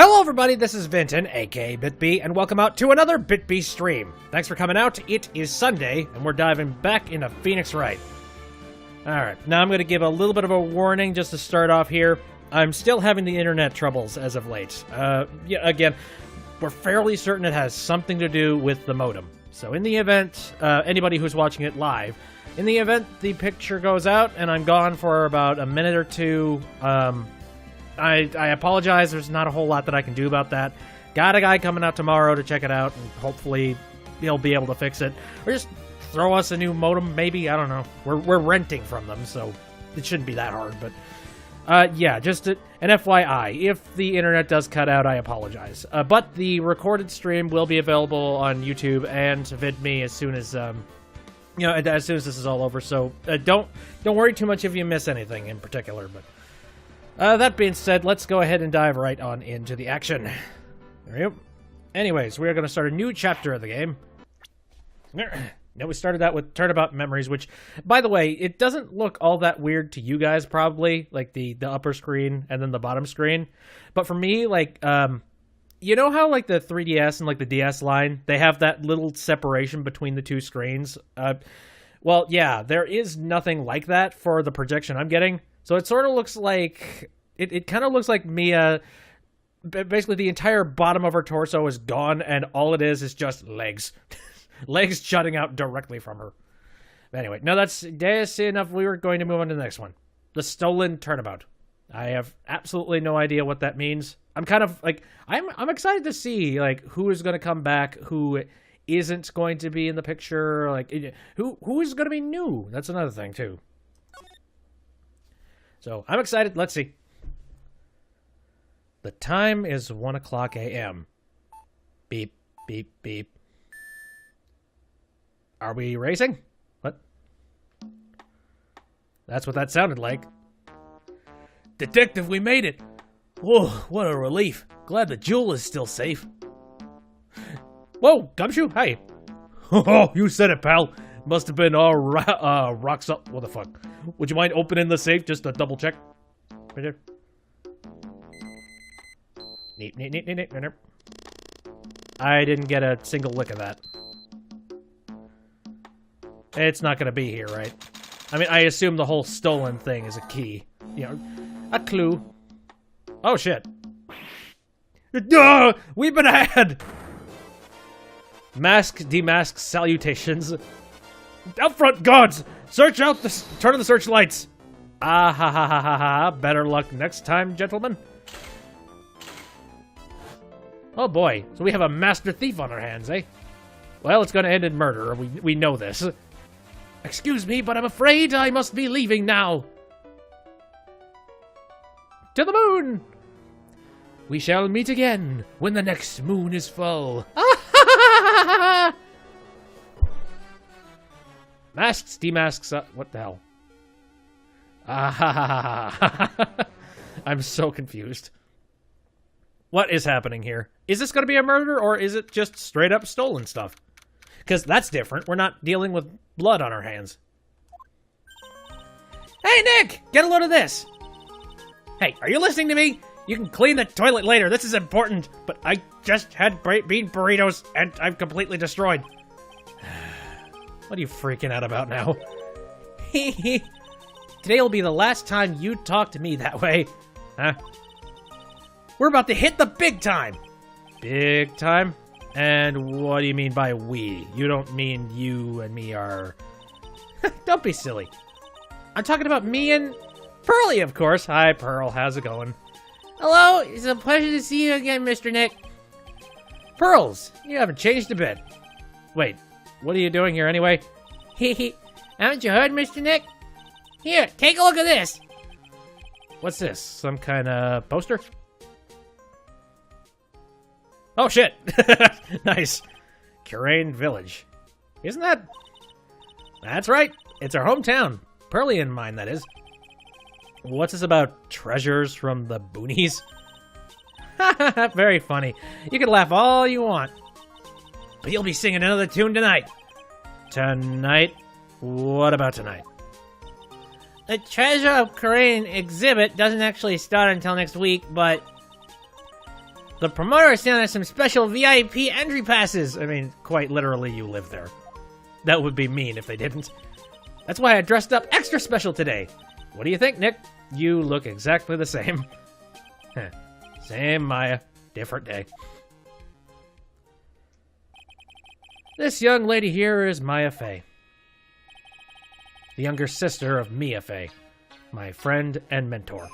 Hello everybody, this is Vinton, aka BitB, and welcome out to another BitB stream. Thanks for coming out. It is Sunday, and we're diving back into Phoenix Wright. Alright, now I'm going to give a little bit of a warning just to start off here. I'm still having the internet troubles as of late. Yeah, again, we're fairly certain it has something to do with the modem. So in the event, anybody who's watching it live, in the event the picture goes out and I'm gone for about a minute or two, I apologize. There's not a whole lot that I can do about that. Got a guy coming out tomorrow to check it out, and hopefully he'll be able to fix it. Or just throw us a new modem, maybe. I don't know. We're renting from them, so it shouldn't be that hard. But yeah, just an FYI. If the internet does cut out, I apologize. But the recorded stream will be available on YouTube and VidMe as soon as as soon as this is all over. So don't worry too much if you miss anything in particular. But that being said, let's go ahead and dive right on into the action. There we go. Anyways, we are going to start a new chapter of the game. Now, we started that with Turnabout Memories, which, by the way, it doesn't look all that weird to you guys, probably, like the upper screen and then the bottom screen. But for me, like, you know how, like, the 3DS and, like, the DS line, they have that little separation between the two screens? Well, yeah, there is nothing like that for the projection I'm getting. So it sort of looks like, it kind of looks like Mia, basically the entire bottom of her torso is gone, and all it is just legs. Legs jutting out directly from her. But anyway, no, that's enough. We were going to move on to the next one. The Stolen Turnabout. I have absolutely no idea what that means. I'm kind of, like, I'm excited to see, like, who is going to come back, who isn't going to be in the picture, like, who is going to be new. That's another thing, too. So, I'm excited. Let's see. The time is 1:00 a.m. Beep, beep, beep. Are we racing? What? That's what that sounded like. Detective, we made it! Whoa, what a relief. Glad the jewel is still safe. Whoa, Gumshoe, hi. Oh, you said it, pal. Must have been all rocks up. What the fuck? Would you mind opening the safe just to double check? Right there. Neat. I didn't get a single lick of that. It's not going to be here, right? I mean, I assume the whole stolen thing is a key. You know, a clue. Oh, shit. We've been had! Mask, demask, salutations. Out front, guards! Search out the... Turn on the searchlights! Ah ha ha ha ha ha. Better luck next time, gentlemen. Oh boy, so we have a master thief on our hands, eh? Well, it's going to end in murder. We know this. Excuse me, but I'm afraid I must be leaving now. To the moon! We shall meet again when the next moon is full. Masks, demasks, what the hell? I'm so confused. What is happening here? Is this going to be a murder, or is it just straight up stolen stuff? Because that's different. We're not dealing with blood on our hands. Hey, Nick! Get a load of this! Hey, are you listening to me? You can clean the toilet later. This is important. But I just had bean burritos, and I'm completely destroyed. What are you freaking out about now? Today will be the last time you talk to me that way. Huh? We're about to hit the big time. Big time? And what do you mean by we? You don't mean you and me are... Don't be silly. I'm talking about me and Pearly, of course. Hi, Pearl. How's it going? Hello. It's a pleasure to see you again, Mr. Nick. Pearls, you haven't changed a bit. Wait, what are you doing here anyway? Haven't you heard, Mr. Nick? Here, take a look at this. What's this? Some kind of poster? Oh, shit. Nice. Currain Village. Isn't that... That's right. It's our hometown. Pearly and mine, that is. What's this about treasures from the boonies? Very funny. You can laugh all you want. But you'll be singing another tune tonight. Tonight? What about tonight? The Treasure of Currain exhibit doesn't actually start until next week, but... The promoter sent us some special VIP entry passes. I mean, quite literally, you live there. That would be mean if they didn't. That's why I dressed up extra special today. What do you think, Nick? You look exactly the same. Same Maya, different day. This young lady here is Maya Fey, the younger sister of Mia Fey, my friend and mentor.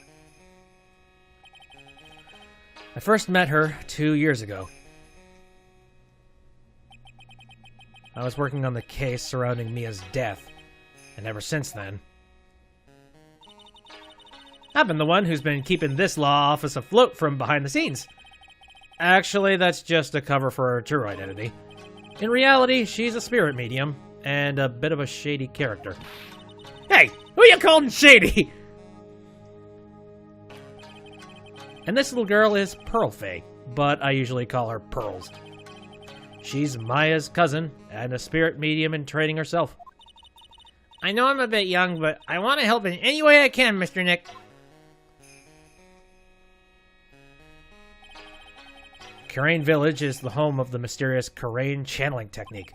I first met her 2 years ago. I was working on the case surrounding Mia's death, and ever since then, I've been the one who's been keeping this law office afloat from behind the scenes. Actually, that's just a cover for her true identity. In reality, she's a spirit medium, and a bit of a shady character. Hey, who you calling shady? And this little girl is Pearl Fey, but I usually call her Pearls. She's Maya's cousin, and a spirit medium in training herself. I know I'm a bit young, but I want to help in any way I can, Mr. Nick. Karain Village is the home of the mysterious Karain channeling technique.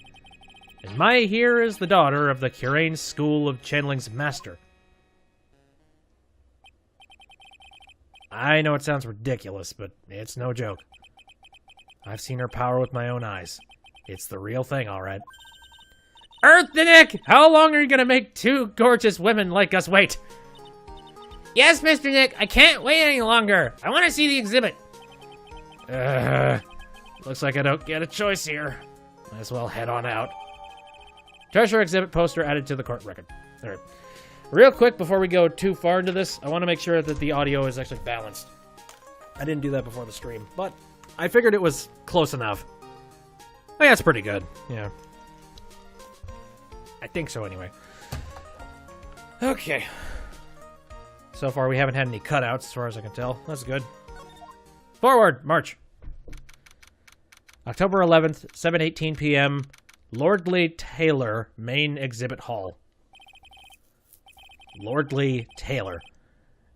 And Maya here is the daughter of the Karain School of Channeling's master. I know it sounds ridiculous, but it's no joke. I've seen her power with my own eyes. It's the real thing, all right. Earth the Nick! How long are you gonna make two gorgeous women like us wait? Yes, Mr. Nick, I can't wait any longer. I want to see the exhibit. Looks like I don't get a choice here. Might as well head on out. Treasure exhibit poster added to the court record. All right. Real quick, before we go too far into this, I want to make sure that the audio is actually balanced. I didn't do that before the stream, but I figured it was close enough. Oh, yeah, it's pretty good. Yeah. I think so, anyway. Okay. So far, we haven't had any cutouts, as far as I can tell. That's good. Forward! March. October 11th, 7:18 p.m., Lordly Taylor, Main Exhibit Hall. Lordly Taylor,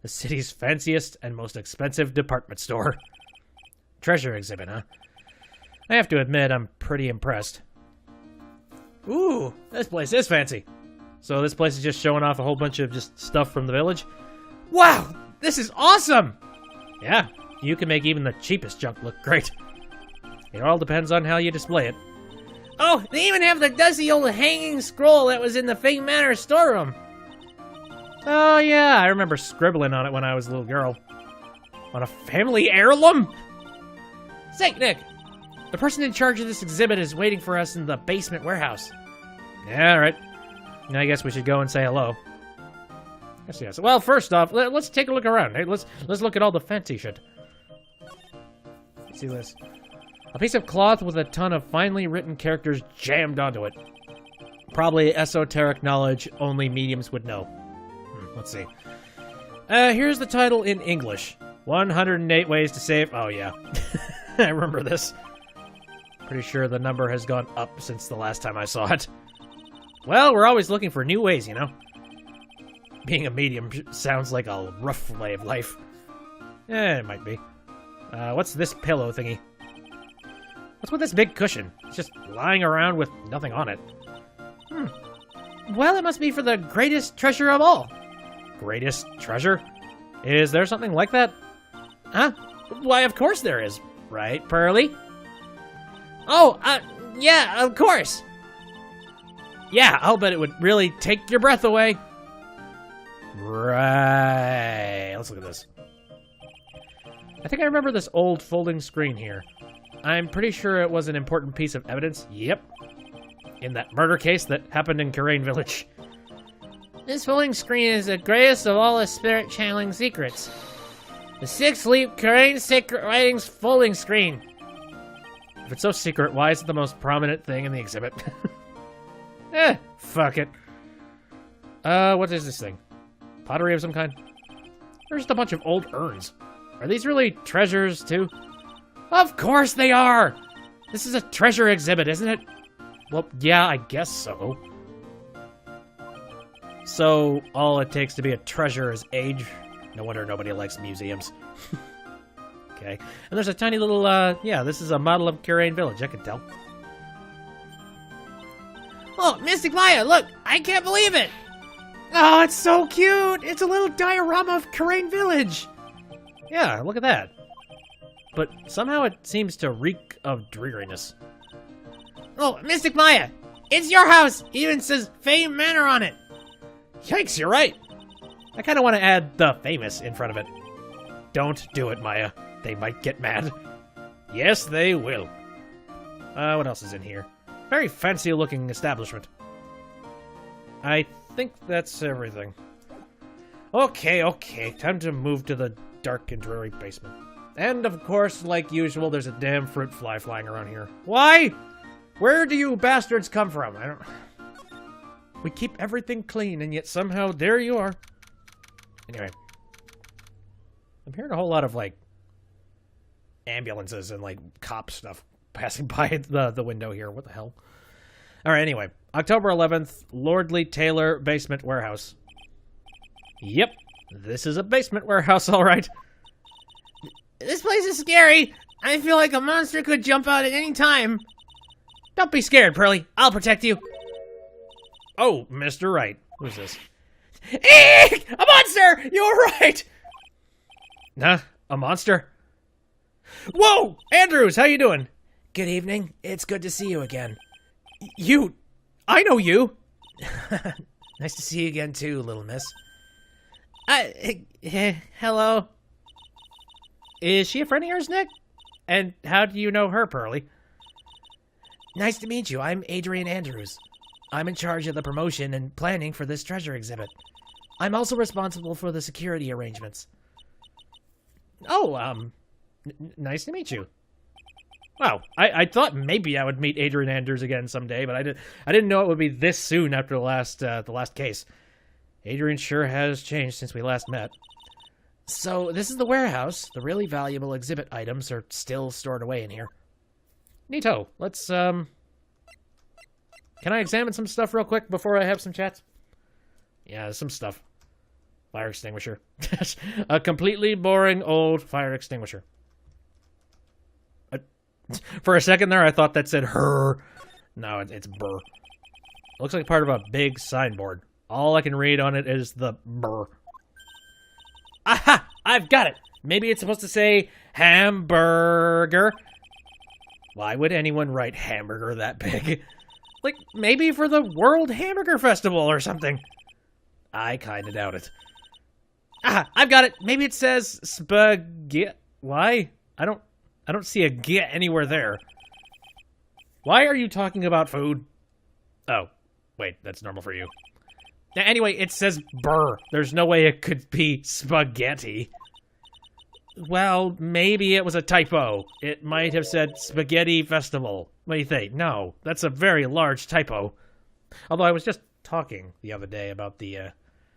the city's fanciest and most expensive department store. Treasure exhibit, huh? I have to admit, I'm pretty impressed. Ooh, this place is fancy. So this place is just showing off a whole bunch of just stuff from the village? Wow, this is awesome! Yeah, you can make even the cheapest junk look great. It all depends on how you display it. Oh, they even have the dusty old hanging scroll that was in the Fig Manor storeroom. Oh yeah, I remember scribbling on it when I was a little girl. On a family heirloom? Say, Nick, the person in charge of this exhibit is waiting for us in the basement warehouse. Yeah, all right. I guess we should go and say hello. Yes. Well, first off, let's take a look around. Hey, let's look at all the fancy shit. See this? A piece of cloth with a ton of finely written characters jammed onto it. Probably esoteric knowledge only mediums would know. Let's see. Here's the title in English. 108 Ways to Save... Oh, yeah. I remember this. Pretty sure the number has gone up since the last time I saw it. Well, we're always looking for new ways, you know? Being a medium sounds like a rough way of life. It might be. What's this pillow thingy? What's with this big cushion? It's just lying around with nothing on it. Well, it must be for the greatest treasure of all. Greatest treasure? Is there something like that? Huh? Why, of course there is. Right, Pearly? Oh, yeah, of course. Yeah, I'll bet it would really take your breath away. Right. Let's look at this. I think I remember this old folding screen here. I'm pretty sure it was an important piece of evidence. Yep. In that murder case that happened in Karain Village. This folding screen is the greatest of all the spirit channeling secrets. The Sixth Leap Karain Sacred Writings folding screen. If it's so secret, why is it the most prominent thing in the exhibit? Fuck it. What is this thing? Pottery of some kind? There's just a bunch of old urns. Are these really treasures, too? Of course they are! This is a treasure exhibit, isn't it? Well, yeah, I guess so. So, all it takes to be a treasure is age? No wonder nobody likes museums. Okay. And there's a tiny little, yeah, this is a model of Kurain Village, I can tell. Oh, Mystic Maya, look! I can't believe it! Oh, it's so cute! It's a little diorama of Kurain Village! Yeah, look at that. But somehow it seems to reek of dreariness. Oh, Mystic Maya! It's your house! It even says Fame Manor on it! Yikes, you're right! I kind of want to add the famous in front of it. Don't do it, Maya. They might get mad. Yes, they will. What else is in here? Very fancy-looking establishment. I think that's everything. Okay. Time to move to the dark and dreary basement. And, of course, like usual, there's a damn fruit fly flying around here. Why? Where do you bastards come from? I don't... We keep everything clean, and yet somehow there you are. Anyway. I'm hearing a whole lot of, like, ambulances and, like, cop stuff passing by the window here. What the hell? Alright, anyway. October 11th, Lordly Taylor Basement Warehouse. Yep. This is a basement warehouse, alright. This place is scary! I feel like a monster could jump out at any time. Don't be scared, Pearly. I'll protect you. Oh, Mr. Wright. Who's this? Eek! A monster! You're right! Nah, a monster? Whoa! Andrews, how you doing? Good evening. It's good to see you again. You... I know you. Nice to see you again, too, little miss. Hello. Is she a friend of yours, Nick? And how do you know her, Pearly? Nice to meet you. I'm Adrian Andrews. I'm in charge of the promotion and planning for this treasure exhibit. I'm also responsible for the security arrangements. Oh, nice to meet you. Wow, I thought maybe I would meet Adrian Andrews again someday, but I didn't know it would be this soon after the last case. Adrian sure has changed since we last met. So, this is the warehouse. The really valuable exhibit items are still stored away in here. Neato. Let's, Can I examine some stuff real quick before I have some chats? Yeah, some stuff. Fire extinguisher. A completely boring old fire extinguisher. For a second there, I thought that said her. No, it's burr. Looks like part of a big signboard. All I can read on it is the burr. Aha! I've got it! Maybe it's supposed to say hamburger. Why would anyone write hamburger that big? Like, maybe for the World Hamburger Festival or something. I kinda doubt it. Ah, I've got it! Maybe it says spaghetti. Why? I don't see a get anywhere there. Why are you talking about food? Oh, wait, that's normal for you. Anyway, it says burr. There's no way it could be spaghetti. Well, maybe it was a typo. It might have said Spaghetti Festival. What do you think? No, that's a very large typo. Although I was just talking the other day about the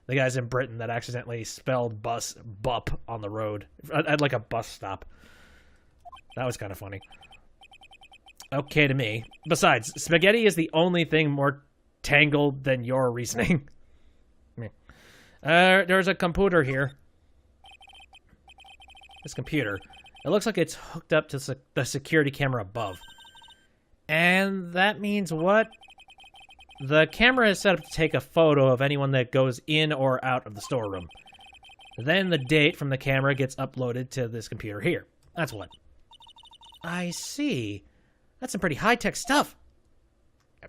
guys in Britain that accidentally spelled bup on the road at like a bus stop. That was kind of funny. Okay to me. Besides, spaghetti is the only thing more tangled than your reasoning. There's a computer here. This computer. It looks like it's hooked up to the security camera above. And that means what? The camera is set up to take a photo of anyone that goes in or out of the storeroom. Then the date from the camera gets uploaded to this computer here. That's what. I see. That's some pretty high-tech stuff.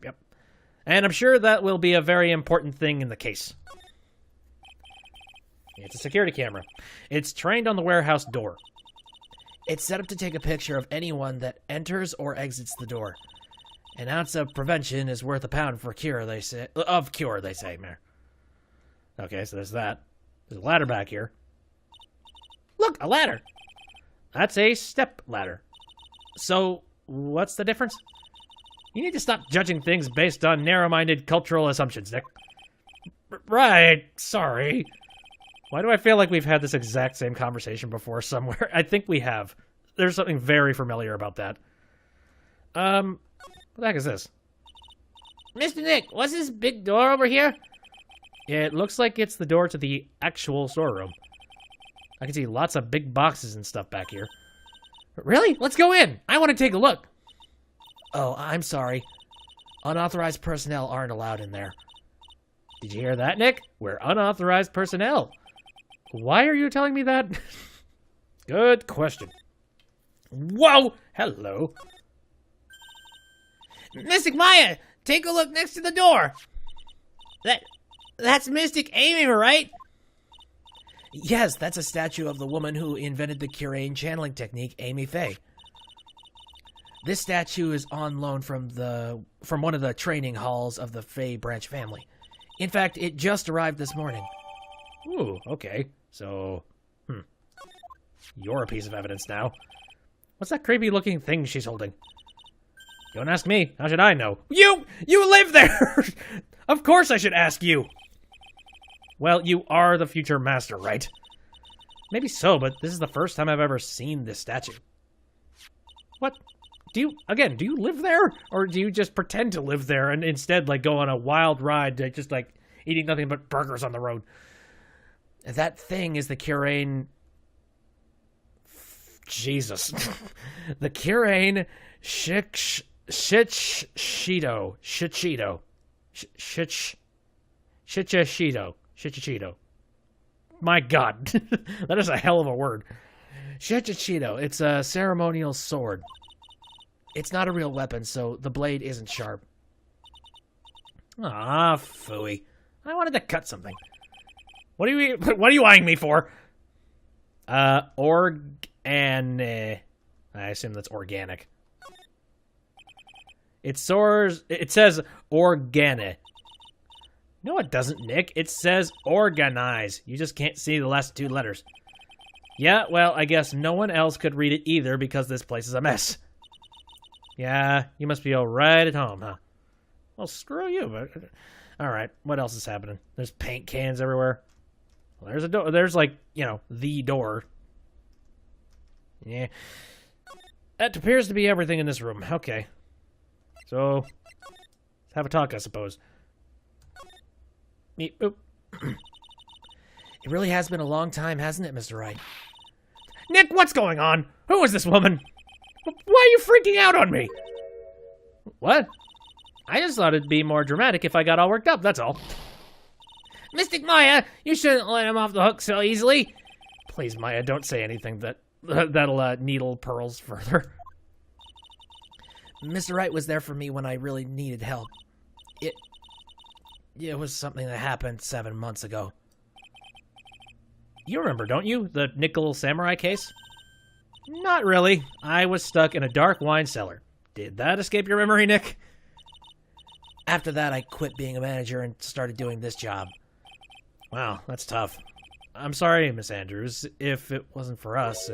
Yep. And I'm sure that will be a very important thing in the case. It's a security camera. It's trained on the warehouse door. It's set up to take a picture of anyone that enters or exits the door. An ounce of prevention is worth a pound for cure, they say. Mayor. Okay, so there's that. There's a ladder back here. Look, a ladder. That's a step ladder. So, what's the difference? You need to stop judging things based on narrow-minded cultural assumptions, Nick. Right, sorry. Why do I feel like we've had this exact same conversation before somewhere? I think we have. There's something very familiar about that. What the heck is this? Mr. Nick, what's this big door over here? It looks like it's the door to the actual storeroom. I can see lots of big boxes and stuff back here. Really? Let's go in. I want to take a look. Oh, I'm sorry. Unauthorized personnel aren't allowed in there. Did you hear that, Nick? We're unauthorized personnel. Why are you telling me that? Good question. Whoa! Hello. Mystic Maya, take a look next to the door. That's Mystic Amy, right? Yes, that's a statue of the woman who invented the Curane channeling technique, Amy Faye. This statue is on loan from one of the training halls of the Faye branch family. In fact, it just arrived this morning. Ooh, okay. So, you're a piece of evidence now. What's that creepy-looking thing she's holding? Don't ask me. How should I know? You live there! Of course I should ask you! Well, you are the future master, right? Maybe so, but this is the first time I've ever seen this statue. What? Do you live there? Or do you just pretend to live there and instead, like, go on a wild ride, just, like, eating nothing but burgers on the road? That thing is the Curane... Jesus. The Curane Shichishito. My God. That is a hell of a word. Shichishito. It's a ceremonial sword. It's not a real weapon, so the blade isn't sharp. Ah, phooey. I wanted to cut something. What are you eyeing me for? I assume that's organic. It says organic. No, it doesn't, Nick. It says organize. You just can't see the last two letters. Yeah, well, I guess no one else could read it either because this place is a mess. Yeah, you must be all right at home, huh? Well, screw you. But all right, what else is happening? There's paint cans everywhere. Well, there's a door. There's, like, the door. Yeah. That appears to be everything in this room. Okay. So, let's have a talk, I suppose. Meep, It really has been a long time, hasn't it, Mr. Wright? Nick, what's going on? Who is this woman? Why are you freaking out on me? What? I just thought it'd be more dramatic if I got all worked up, that's all. Mystic Maya, you shouldn't let him off the hook so easily. Please, Maya, don't say anything that'll needle pearls further. Mr. Wright was there for me when I really needed help. It was something that happened 7 months ago. You remember, don't you? The nickel samurai case? Not really. I was stuck in a dark wine cellar. Did that escape your memory, Nick? After that, I quit being a manager and started doing this job. Wow, that's tough. I'm sorry, Miss Andrews, if it wasn't for us.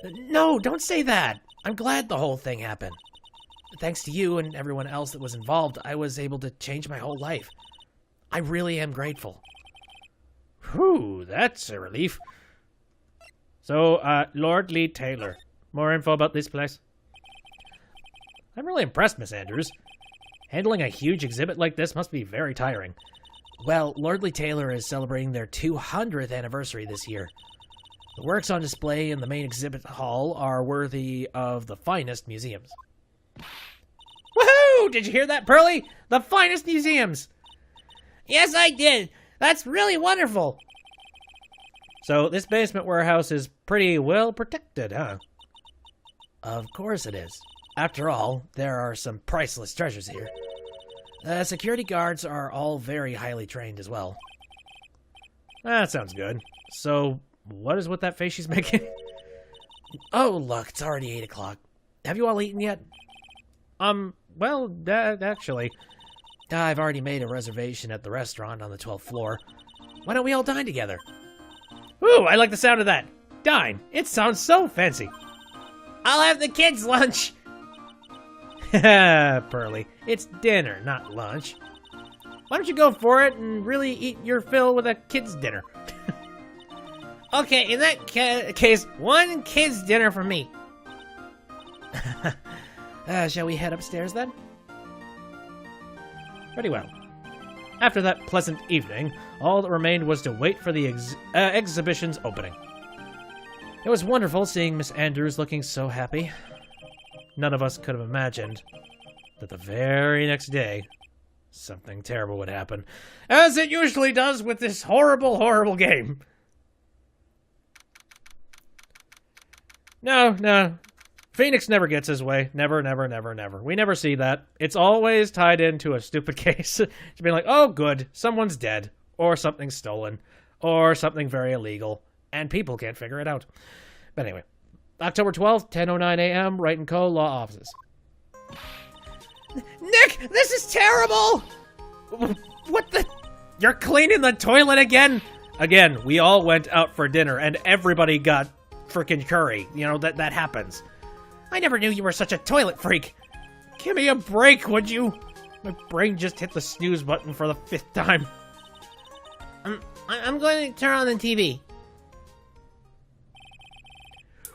No, don't say that. I'm glad the whole thing happened. Thanks to you and everyone else that was involved, I was able to change my whole life. I really am grateful. Whew, that's a relief. So, Lord Lee Taylor, more info about this place? I'm really impressed, Miss Andrews. Handling a huge exhibit like this must be very tiring. Well, Lord Lee Taylor is celebrating their 200th anniversary this year. The works on display in the main exhibit hall are worthy of the finest museums. Woohoo! Did you hear that, Pearly? The finest museums! Yes, I did. That's really wonderful. So this basement warehouse is pretty well protected, huh? Of course it is. After all, there are some priceless treasures here. Security guards are all very highly trained as well. That sounds good. So, what is with that face she's making? Oh, look, it's already 8 o'clock. Have you all eaten yet? Well, actually... I've already made a reservation at the restaurant on the 12th floor. Why don't we all dine together? Ooh, I like the sound of that. Dine. It sounds so fancy. I'll have the kids' lunch. Pearly, it's dinner, not lunch. Why don't you go for it and really eat your fill with a kid's dinner? Okay, in that case, one kid's dinner for me. Shall we head upstairs then? Pretty well. After that pleasant evening, all that remained was to wait for the exhibition's opening. It was wonderful seeing Miss Andrews looking so happy. None of us could have imagined that the very next day, something terrible would happen. As it usually does with this horrible, horrible game. No. Phoenix never gets his way. Never. We never see that. It's always tied into a stupid case. To be like, oh, good, someone's dead, or something's stolen, or something very illegal, and people can't figure it out. But anyway, October 12th, 10:09 a.m., Wright & Co. Law Offices. Nick, this is terrible! What the? You're cleaning the toilet again? Again, we all went out for dinner, and everybody got frickin' curry. You know, that happens. I never knew you were such a toilet freak. Give me a break, would you? My brain just hit the snooze button for the 5th time. I'm going to turn on the TV.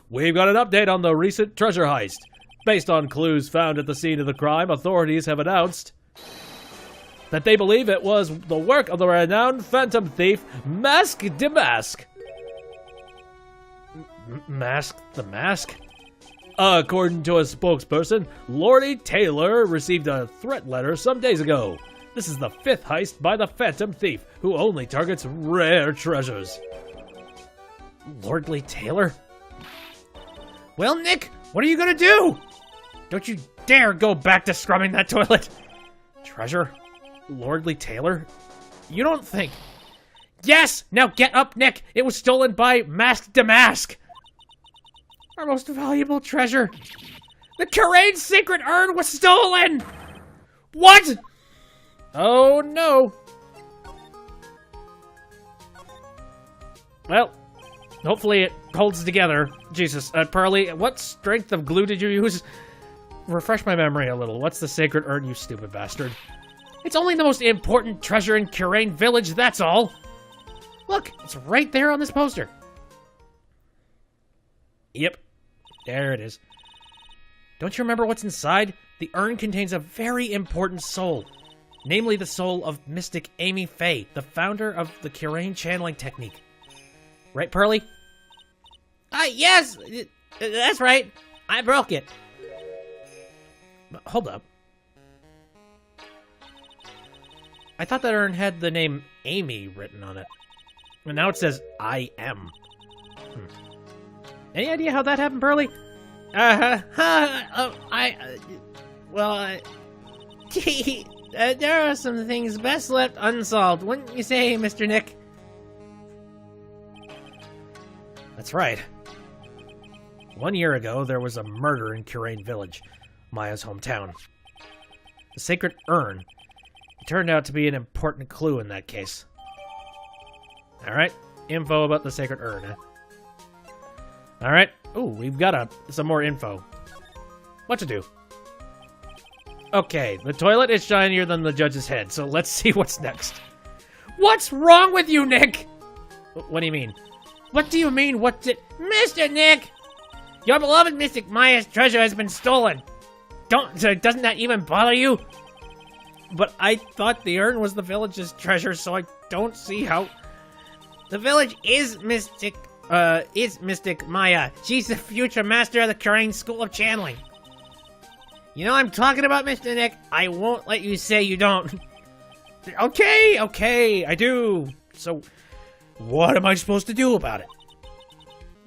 We've got an update on the recent treasure heist. Based on clues found at the scene of the crime, authorities have announced that they believe it was the work of the renowned phantom thief, Mask de Mask. Mask the Mask? According to a spokesperson, Lordy Taylor received a threat letter some days ago. This is the 5th heist by the phantom thief, who only targets rare treasures. Lordly Taylor? Well, Nick, what are you gonna do? Don't you dare go back to scrubbing that toilet! Treasure? Lordly Taylor? You don't think... Yes! Now get up, Nick! It was stolen by Mask de Mask! Our most valuable treasure! The Curane's secret urn was stolen! What?! Oh no! Well, hopefully it holds together. Jesus, Pearly, what strength of glue did you use? Refresh my memory a little. What's the sacred urn, you stupid bastard? It's only the most important treasure in Curane Village, that's all. Look, it's right there on this poster. Yep, there it is. Don't you remember what's inside? The urn contains a very important soul. Namely, the soul of Mystic Amy Faye, the founder of the Curane channeling technique. Right, Pearly? Yes, that's right. I broke it. Hold up. I thought that urn had the name Amy written on it. And now it says, I am. Any idea how that happened, Pearly? There are some things best left unsolved, wouldn't you say, Mr. Nick? That's right. 1 year ago, there was a murder in Curane Village, Maya's hometown. The sacred urn turned out to be an important clue in that case. Alright, info about the sacred urn, huh? Alright, ooh, we've got some more info. What to do? Okay, the toilet is shinier than the judge's head, so let's see what's next. What's wrong with you, Nick? What do you mean? What do you mean, what did... Mr. Nick! Your beloved Mystic Maya's treasure has been stolen. Doesn't that even bother you? But I thought the urn was the village's treasure, so I don't see how... The village is Mystic Maya. She's the future master of the Curane School of Channeling. You know what I'm talking about, Mr. Nick? I won't let you say you don't. Okay, I do. So, what am I supposed to do about it?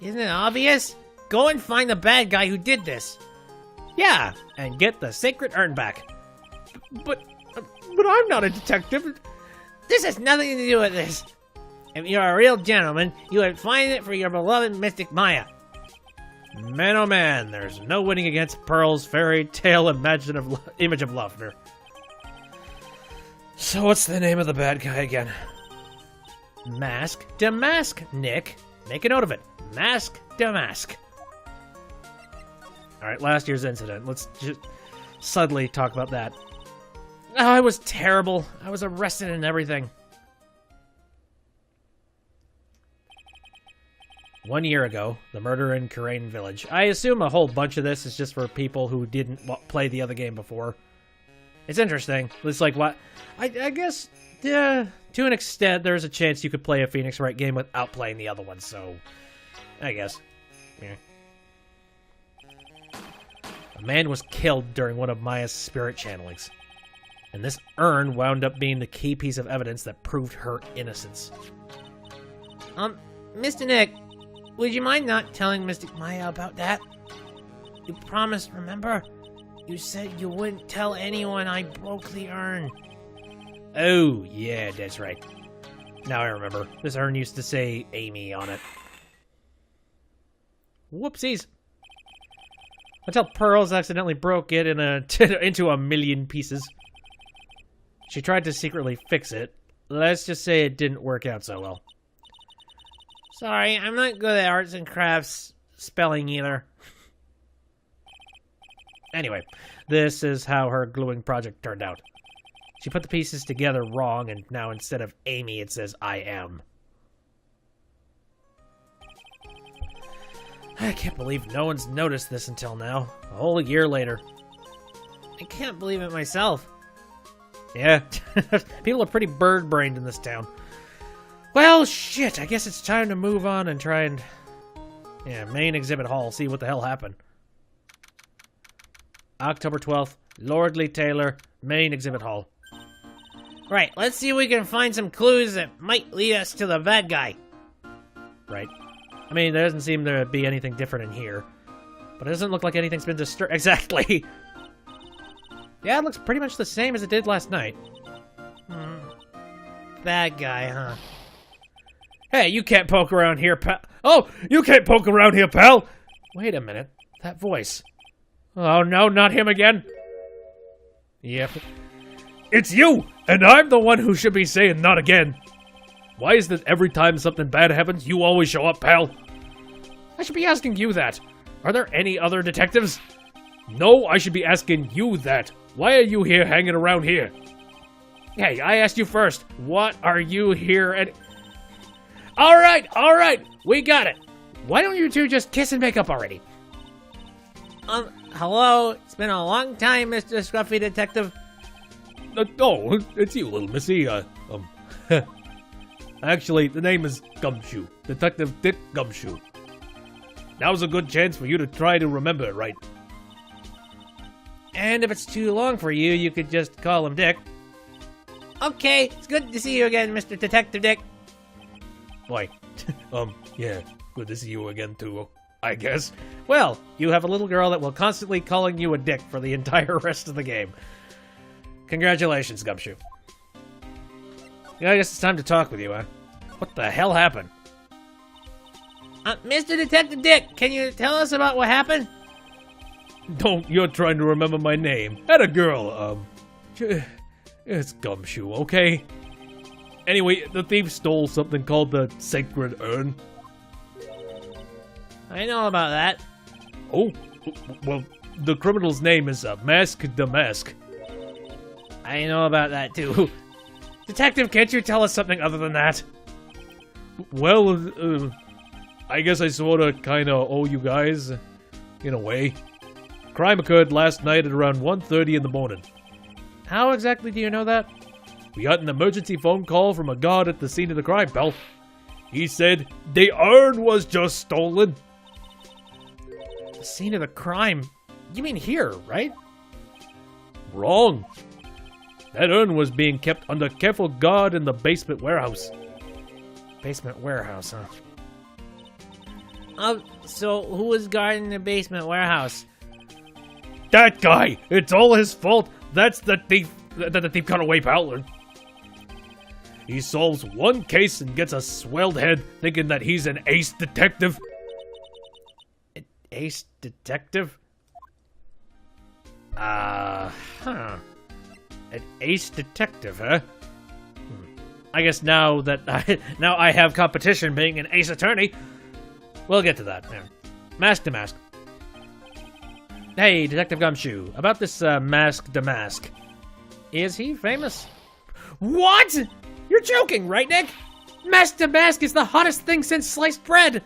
Isn't it obvious? Go and find the bad guy who did this. Yeah, and get the sacred urn back. But I'm not a detective. This has nothing to do with this. If you're a real gentleman, you would find it for your beloved Mystic Maya. Man, oh man, there's no winning against Pearl's fairy tale image of love. So what's the name of the bad guy again? Mask de Mask, Nick. Make a note of it. Mask de Mask. Alright, last year's incident. Let's just suddenly talk about that. Oh, it was terrible. I was arrested and everything. 1 year ago, the murder in Curane Village. I assume a whole bunch of this is just for people who didn't play the other game before. It's interesting. It's like, what? I guess, to an extent, there's a chance you could play a Phoenix Wright game without playing the other one, so I guess. Yeah. A man was killed during one of Maya's spirit channelings. And this urn wound up being the key piece of evidence that proved her innocence. Mr. Nick, would you mind not telling Mystic Maya about that? You promised, remember? You said you wouldn't tell anyone I broke the urn. Oh, yeah, that's right. Now I remember. This urn used to say Amy on it. Whoopsies. Until Pearls accidentally broke it into a million pieces. She tried to secretly fix it. Let's just say it didn't work out so well. Sorry, I'm not good at arts and crafts spelling either. Anyway, this is how her gluing project turned out. She put the pieces together wrong, and now instead of Amy, it says I am. I can't believe no one's noticed this until now. A whole year later. I can't believe it myself. Yeah, people are pretty bird-brained in this town. Well, shit, I guess it's time to move on and try and... Yeah, main exhibit hall, see what the hell happened. October 12th, Lordly Taylor, main exhibit hall. Right, let's see if we can find some clues that might lead us to the bad guy. Right. I mean, there doesn't seem to be anything different in here. But it doesn't look like anything's been disturbed. Exactly. Yeah, it looks pretty much the same as it did last night. Bad guy, huh? Hey, you can't poke around here, pal. Oh, you can't poke around here, pal. Wait a minute. That voice. Oh, no, not him again. Yep. It's you, and I'm the one who should be saying not again. Why is it every time something bad happens, you always show up, pal? I should be asking you that. Are there any other detectives? No, I should be asking you that. Why are you here hanging around here? Hey, I asked you first. What are you here and... All right, we got it. Why don't you two just kiss and make up already? Hello? It's been a long time, Mr. Scruffy Detective. Oh, it's you, little missy. Actually, the name is Gumshoe. Detective Dick Gumshoe. Now's a good chance for you to try to remember it right. And if it's too long for you, you could just call him Dick. Okay, it's good to see you again, Mr. Detective Dick. Boy. Yeah, good to see you again, too, I guess. Well, you have a little girl that will constantly calling you a dick for the entire rest of the game. Congratulations, Gumshoe. Yeah, I guess it's time to talk with you, huh? What the hell happened? Mr. Detective Dick, can you tell us about what happened? Don't, you're trying to remember my name. Atta girl, it's Gumshoe, okay? Anyway, the thief stole something called the Sacred Urn. I know about that. Oh, well, the criminal's name is Mask Damask. I know about that, too. Detective, can't you tell us something other than that? Well, I guess I sorta kinda owe you guys, in a way. Crime occurred last night at around 1:30 in the morning. How exactly do you know that? We got an emergency phone call from a guard at the scene of the crime, pal. He said the urn was just stolen. The scene of the crime? You mean here, right? Wrong. That urn was being kept under careful guard in the basement warehouse. Basement warehouse, huh? So who was guarding the basement warehouse? That guy! It's all his fault! That's the thief that the thief got away, pal. He solves one case and gets a swelled head thinking that he's an ace detective. Ace detective? An ace detective, huh? I guess now that I have competition being an ace attorney, we'll get to that. Yeah. Mask to mask. Hey, Detective Gumshoe, about this Mask Damask. Is he famous? What? You're joking, right, Nick? Mask Damask is the hottest thing since sliced bread.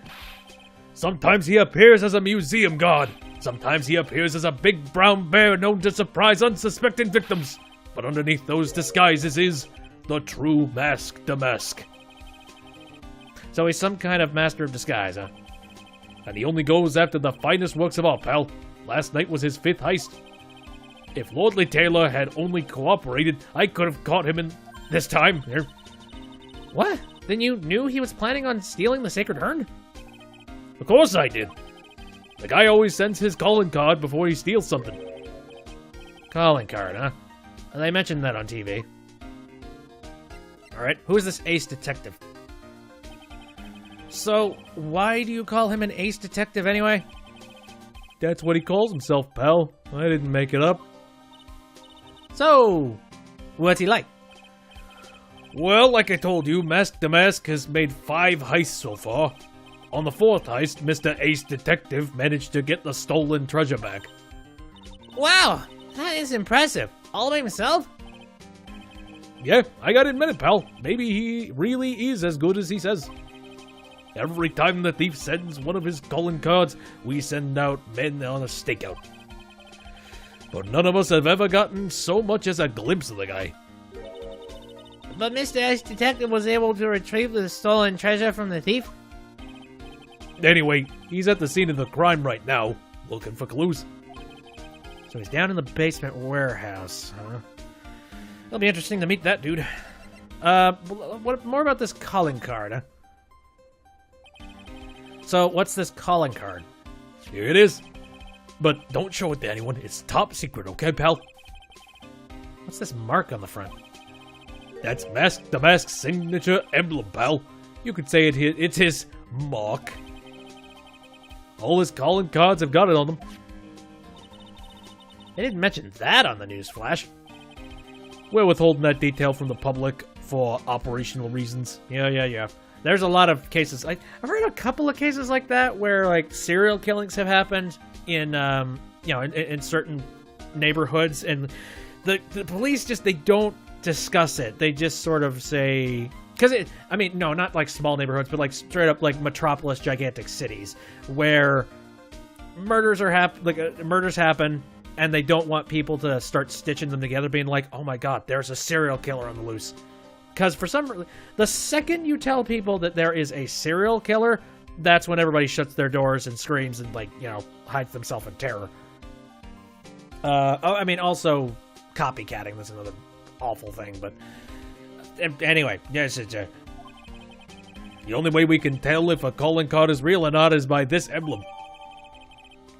Sometimes he appears as a museum guard. Sometimes he appears as a big brown bear known to surprise unsuspecting victims. But underneath those disguises is the true Mask Damask. So he's some kind of master of disguise, huh? And he only goes after the finest works of art, pal. Last night was his 5th heist. If Lordly Taylor had only cooperated, I could have caught him in this time. Here. What? Then you knew he was planning on stealing the Sacred Urn? Of course I did. The guy always sends his calling card before he steals something. Calling card, huh? They mentioned that on TV. Alright, who is this ace detective? So, why do you call him an ace detective anyway? That's what he calls himself, pal. I didn't make it up. So, what's he like? Well, like I told you, Mask the Mask has made 5 heists so far. On the 4th heist, Mr. Ace Detective managed to get the stolen treasure back. Wow, that is impressive. All by himself? Yeah, I gotta admit it, pal. Maybe he really is as good as he says. Every time the thief sends one of his calling cards, we send out men on a stakeout. But none of us have ever gotten so much as a glimpse of the guy. But Mr. Ace Detective was able to retrieve the stolen treasure from the thief? Anyway, he's at the scene of the crime right now, looking for clues. So he's down in the basement warehouse, huh? It'll be interesting to meet that dude. What more about this calling card, huh? So, what's this calling card? Here it is. But don't show it to anyone. It's top secret, okay, pal? What's this mark on the front? That's Mask the Mask's signature emblem, pal. You could say it's his mark. All his calling cards have got it on them. They didn't mention that on the news flash. We're withholding that detail from the public for operational reasons. Yeah. There's a lot of cases. I've heard a couple of cases like that where like serial killings have happened in in certain neighborhoods, and the police they don't discuss it. They just sort of say, no, not like small neighborhoods, but like straight up like metropolis, gigantic cities where murders happen, and they don't want people to start stitching them together, being like, oh my god, there's a serial killer on the loose. Because for the second you tell people that there is a serial killer, that's when everybody shuts their doors and screams and hides themselves in terror. Also copycatting. That's another awful thing. But anyway, yes, the only way we can tell if a calling card is real or not is by this emblem.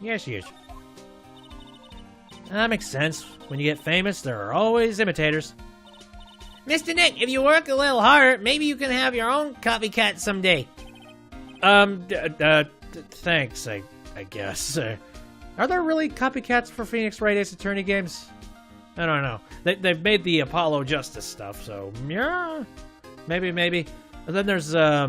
Yes. That makes sense. When you get famous, there are always imitators. Mr. Nick, if you work a little harder, maybe you can have your own copycat someday. Thanks, I guess. Are there really copycats for Phoenix Wright Ace Attorney games? I don't know. They've made the Apollo Justice stuff, so yeah, maybe. And then there's I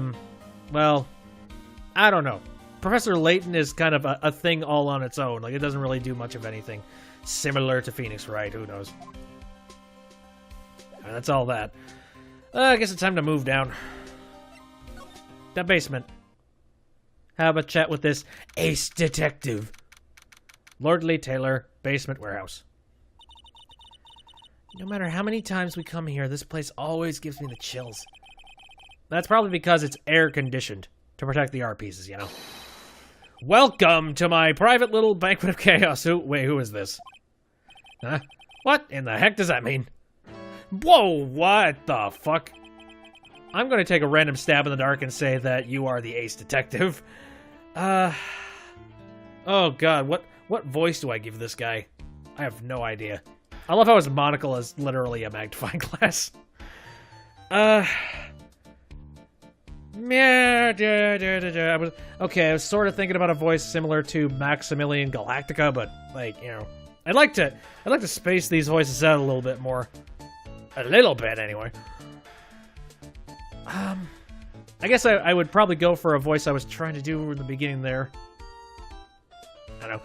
don't know. Professor Layton is kind of a thing all on its own. Like, it doesn't really do much of anything similar to Phoenix Wright. Who knows? And that's all that. I guess it's time to move down. That basement. Have a chat with this ace detective. Lordly Taylor, basement warehouse. No matter how many times we come here, this place always gives me the chills. That's probably because it's air-conditioned to protect the art pieces, you know. Welcome to my private little banquet of chaos. Who is this? Huh? What in the heck does that mean? Whoa, what the fuck? I'm going to take a random stab in the dark and say that you are the ace detective. Oh god, what voice do I give this guy? I have no idea. I love how his monocle is literally a magnifying glass. I was sort of thinking about a voice similar to Maximilian Galactica, but I'd like to space these voices out a little bit more. A little bit, anyway. I guess I would probably go for a voice I was trying to do in the beginning there. I don't know.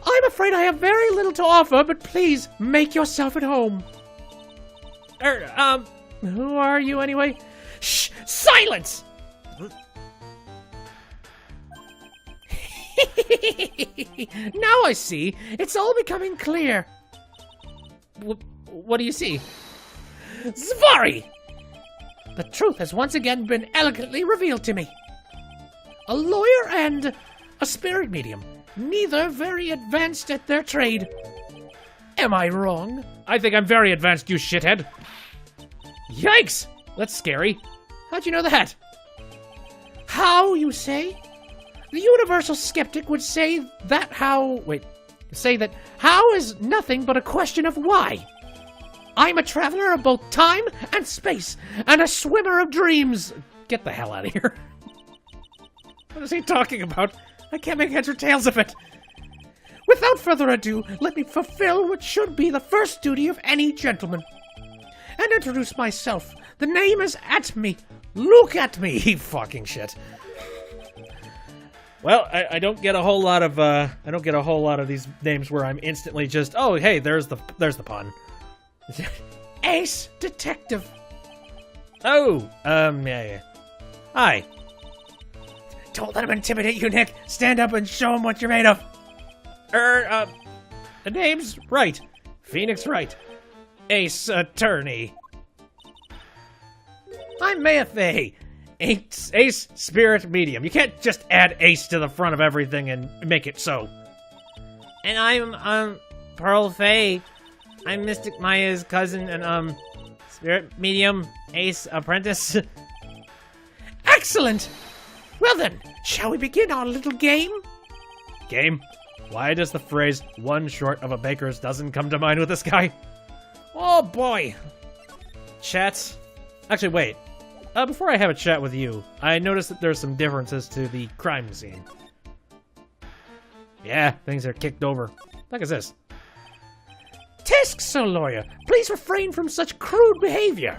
I'm afraid I have very little to offer, but please make yourself at home. Who are you anyway? Shh! Silence! Now I see. It's all becoming clear. What do you see? Zvari! The truth has once again been elegantly revealed to me. A lawyer and a spirit medium, neither very advanced at their trade. Am I wrong? I think I'm very advanced, you shithead. Yikes! That's scary. How'd you know that? How, you say? The universal skeptic would say that how is nothing but a question of why. I'm a traveler of both time and space, and a swimmer of dreams. Get the hell out of here. What is he talking about? I can't make heads or tails of it. Without further ado, let me fulfill what should be the first duty of any gentleman, and introduce myself. The name is Atme. Look at me. Fucking shit. Well, I don't get a whole lot of these names where I'm instantly just, oh hey, there's the pun. Ace Detective. Oh, yeah. Hi. Don't let him intimidate you, Nick. Stand up and show him what you're made of. The name's Wright. Phoenix Wright. Ace Attorney. I'm Mayafay. Ace Spirit Medium. You can't just add Ace to the front of everything and make it so. And I'm, Pearl Faye. I'm Mystic Maya's cousin and, Spirit Medium, Ace Apprentice. Excellent! Well then, shall we begin our little game? Game? Why does the phrase, one short of a baker's dozen, come to mind with this guy? Oh boy. Chats. Actually, wait. Before I have a chat with you, I noticed that there's some differences to the crime scene. Yeah, things are kicked over. What is this? Tisk, Sir Lawyer, please refrain from such crude behavior.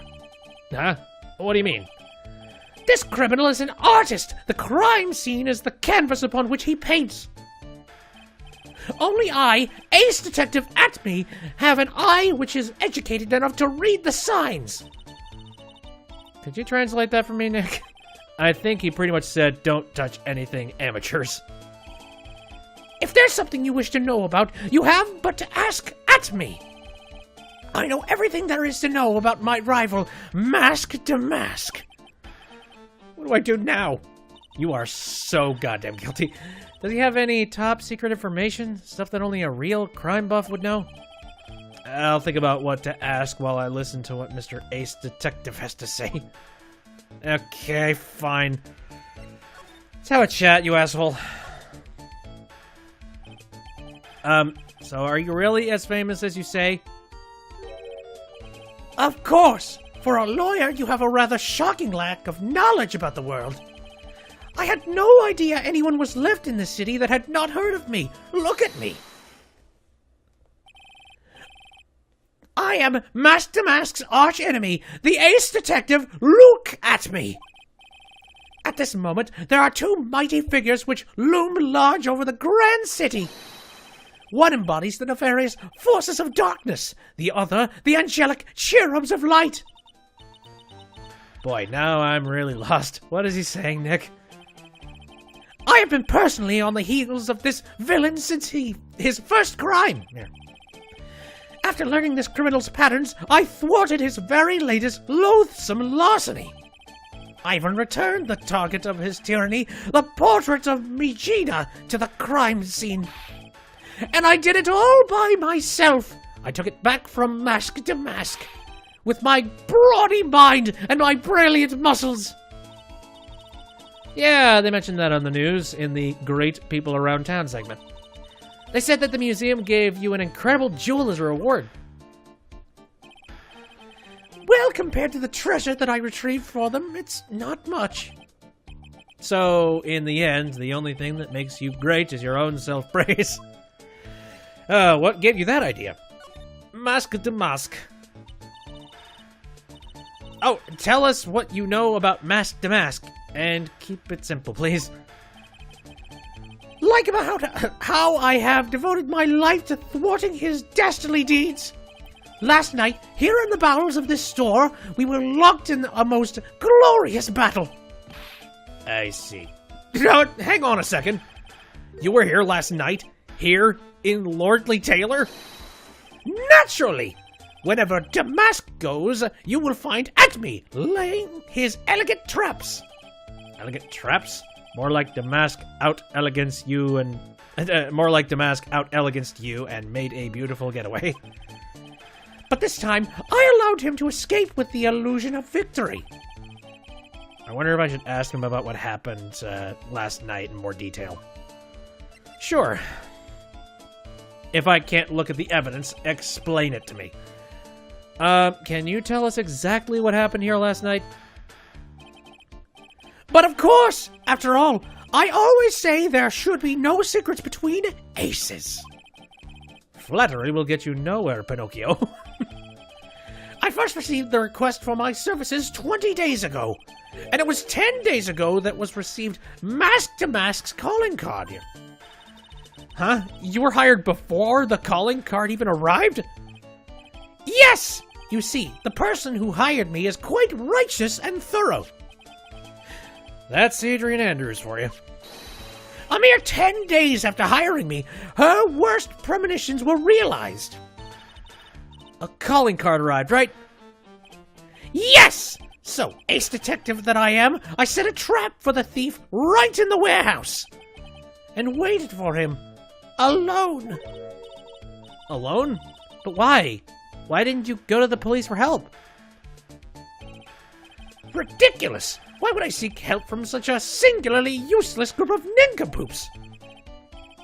Huh? What do you mean? This criminal is an artist. The crime scene is the canvas upon which he paints. Only I, Ace Detective Atme, have an eye which is educated enough to read the signs. Could you translate that for me, Nick? I think he pretty much said, don't touch anything, amateurs. If there's something you wish to know about, you have but to ask Atme. I know everything there is to know about my rival, Mask to Mask. What do I do now? You are so goddamn guilty. Does he have any top secret information? Stuff that only a real crime buff would know? I'll think about what to ask while I listen to what Mr. Ace Detective has to say. Okay, fine. Let's have a chat, you asshole. So are you really as famous as you say? Of course! For a lawyer, you have a rather shocking lack of knowledge about the world. I had no idea anyone was left in this city that had not heard of me. Look at me. I am Master Mask's arch enemy, the Ace Detective. Look at me. At this moment, there are two mighty figures which loom large over the grand city. One embodies the nefarious forces of darkness, the other the angelic cherubs of light. Boy, now I'm really lost. What is he saying, Nick? I have been personally on the heels of this villain since his first crime. After learning this criminal's patterns, I thwarted his very latest loathsome larceny. I even returned the target of his tyranny, the portrait of Megina, to the crime scene. And I did it all by myself. I took it back from mask to mask, with my brawny mind and my brilliant muscles. Yeah, they mentioned that on the news in the Great People Around Town segment. They said that the museum gave you an incredible jewel as a reward. Well, compared to the treasure that I retrieved for them, it's not much. So, in the end, the only thing that makes you great is your own self-praise. What gave you that idea? Mask to mask. Oh, tell us what you know about Mask to Mask, and keep it simple, please. Like about how I have devoted my life to thwarting his dastardly deeds. Last night, here in the bowels of this store, we were locked in a most glorious battle. I see. No, hang on a second. You were here last night? Here in Lordly Taylor? Naturally! Whenever Damask goes, you will find Atme laying his elegant traps. Elegant traps? More like Damask out elegance you and more like Damask out eleganced you and made a beautiful getaway. But this time, I allowed him to escape with the illusion of victory. I wonder if I should ask him about what happened last night in more detail. Sure. If I can't look at the evidence, explain it to me. Can you tell us exactly what happened here last night? But of course, after all, I always say there should be no secrets between aces. Flattery will get you nowhere, Pinocchio. I first received the request for my services 20 days ago, and it was 10 days ago that was received Mask to Mask's calling card. Huh? You were hired before the calling card even arrived? Yes! You see, the person who hired me is quite righteous and thorough. That's Adrian Andrews for you. A mere 10 days after hiring me, her worst premonitions were realized. A calling card arrived, right? Yes! So, ace detective that I am, I set a trap for the thief right in the warehouse. And waited for him. Alone. Alone? But why? Why didn't you go to the police for help? Ridiculous! Why would I seek help from such a singularly useless group of nincompoops?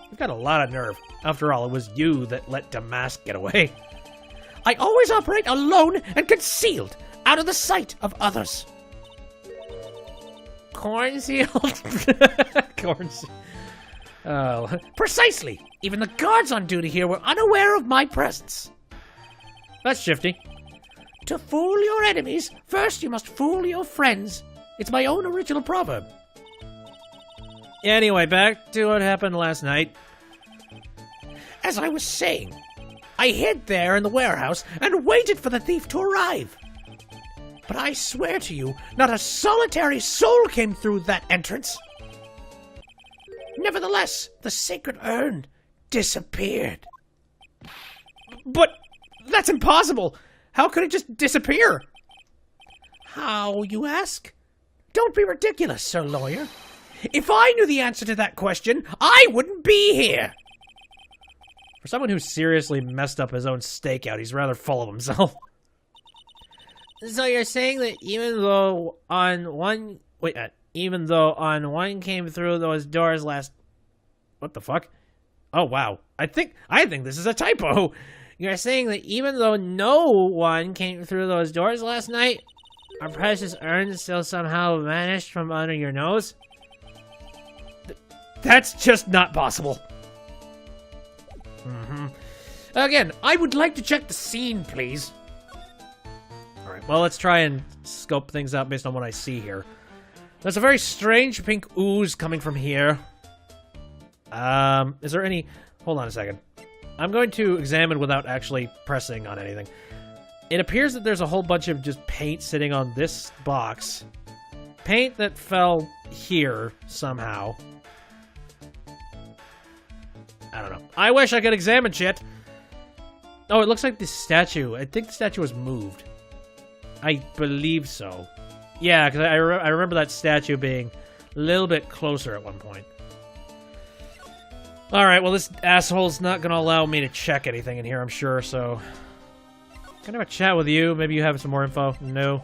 You've got a lot of nerve. After all, it was you that let Damask get away. I always operate alone and concealed, out of the sight of others. Cornsealed? Cornsealed. Oh. Precisely. Even the guards on duty here were unaware of my presence. That's shifty. To fool your enemies, first you must fool your friends. It's my own original proverb. Anyway, back to what happened last night. As I was saying, I hid there in the warehouse and waited for the thief to arrive. But I swear to you, not a solitary soul came through that entrance. Nevertheless, the sacred urn disappeared. But that's impossible! How could it just disappear? How, you ask? Don't be ridiculous, Sir Lawyer. If I knew the answer to that question, I wouldn't be here. For someone who seriously messed up his own stakeout, he's rather full of himself. So you're saying that even though on one came through those doors last... What the fuck? Oh, wow. I think this is a typo. You're saying that even though no one came through those doors last night, our precious urn still somehow vanished from under your nose? That's just not possible. Again, I would like to check the scene, please. Alright, well, let's try and scope things out based on what I see here. There's a very strange pink ooze coming from here. Is there any... Hold on a second. I'm going to examine without actually pressing on anything. It appears that there's a whole bunch of just paint sitting on this box. Paint that fell here somehow. I don't know. I wish I could examine shit. Oh, it looks like the statue. I think the statue was moved. I believe so. Yeah, because I remember that statue being a little bit closer at one point. Alright, well, this asshole's not going to allow me to check anything in here, I'm sure, so... Can I have a chat with you? Maybe you have some more info? No.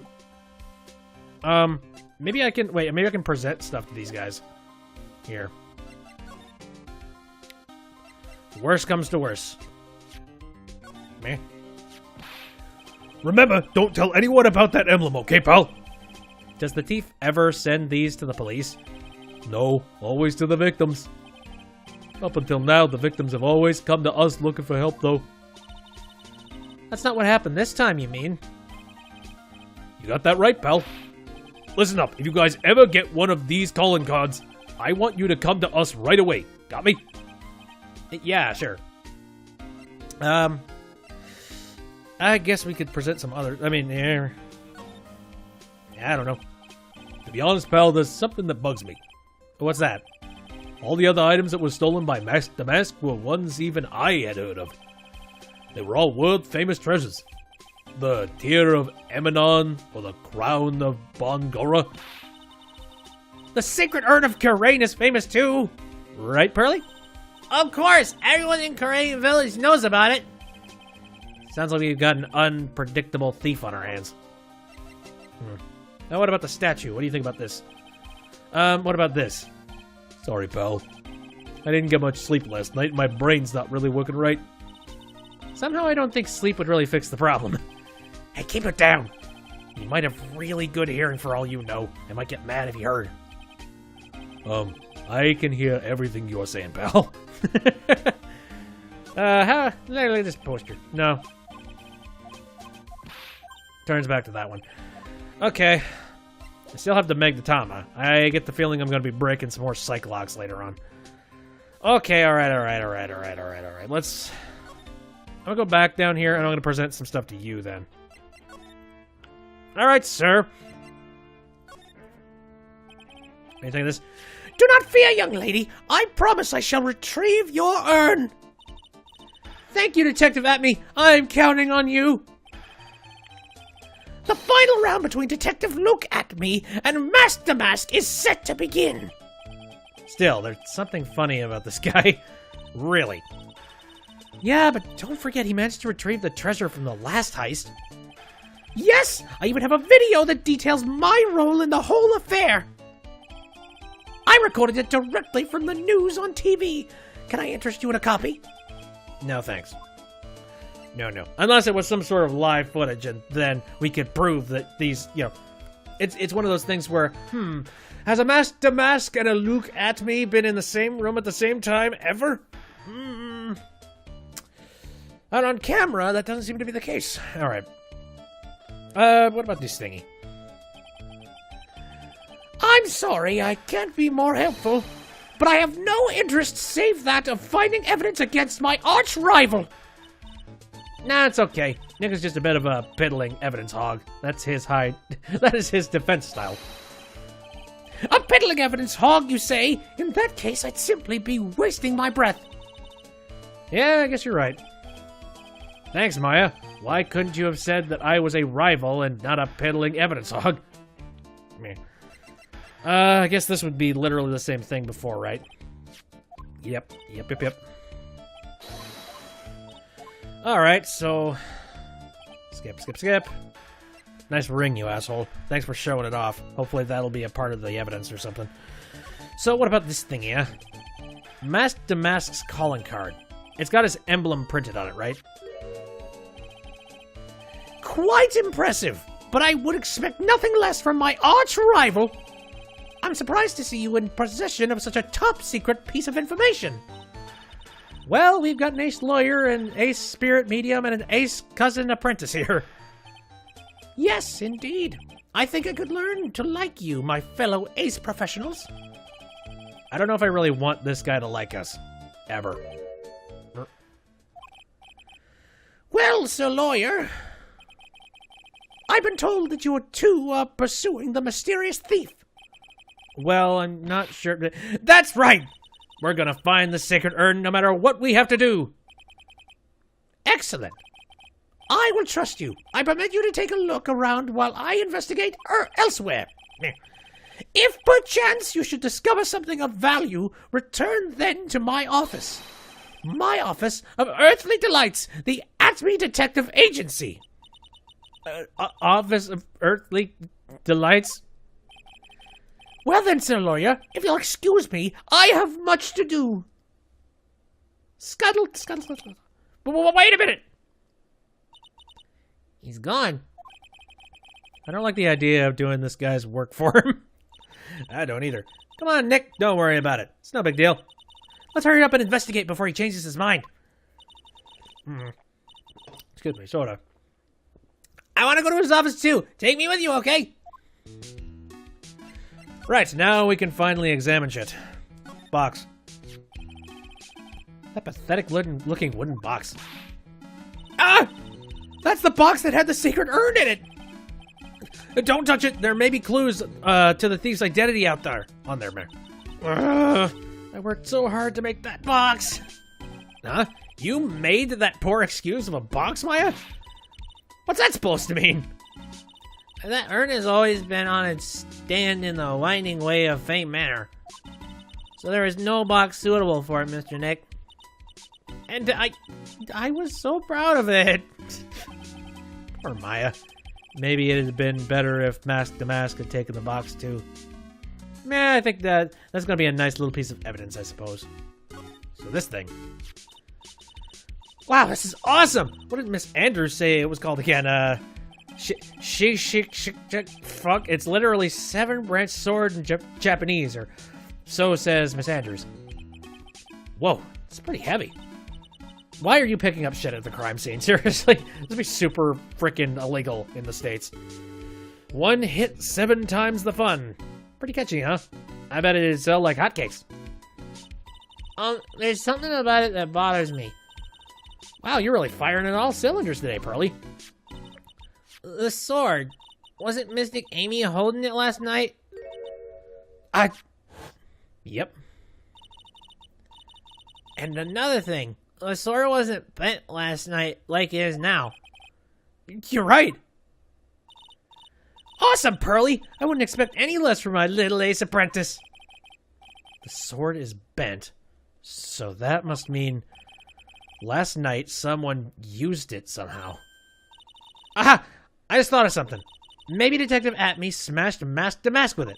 Maybe I can... Wait, maybe I can present stuff to these guys. Here. Worst comes to worst. Meh. Remember, don't tell anyone about that emblem, okay, pal? Does the thief ever send these to the police? No, always to the victims. Up until now, the victims have always come to us looking for help, though. That's not what happened this time, you mean? You got that right, pal. Listen up, if you guys ever get one of these calling cards, I want you to come to us right away. Got me? Yeah, sure. I guess we could present some other... I mean, yeah, I don't know. To be honest, pal, there's something that bugs me. What's that? All the other items that were stolen by Mask the Mask were ones even I had heard of. They were all world-famous treasures. The Tear of Emanon, or the Crown of Bongora. The Sacred Urn of Karain is famous too. Right, Pearly? Of course, everyone in Korean Village knows about it. Sounds like we've got an unpredictable thief on our hands. Now what about the statue? What do you think about this? What about this? Sorry, pal. I didn't get much sleep last night. My brain's not really working right. Somehow I don't think sleep would really fix the problem. Hey, keep it down. You might have really good hearing for all you know. I might get mad if you heard. I can hear everything you're saying, pal. Look at this poster. No. Turns back to that one. Okay. I still have the Megdatama. I get the feeling I'm going to be breaking some more Cyclops later on. Okay, alright. Let's... I'm going to go back down here, and I'm going to present some stuff to you, then. Alright, sir. Anything of this? Do not fear, young lady. I promise I shall retrieve your urn. Thank you, Detective Atme. I'm counting on you. The final round between Detective Luke Atme and Master Mask is set to begin. Still, there's something funny about this guy. Really. Yeah, but don't forget he managed to retrieve the treasure from the last heist. Yes, I even have a video that details my role in the whole affair. I recorded it directly from the news on TV. Can I interest you in a copy? No, thanks. No. Unless it was some sort of live footage, and then we could prove that these, it's one of those things where, has a Master Mask and a Luke Atme been in the same room at the same time ever? And on camera, that doesn't seem to be the case. All right. What about this thingy? I'm sorry, I can't be more helpful, but I have no interest save that of finding evidence against my arch rival. Nah, it's okay. Nick is just a bit of a piddling evidence hog. That is his defense style. A piddling evidence hog, you say? In that case, I'd simply be wasting my breath. Yeah, I guess you're right. Thanks, Maya. Why couldn't you have said that I was a rival and not a piddling evidence hog? Meh. I guess this would be literally the same thing before, right? Yep. Alright, so... Skip. Nice ring, you asshole. Thanks for showing it off. Hopefully that'll be a part of the evidence or something. So what about this thing, yeah? Master Mask's calling card. It's got his emblem printed on it, right? Quite impressive, but I would expect nothing less from my arch rival. I'm surprised to see you in possession of such a top-secret piece of information. Well, we've got an ace lawyer, an ace spirit medium, and an ace cousin apprentice here. Yes, indeed. I think I could learn to like you, my fellow ace professionals. I don't know if I really want this guy to like us. Ever. Well, Sir Lawyer, I've been told that you two are pursuing the mysterious thief. Well, I'm not sure. That's right! We're gonna find the Sacred Urn no matter what we have to do. Excellent. I will trust you. I permit you to take a look around while I investigate elsewhere. If perchance you should discover something of value, return then to my office. My office of Earthly Delights, the Atme Detective Agency. Office of Earthly Delights? Well then, Sir Lawyer, if you'll excuse me, I have much to do. Scuttle. Wait a minute! He's gone. I don't like the idea of doing this guy's work for him. I don't either. Come on, Nick, don't worry about it. It's no big deal. Let's hurry up and investigate before he changes his mind. Excuse me, sorta. I want to go to his office too. Take me with you, okay? Right, now we can finally examine shit. Box. That pathetic looking wooden box. Ah! That's the box that had the Sacred Urn in it! Don't touch it! There may be clues to the thief's identity out there. On there, man. I worked so hard to make that box. Huh? You made that poor excuse of a box, Maya? What's that supposed to mean? That urn has always been on its stand in the winding way of Fame Manor. So there is no box suitable for it, Mr. Nick. And I was so proud of it. Poor Maya. Maybe it had been better if Mask to Mask had taken the box too. Meh, I think that's gonna be a nice little piece of evidence, I suppose. So this thing. Wow, this is awesome! What did Miss Andrews say it was called again? Fuck, it's literally 7-branch sword in Japanese, or so says Miss Andrews. Whoa, it's pretty heavy. Why are you picking up shit at the crime scene? Seriously? This would be super freaking illegal in the States. 1 hit, 7 times the fun. Pretty catchy, huh? I bet it'd sell like hotcakes. There's something about it that bothers me. Wow, you're really firing on all cylinders today, Pearly. The sword. Wasn't Mystic Amy holding it last night? Yep. And another thing. The sword wasn't bent last night like it is now. You're right. Awesome, Pearly! I wouldn't expect any less from my little ace apprentice. The sword is bent. So that must mean last night someone used it somehow. Aha! I just thought of something. Maybe Detective Atme smashed Mask to Mask with it.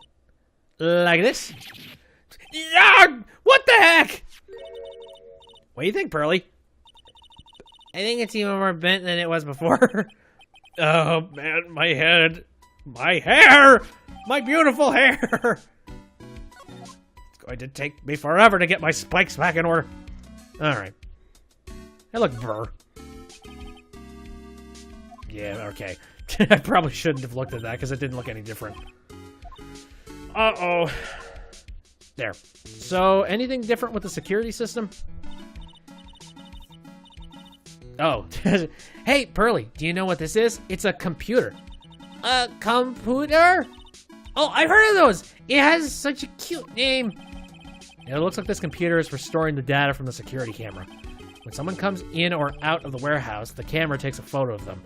Like this? Yeah! What the heck? What do you think, Pearly? I think it's even more bent than it was before. Oh, man, my head. My hair! My beautiful hair! It's going to take me forever to get my spikes back in order. Alright. They look burr. Yeah, okay. I probably shouldn't have looked at that because it didn't look any different. Uh-oh. There. So, anything different with the security system? Oh. Hey, Pearly, do you know what this is? It's a computer. A computer? Oh, I've heard of those! It has such a cute name. It looks like this computer is for storing the data from the security camera. When someone comes in or out of the warehouse, the camera takes a photo of them.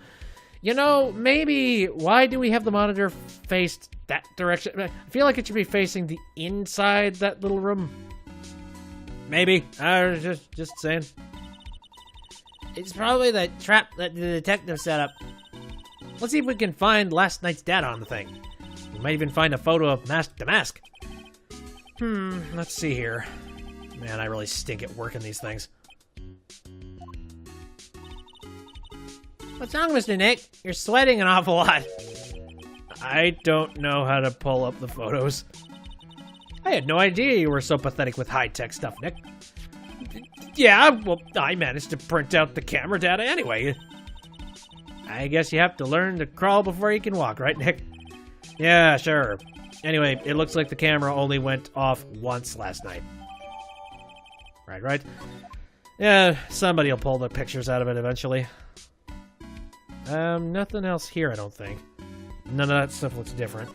You know, maybe, why do we have the monitor faced that direction? I feel like it should be facing the inside that little room. Maybe. I was just saying. It's probably the trap that the detective set up. Let's see if we can find last night's data on the thing. We might even find a photo of Mask to Mask. Let's see here. Man, I really stink at working these things. What's wrong, Mr. Nick? You're sweating an awful lot. I don't know how to pull up the photos. I had no idea you were so pathetic with high-tech stuff, Nick. Yeah, well, I managed to print out the camera data anyway. I guess you have to learn to crawl before you can walk, right, Nick? Yeah, sure. Anyway, it looks like the camera only went off once last night. Right. Yeah, somebody will pull the pictures out of it eventually. Nothing else here, I don't think. None of that stuff looks different.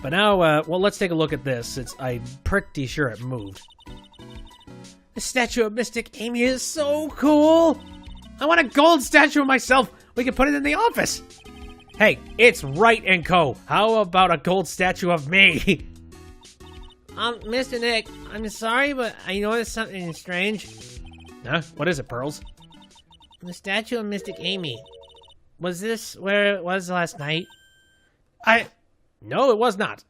But now, well, let's take a look at this. I'm pretty sure it moved. The statue of Mystic Amy is so cool! I want a gold statue of myself! We can put it in the office! Hey, it's Wright and Co. How about a gold statue of me? Mr. Nick, I'm sorry, but I noticed something strange. Huh? What is it, Pearls? The statue of Mystic Amy. Was this where it was last night? No, it was not.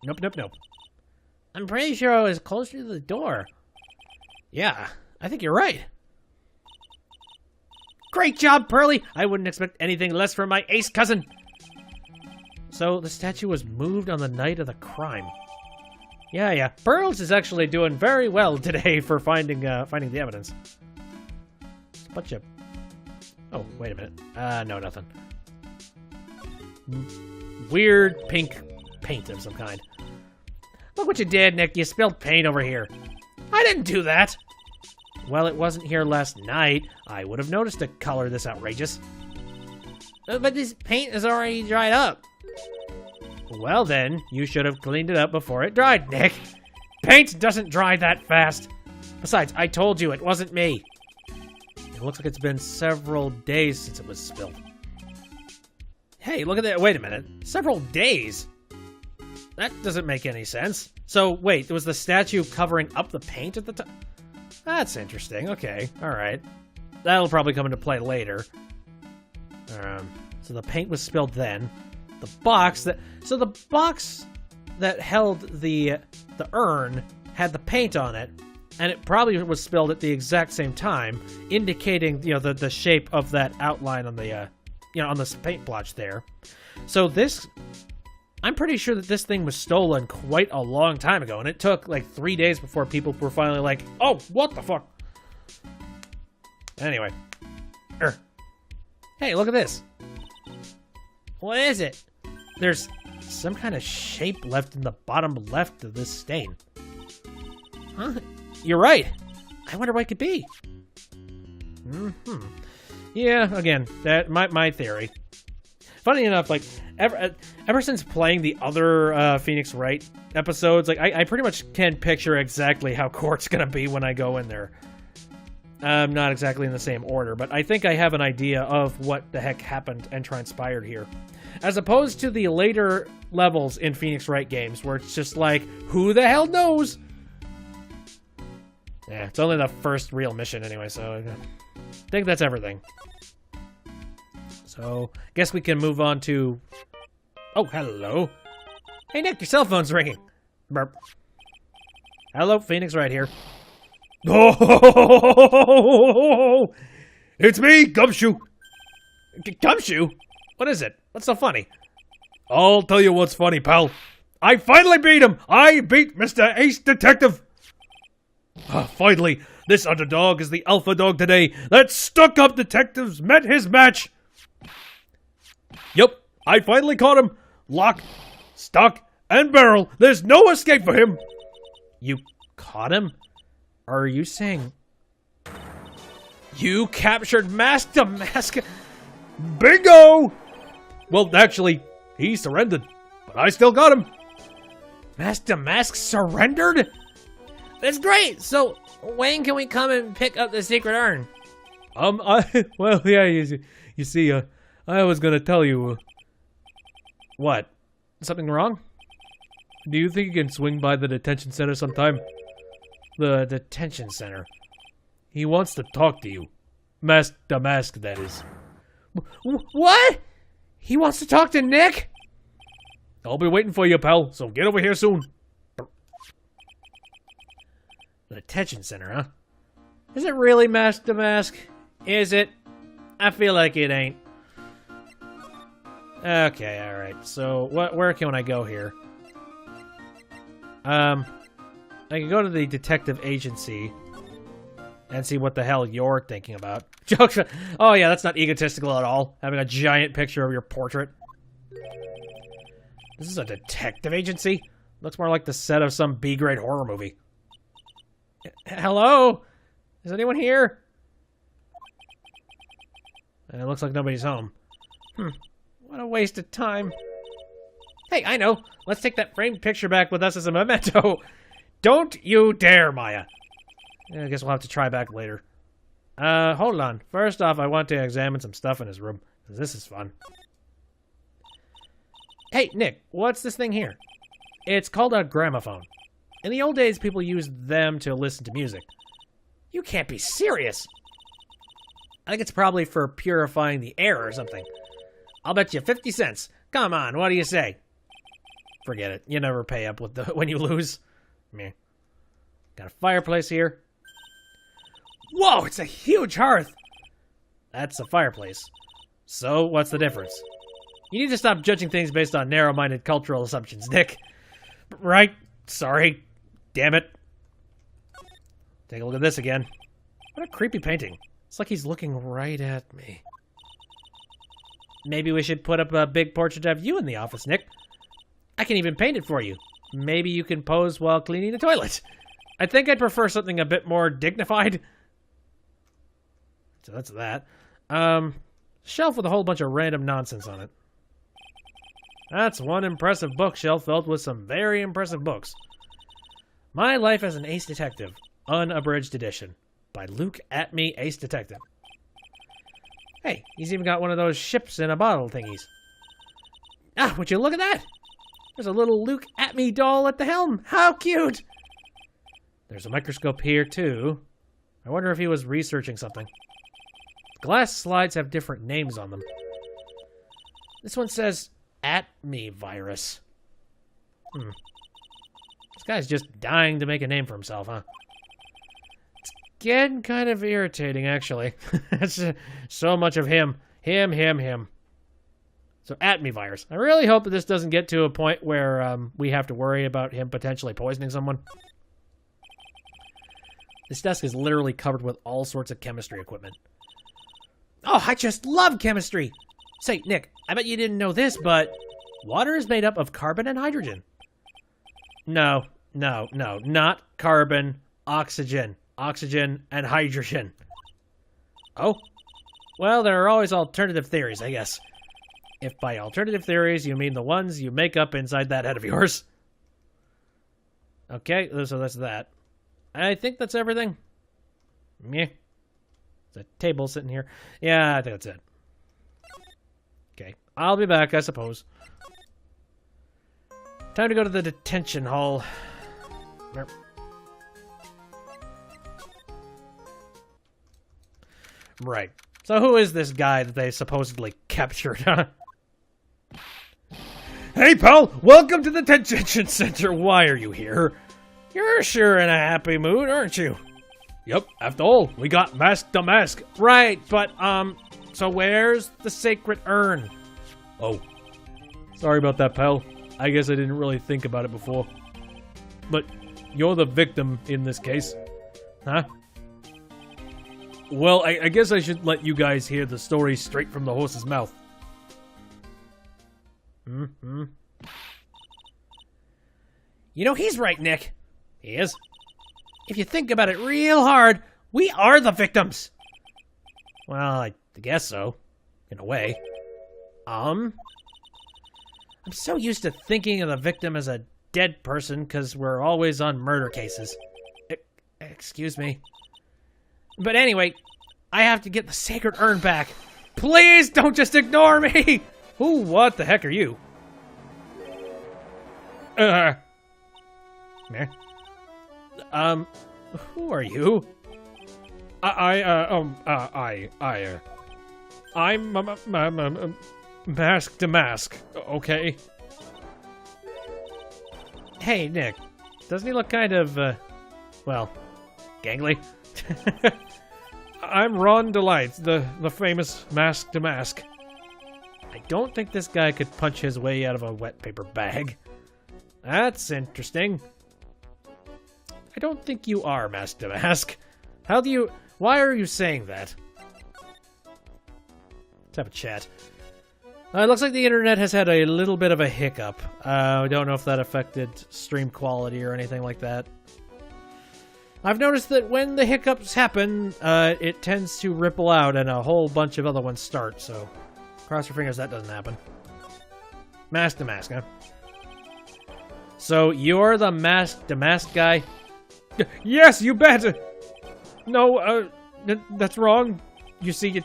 Nope. I'm pretty sure it was closer to the door. Yeah, I think you're right. Great job, Pearly! I wouldn't expect anything less from my ace cousin. So, the statue was moved on the night of the crime. Yeah. Pearls is actually doing very well today for finding the evidence. It's a bunch of... Oh, wait a minute. No, nothing. Weird pink paint of some kind. Look what you did, Nick. You spilled paint over here. I didn't do that. Well, it wasn't here last night. I would have noticed a color this outrageous. But this paint is already dried up. Well then, you should have cleaned it up before it dried, Nick. Paint doesn't dry that fast. Besides, I told you it wasn't me. It looks like it's been several days since it was spilled. Hey, look at that. Wait a minute. Several days? That doesn't make any sense. So, wait, was the statue covering up the paint at the time? That's interesting. Okay, alright. That'll probably come into play later. So the paint was spilled then. The box that held the urn had the paint on it, and it probably was spilled at the exact same time, indicating, you know, the shape of that outline on the on this paint blotch there. So this, I'm pretty sure that this thing was stolen quite a long time ago, and it took like 3 days before people were finally like, oh, what the fuck? Anyway. Hey, look at this. What is it? There's some kind of shape left in the bottom left of this stain. Huh? You're right. I wonder what it could be. Yeah, again, that my theory. Funny enough, like ever since playing the other Phoenix Wright episodes, like I pretty much can picture exactly how Court's gonna be when I go in there. Not exactly in the same order, but I think I have an idea of what the heck happened and transpired here. As opposed to the later levels in Phoenix Wright games, where it's just like, who the hell knows? Yeah, it's only the first real mission anyway, so I think that's everything. So, guess we can move on to... Oh, hello. Hey, Nick, your cell phone's ringing. Burp. Hello, Phoenix Wright here. Oh, it's me, Gumshoe. Gumshoe? What is it? What's so funny? I'll tell you what's funny, pal. I finally beat him. I beat Mr. Ace Detective. Finally, this underdog is the alpha dog today. That stuck-up detective's met his match. Yup, I finally caught him. Lock, stock, and barrel. There's no escape for him. You caught him? Are you saying you captured Mask to Mask? Bingo! Well, actually, he surrendered, but I still got him. Mask to Mask surrendered? That's great! So, when can we come and pick up the secret urn? Well, yeah, you see, I was gonna tell you. What? Something wrong? Do you think you can swing by the detention center sometime? The detention center. He wants to talk to you. Mask to Mask, that is. What? He wants to talk to Nick? I'll be waiting for you, pal, so get over here soon. The detention center, huh? Is it really Mask to Mask? Is it? I feel like it ain't. Okay, alright. So, where can I go here? I can go to the detective agency and see what the hell you're thinking about. Jokes. Oh yeah, that's not egotistical at all. Having a giant picture of your portrait. This is a detective agency? Looks more like the set of some B-grade horror movie. Hello? Is anyone here? And it looks like nobody's home. What a waste of time. Hey, I know. Let's take that framed picture back with us as a memento. Don't you dare, Maya. I guess we'll have to try back later. Hold on. First off, I want to examine some stuff in his room. This is fun. Hey, Nick, what's this thing here? It's called a gramophone. In the old days, people used them to listen to music. You can't be serious. I think it's probably for purifying the air or something. I'll bet you 50 cents. Come on, what do you say? Forget it. You never pay up with when you lose. Meh. Got a fireplace here. Whoa, it's a huge hearth. That's a fireplace. So, what's the difference? You need to stop judging things based on narrow-minded cultural assumptions, Nick. Right? Sorry. Damn it. Take a look at this again. What a creepy painting. It's like he's looking right at me. Maybe we should put up a big portrait of you in the office, Nick. I can even paint it for you. Maybe you can pose while cleaning the toilet. I think I'd prefer something a bit more dignified. So that's that. Shelf with a whole bunch of random nonsense on it. That's one impressive bookshelf filled with some very impressive books. My Life as an Ace Detective, Unabridged Edition, by Luke Atme, Ace Detective. Hey, he's even got one of those ships in a bottle thingies. Ah, would you look at that? There's a little Luke at me doll at the helm. How cute! There's a microscope here, too. I wonder if he was researching something. Glass slides have different names on them. This one says, "At me virus." This guy's just dying to make a name for himself, huh? It's getting kind of irritating, actually. It's so much of him. Him. So, at me virus. I really hope that this doesn't get to a point where we have to worry about him potentially poisoning someone. This desk is literally covered with all sorts of chemistry equipment. Oh, I just love chemistry! Say, Nick, I bet you didn't know this, but water is made up of carbon and hydrogen. No, not carbon, oxygen, and hydrogen. Oh? Well, there are always alternative theories, I guess. If by alternative theories you mean the ones you make up inside that head of yours. Okay, so that's that. I think that's everything. Meh. There's a table sitting here. Yeah, I think that's it. Okay, I'll be back, I suppose. Time to go to the detention hall. Right. So who is this guy that they supposedly captured, huh? Hey, pal! Welcome to the detention center. Why are you here? You're sure in a happy mood, aren't you? Yep, after all, we got mask to mask. Right, but, so where's the sacred urn? Oh. Sorry about that, pal. I guess I didn't really think about it before. But you're the victim in this case. Huh? Well, I guess I should let you guys hear the story straight from the horse's mouth. You know, he's right, Nick. He is. If you think about it real hard, we are the victims. Well, I guess so. In a way. I'm so used to thinking of the victim as a dead person because we're always on murder cases. Excuse me. But anyway, I have to get the sacred urn back. Please don't just ignore me! Ooh, what the heck are you? Meh. Who are you? I'm mask to mask, okay? Hey, Nick. Doesn't he look kind of, well, gangly? I'm Ron Delight, the famous mask to mask. I don't think this guy could punch his way out of a wet paper bag. That's interesting. I don't think you are mask to mask. Why are you saying that? Let's have a chat. It looks like the internet has had a little bit of a hiccup. I don't know if that affected stream quality or anything like that. I've noticed that when the hiccups happen, it tends to ripple out and a whole bunch of other ones start, so cross your fingers that doesn't happen. Mask to mask, huh? So you're the mask to mask guy? Yes, you bet! No, that's wrong. You see,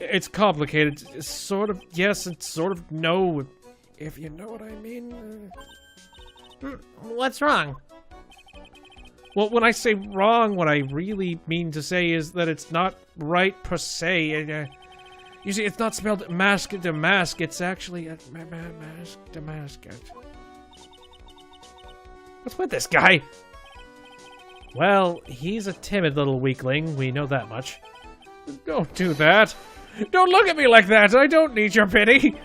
it's complicated. It's sort of yes and sort of no, if you know what I mean. What's wrong? Well, when I say wrong, what I really mean to say is that it's not right per se. You see, it's not spelled mask to mask. It's actually mask to mask. What's with this guy? Well, he's a timid little weakling. We know that much. Don't do that. Don't look at me like that. I don't need your pity.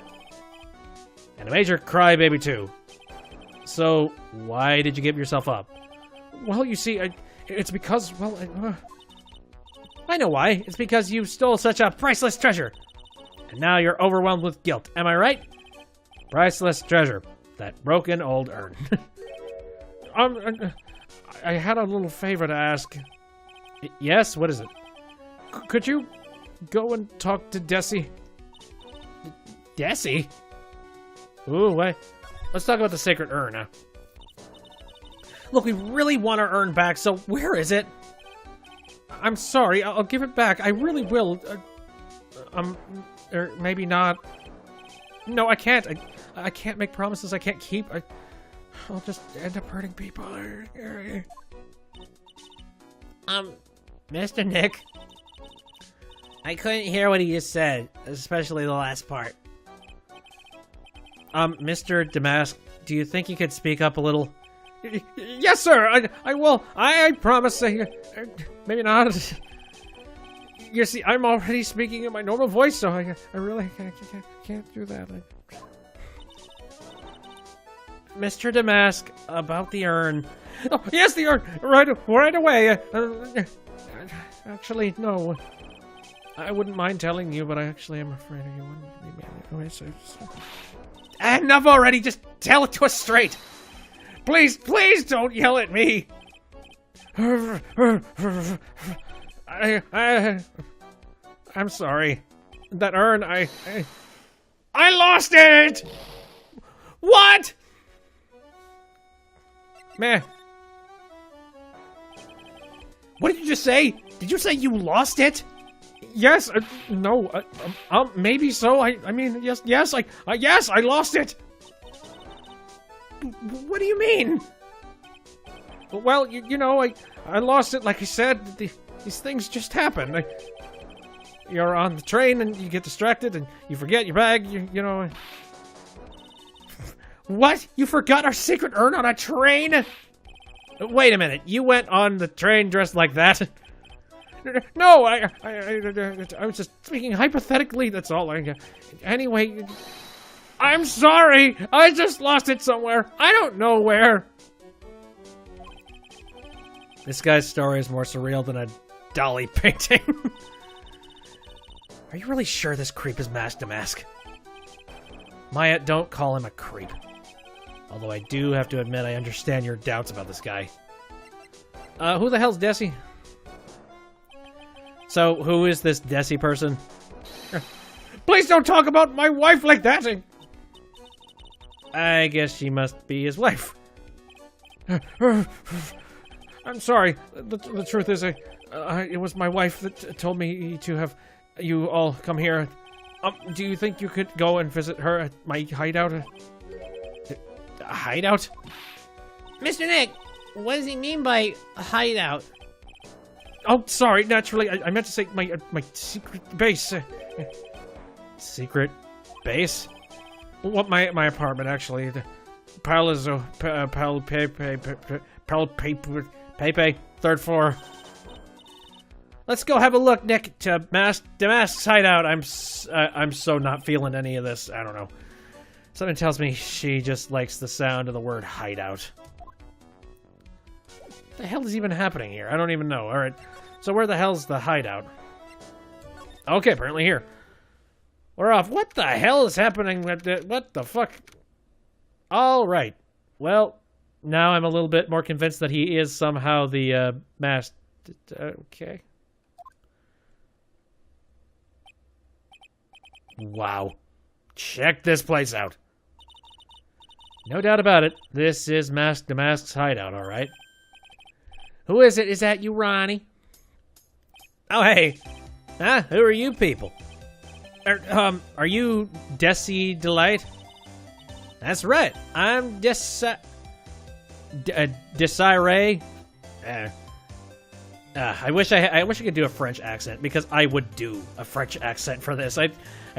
And a major crybaby, too. So, why did you give yourself up? Well, you see, it's because, well, I know why. It's because you stole such a priceless treasure. And now you're overwhelmed with guilt. Am I right? Priceless treasure. That broken old urn. I had a little favor to ask. Yes? What is it? Could you go and talk to Desi? Desi? Ooh, wait. Let's talk about the sacred urn now. Look, we really want our urn back, so where is it? I'm sorry, I'll give it back. I really will. Or maybe not. No, I can't. I can't make promises I can't keep. I'll just end up hurting people. Mr. Nick, I couldn't hear what he just said, especially the last part. Mr. Damask, do you think you could speak up a little? Yes, sir. I will. I promise. Maybe not. You see, I'm already speaking in my normal voice, so I really can't do that. Mr. Damask, about the urn. Oh, yes, the urn. Right away. Actually, no. I wouldn't mind telling you, but I actually am afraid you wouldn't. Enough already. Just tell it to us straight. Please don't yell at me. I'm sorry. That urn, I lost it! What? Man. What did you just say? Did you say you lost it? Yes, no, maybe so. I mean, yes, I lost it. What do you mean? Well, you know, I lost it, like I said. These things just happen. You're on the train and you get distracted and you forget your bag, you know. What? You forgot our secret urn on a train? Wait a minute, you went on the train dressed like that? No, I was just speaking hypothetically, that's all. Anyway, I'm sorry, I just lost it somewhere. I don't know where. This guy's story is more surreal than a Dolly painting. Are you really sure this creep is Mask Damask? Maya, don't call him a creep. Although I do have to admit I understand your doubts about this guy. Who the hell's Desi? So, who is this Desi person? Please don't talk about my wife like that! I guess she must be his wife. I'm sorry. The truth is, it was my wife that told me to have you all come here. Do you think you could go and visit her at my hideout? A hideout? Mr. Nick, what does he mean by hideout? Oh, sorry. Naturally, I meant to say my secret base. Secret base? What my apartment actually? The Palazzo, Pepe, third floor. Let's go have a look, Nick, to Damask's hideout. I'm so not feeling any of this. I don't know. Something tells me she just likes the sound of the word hideout. What the hell is even happening here? I don't even know. All right. So where the hell's the hideout? Okay, apparently here. We're off. What the hell is happening? What the fuck? All right. Well, now I'm a little bit more convinced that he is somehow the masked. Okay. Wow. Check this place out. No doubt about it. This is Mask Damask's hideout, all right. Who is it? Is that you, Ronnie? Oh, hey. Huh? Who are you people? Are you Desi Delight? That's right. I'm Desiree. I wish I could do a French accent, because I would do a French accent for this. I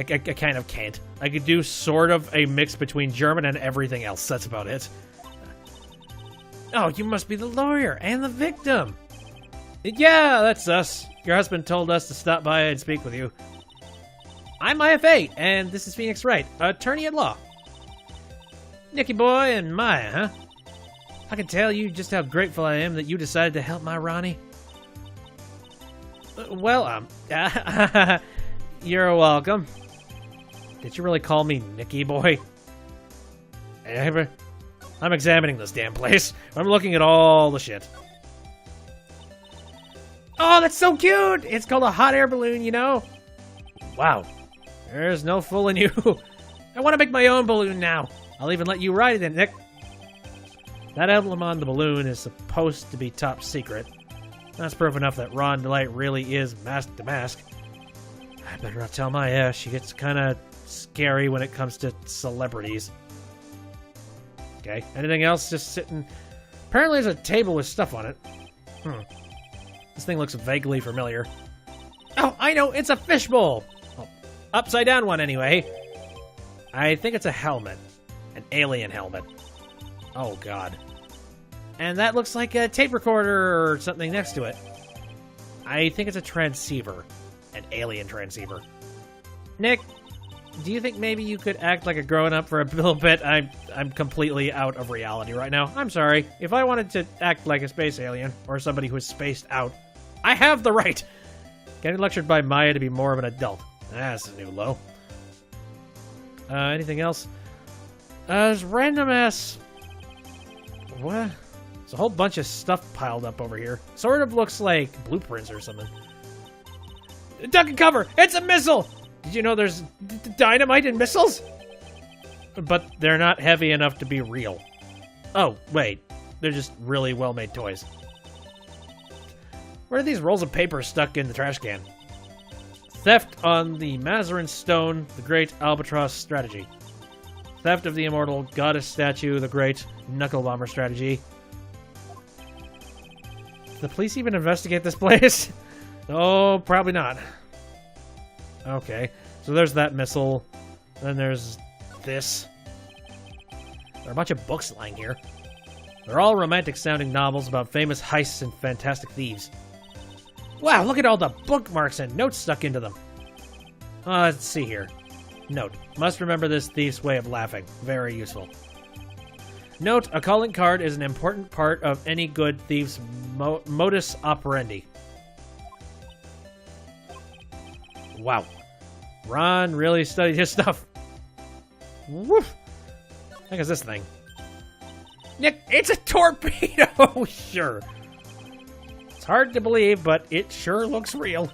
kind of can't. I could do sort of a mix between German and everything else. That's about it. Oh, you must be the lawyer and the victim. Yeah, that's us. Your husband told us to stop by and speak with you. I'm IFA, and this is Phoenix Wright, attorney at law. Nicky boy and Maya, huh? I can tell you just how grateful I am that you decided to help my Ronnie. Well, you're welcome. Did you really call me Nicky boy? I'm examining this damn place. I'm looking at all the shit. Oh, that's so cute! It's called a hot air balloon, you know? Wow. There's no fooling you. I want to make my own balloon now. I'll even let you ride it in, Nick. That emblem on the balloon is supposed to be top secret. That's proof enough that Ron Delight really is Mask Damask. I better not tell Maya. She gets kind of scary when it comes to celebrities. Okay, anything else just sitting? Apparently there's a table with stuff on it. This thing looks vaguely familiar. Oh, I know, it's a fishbowl! Oh, upside down one anyway. I think it's a helmet. An alien helmet. Oh, God. And that looks like a tape recorder or something next to it. I think it's a transceiver. An alien transceiver. Nick, do you think maybe you could act like a grown-up for a little bit? I'm completely out of reality right now. I'm sorry. If I wanted to act like a space alien, or somebody who is spaced out, I have the right! Getting lectured by Maya to be more of an adult. That's a new low. Anything else? There's random ass... What? There's a whole bunch of stuff piled up over here. Sort of looks like blueprints or something. Duck and cover! It's a missile! Did you know there's dynamite in missiles? But they're not heavy enough to be real. Oh, wait. They're just really well-made toys. Where are these rolls of paper stuck in the trash can? Theft on the Mazarin Stone, the Great Albatross Strategy. Theft of the Immortal Goddess Statue, the Great Knuckle Bomber Strategy. Did the police even investigate this place? Oh, probably not. Okay, so there's that missile. Then there's this. There are a bunch of books lying here. They're all romantic-sounding novels about famous heists and fantastic thieves. Wow, look at all the bookmarks and notes stuck into them. Let's see here. Note, must remember this thief's way of laughing. Very useful. Note, a calling card is an important part of any good thief's modus operandi. Wow. Ron really studied his stuff. Woof! What the heck is this thing? Nick, it's a torpedo! Sure. It's hard to believe, but it sure looks real.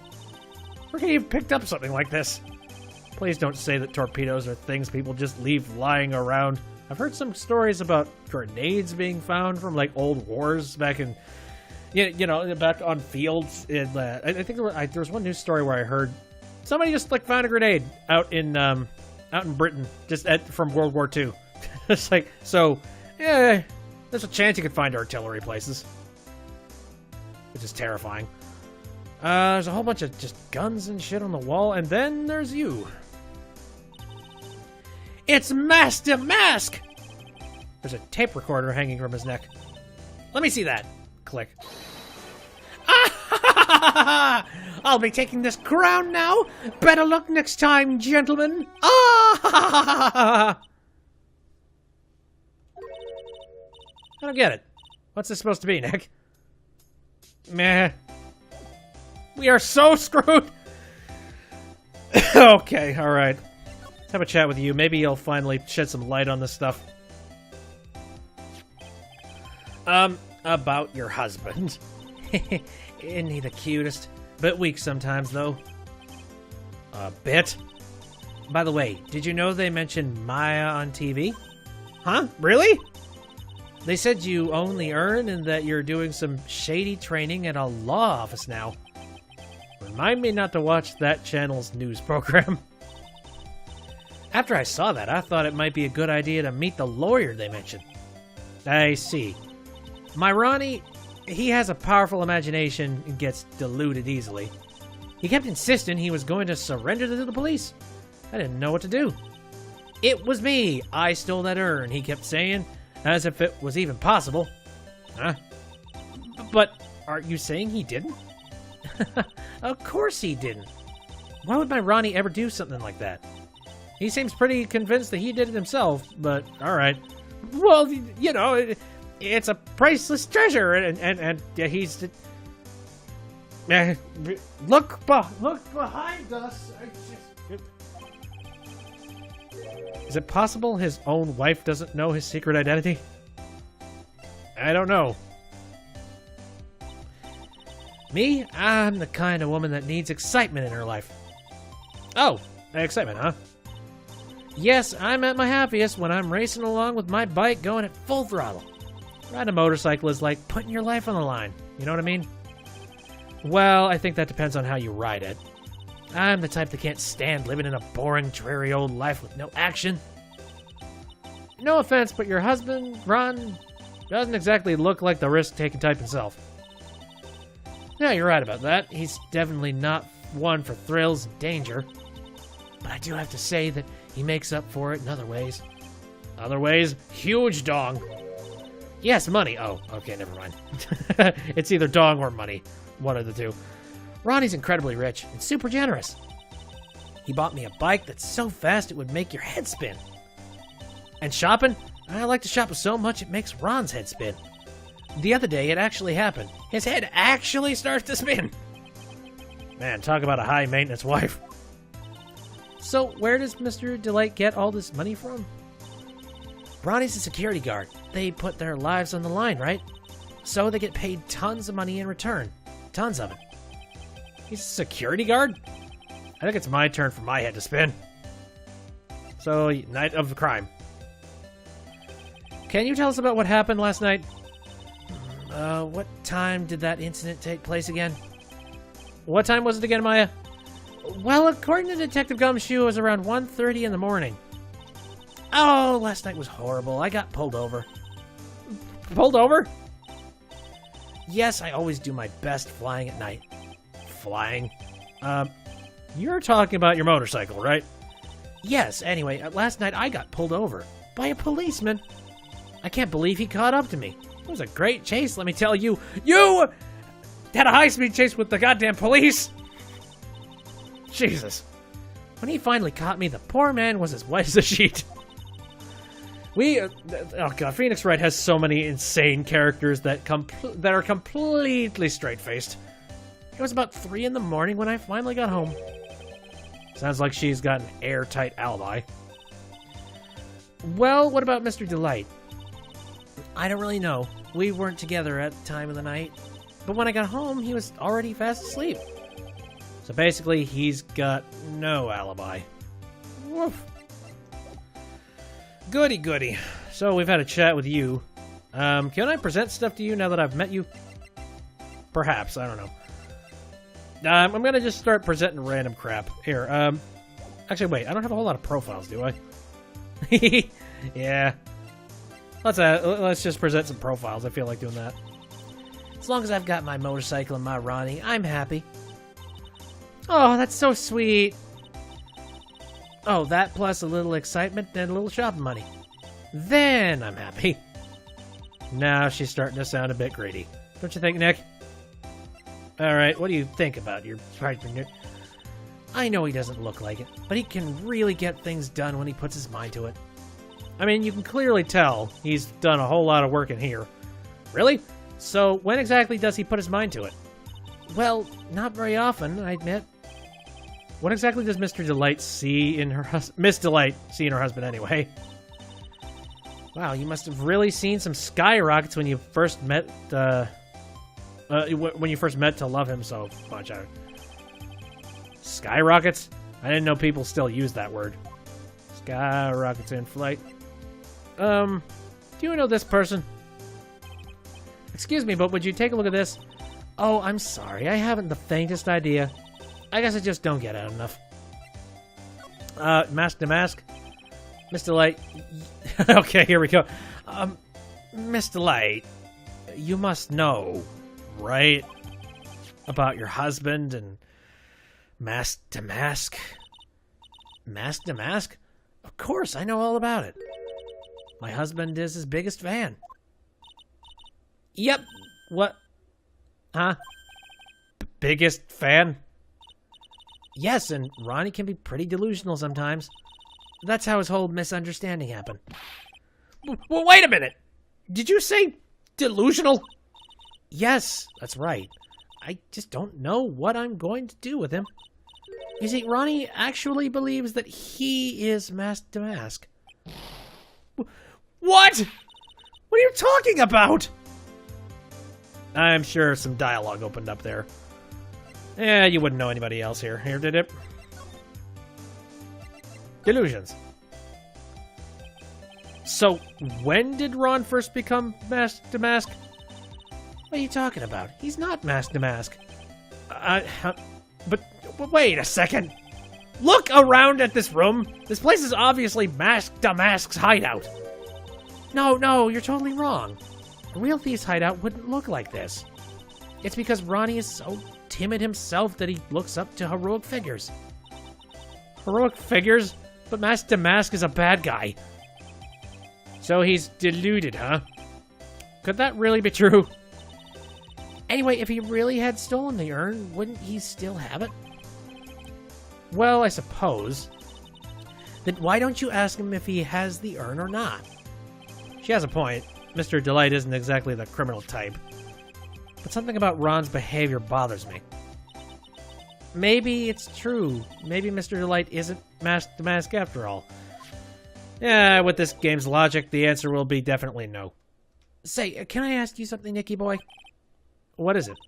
Where can you have picked up something like this? Please don't say that torpedoes are things people just leave lying around. I've heard some stories about grenades being found from, like, old wars back in... You know, back on fields. I think there was one news story where I heard somebody just, like, found a grenade out in Britain, just from World War II. It's like, so, yeah, there's a chance you could find artillery places. Which is terrifying. There's a whole bunch of just guns and shit on the wall, and then there's you. It's Master Mask! There's a tape recorder hanging from his neck. Let me see that. Click. I'll be taking this crown now. Better luck next time, gentlemen. I don't get it. What's this supposed to be, Nick? Meh. We are so screwed. Okay, alright. Let's have a chat with you. Maybe you'll finally shed some light on this stuff. About your husband. Isn't he the cutest? Bit weak sometimes, though. A bit? By the way, did you know they mentioned Maya on TV? Huh? Really? They said you own the urn and that you're doing some shady training at a law office now. Remind me not to watch that channel's news program. After I saw that, I thought it might be a good idea to meet the lawyer they mentioned. I see. My Ronnie, he has a powerful imagination and gets deluded easily. He kept insisting he was going to surrender to the police. I didn't know what to do. It was me. I stole that urn, he kept saying, as if it was even possible. Huh? But are you saying he didn't? Of course he didn't. Why would my Ronnie ever do something like that? He seems pretty convinced that he did it himself, but alright. Well, you know, it's a priceless treasure, and he's... look behind us! Is it possible his own wife doesn't know his secret identity? I don't know. Me? I'm the kind of woman that needs excitement in her life. Oh, excitement, huh? Yes, I'm at my happiest when I'm racing along with my bike going at full throttle. Riding a motorcycle is like putting your life on the line. You know what I mean? Well, I think that depends on how you ride it. I'm the type that can't stand living in a boring, dreary old life with no action. No offense, but your husband, Ron, doesn't exactly look like the risk-taking type himself. Yeah, you're right about that. He's definitely not one for thrills and danger. But I do have to say that he makes up for it in other ways. Other ways, huge dong. Yes, money. Oh, okay, never mind. It's either dong or money. One of the two. Ronnie's incredibly rich and super generous. He bought me a bike that's so fast it would make your head spin. And shopping? I like to shop so much it makes Ron's head spin. The other day, it actually happened. His head actually starts to spin. Man, talk about a high-maintenance wife. So, where does Mr. Delight get all this money from? Ronnie's a security guard. They put their lives on the line, right? So they get paid tons of money in return. Tons of it. He's a security guard? I think it's my turn for my head to spin. So, night of the crime. Can you tell us about what happened last night? What time did that incident take place again? What time was it again, Maya? Well, according to Detective Gumshoe, it was around 1:30 in the morning. Oh, last night was horrible. I got pulled over. Pulled over? Yes, I always do my best flying at night. Flying? You're talking about your motorcycle, right? Yes, anyway, last night I got pulled over by a policeman. I can't believe he caught up to me. It was a great chase, let me tell you. You had a high-speed chase with the goddamn police? Jesus. When he finally caught me, the poor man was as white as a sheet. Oh god, Phoenix Wright has so many insane characters that are completely straight-faced. It was about 3 in the morning when I finally got home. Sounds like she's got an airtight alibi. Well, what about Mr. Delight? I don't really know. We weren't together at the time of the night. But when I got home, he was already fast asleep. So basically, he's got no alibi. Woof. Goody goody. So we've had a chat with you. Can I present stuff to you now that I've met you? Perhaps, I don't know. I'm gonna just start presenting random crap. Here, actually wait, I don't have a whole lot of profiles, do I? Yeah. Let's just present some profiles. I feel like doing that. As long as I've got my motorcycle and my Ronnie, I'm happy. Oh, that's so sweet. Oh, that plus a little excitement and a little shopping money. Then I'm happy. Now she's starting to sound a bit greedy. Don't you think, Nick? Alright, what do you think about your husband? I know he doesn't look like it, but he can really get things done when he puts his mind to it. I mean, you can clearly tell he's done a whole lot of work in here. Really? So when exactly does he put his mind to it? Well, not very often, I admit. What exactly does Mr. Delight see in her Miss Delight see in her husband anyway? Wow, you must have really seen some skyrockets when you first met when you first met to love him so much. Skyrockets? I didn't know people still use that word. Skyrockets in flight. Do you know this person? Excuse me, but would you take a look at this? Oh, I'm sorry. I haven't the faintest idea. I guess I just don't get out enough. Mask to mask? Miss Delight. Okay, here we go. Miss Delight, you must know, right? About your husband and mask to mask. Mask to mask? Of course, I know all about it. My husband is his biggest fan. Yep. What? Huh? Biggest fan? Yes, and Ronnie can be pretty delusional sometimes. That's how his whole misunderstanding happened. Well, wait a minute. Did you say delusional? Yes, that's right. I just don't know what I'm going to do with him. You see, Ronnie actually believes that he is mask to mask. What? What are you talking about? I'm sure some dialogue opened up there. Yeah, you wouldn't know anybody else here. Here, did it? Delusions. So, when did Ron first become mask to mask? What are you talking about? He's not mask to mask. But Wait a second. Look around at this room. This place is obviously Mask Damask's hideout. No, you're totally wrong. A real thief's hideout wouldn't look like this. It's because Ronnie is so timid himself that he looks up to heroic figures. Heroic figures? But Mask Damask is a bad guy. So he's deluded, huh? Could that really be true? Anyway, if he really had stolen the urn, wouldn't he still have it? Well, I suppose. Then why don't you ask him if he has the urn or not? She has a point. Mr. Delight isn't exactly the criminal type. But something about Ron's behavior bothers me. Maybe it's true. Maybe Mr. Delight isn't Mask Damask after all. Yeah, with this game's logic, the answer will be definitely no. Say, can I ask you something, Nicky boy? What is it?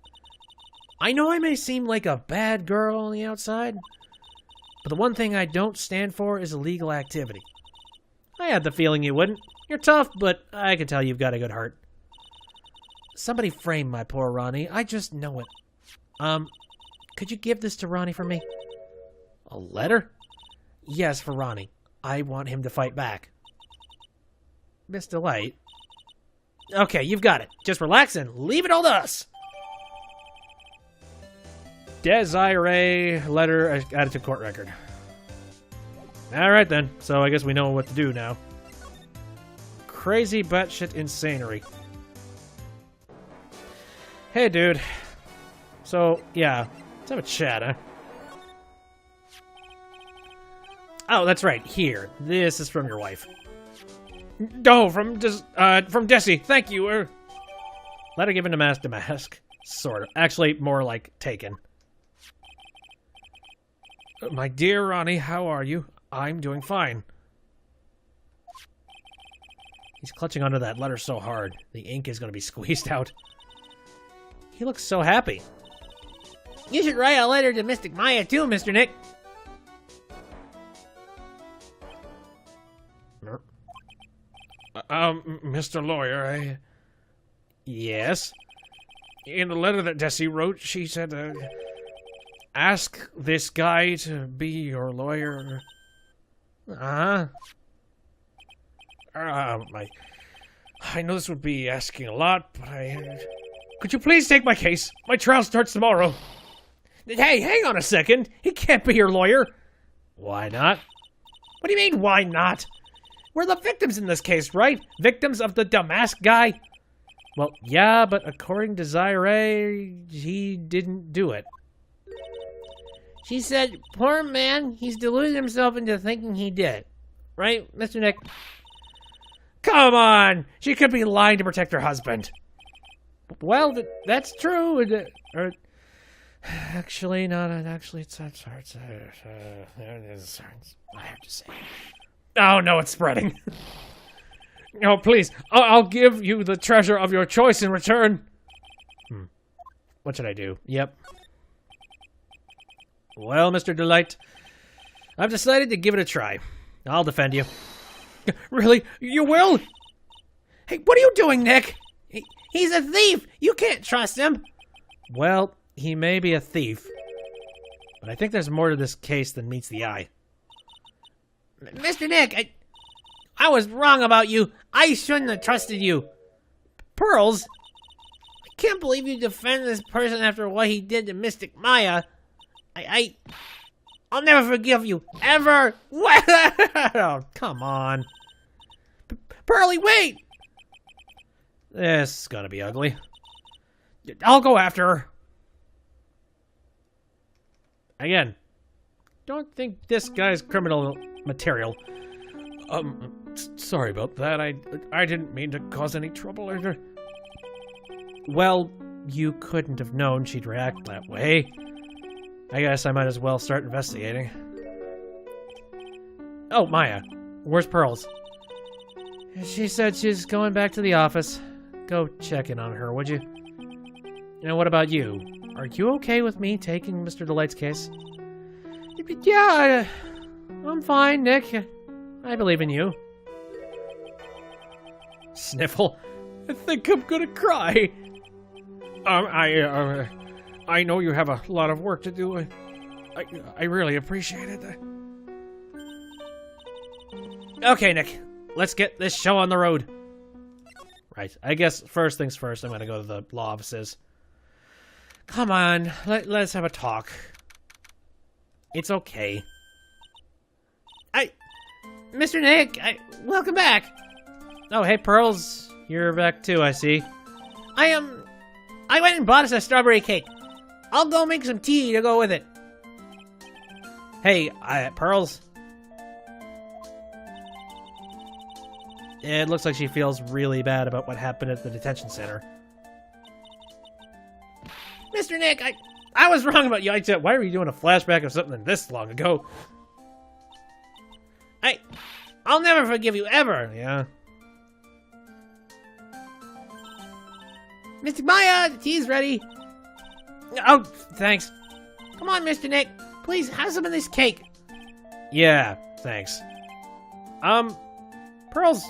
I know I may seem like a bad girl on the outside, but the one thing I don't stand for is illegal activity. I had the feeling you wouldn't. You're tough, but I can tell you've got a good heart. Somebody frame my poor Ronnie. I just know it. Could you give this to Ronnie for me? A letter? Yes, for Ronnie. I want him to fight back. Miss Delight? Okay, you've got it. Just relax and leave it all to us. Desiree, letter added to court record. Alright then, so I guess we know what to do now. Crazy batshit insanery. Hey dude. So, yeah, let's have a chat, huh? Oh, that's right, here. This is from your wife. No, from Desi, thank you. Letter given to Mask Damask. Sort of. Actually, more like taken. My dear Ronnie, how are you? I'm doing fine. He's clutching onto that letter so hard. The ink is going to be squeezed out. He looks so happy. You should write a letter to Mystic Maya too, Mr. Nick. Mr. Lawyer, Yes? in the letter that Desi wrote, she said, ask this guy to be your lawyer. Uh-huh. I know this would be asking a lot, but could you please take my case? My trial starts tomorrow. Hey, hang on a second. He can't be your lawyer. Why not? What do you mean, why not? We're the victims in this case, right? Victims of the Damask guy? Well, yeah, but according to Desiree, he didn't do it. She said, poor man, he's deluded himself into thinking he did. Right, Mr. Nick? Come on! She could be lying to protect her husband. Well, that's true. Actually, no, actually, it's I have to say. Oh, no, it's spreading. Oh, please, I'll give you the treasure of your choice in return. What should I do? Yep. Well, Mr. Delight, I've decided to give it a try. I'll defend you. Really? You will? Hey, what are you doing, Nick? He's a thief. You can't trust him. Well, he may be a thief, but I think there's more to this case than meets the eye. Mr. Nick, I was wrong about you. I shouldn't have trusted you. Pearls? I can't believe you defend this person after what he did to Mystic Maya. I'll never forgive you, ever. Oh, come on. Pearlie, wait! This is gonna be ugly. I'll go after her. Again, don't think this guy's criminal material. Sorry about that. I didn't mean to cause any trouble either. Well, you couldn't have known she'd react that way. I guess I might as well start investigating. Oh, Maya, where's Pearls? She said she's going back to the office. Go check in on her, would you? And what about you? Are you okay with me taking Mr. Delight's case? Yeah, I'm fine, Nick. I believe in you. Sniffle. I think I'm gonna cry. I know you have a lot of work to do. I really appreciate it. Okay, Nick. Let's get this show on the road. Right. I guess first things first, I'm going to go to the law offices. Come on. Let's have a talk. It's okay. Mr. Nick, welcome back. Oh, hey, Pearls. You're back too, I see. I went and bought us a strawberry cake. I'll go make some tea to go with it. Hey, Pearls. It looks like she feels really bad about what happened at the detention center. Mr. Nick, I was wrong about you. Why are you doing a flashback of something this long ago? I'll never forgive you, ever. Yeah. Mr. Maya, the tea's ready. Oh, thanks. Come on, Mr. Nick. Please, have some of this cake. Yeah, thanks. Pearls.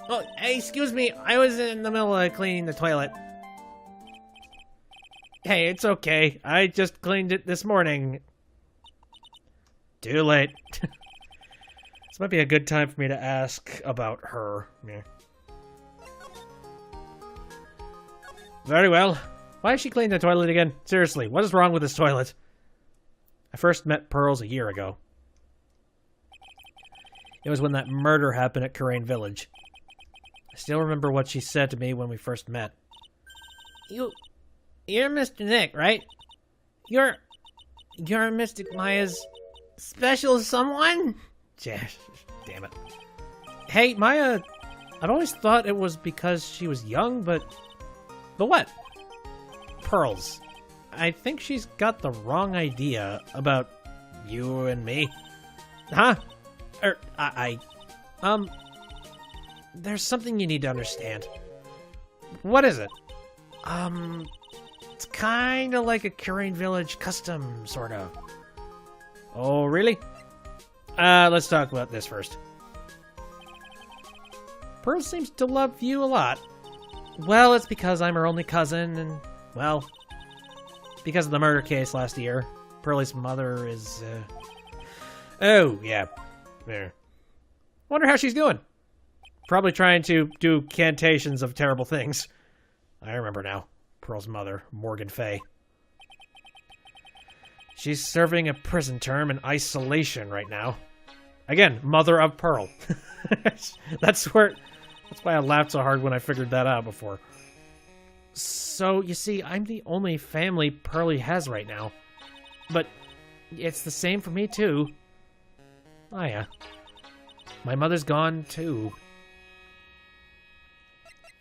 Oh, hey, excuse me. I was in the middle of cleaning the toilet. Hey, it's okay. I just cleaned it this morning. Too late. This might be a good time for me to ask about her. Yeah. Very well. Why is she cleaning the toilet again? Seriously, what is wrong with this toilet? I first met Pearls a year ago. It was when that murder happened at Karain Village. I still remember what she said to me when we first met. You're Mr. Nick, right? You're Mystic Maya's special someone? Damn it. Hey, Maya, I've always thought it was because she was young, but what? Pearls. I think she's got the wrong idea about you and me. Huh? There's something you need to understand. What is it? It's kind of like a Karain Village custom, sort of. Oh, really? Let's talk about this first. Pearl seems to love you a lot. Well, it's because I'm her only cousin, and, well, because of the murder case last year. Pearlie's mother is, Oh, yeah. There. Wonder how she's doing. Probably trying to do cantations of terrible things. I remember now. Pearl's mother, Morgan Fay. She's serving a prison term in isolation right now. Again, mother of Pearl. That's why I laughed so hard when I figured that out before. So, you see, I'm the only family Pearlie has right now. But it's the same for me, too. Maya. My mother's gone, too.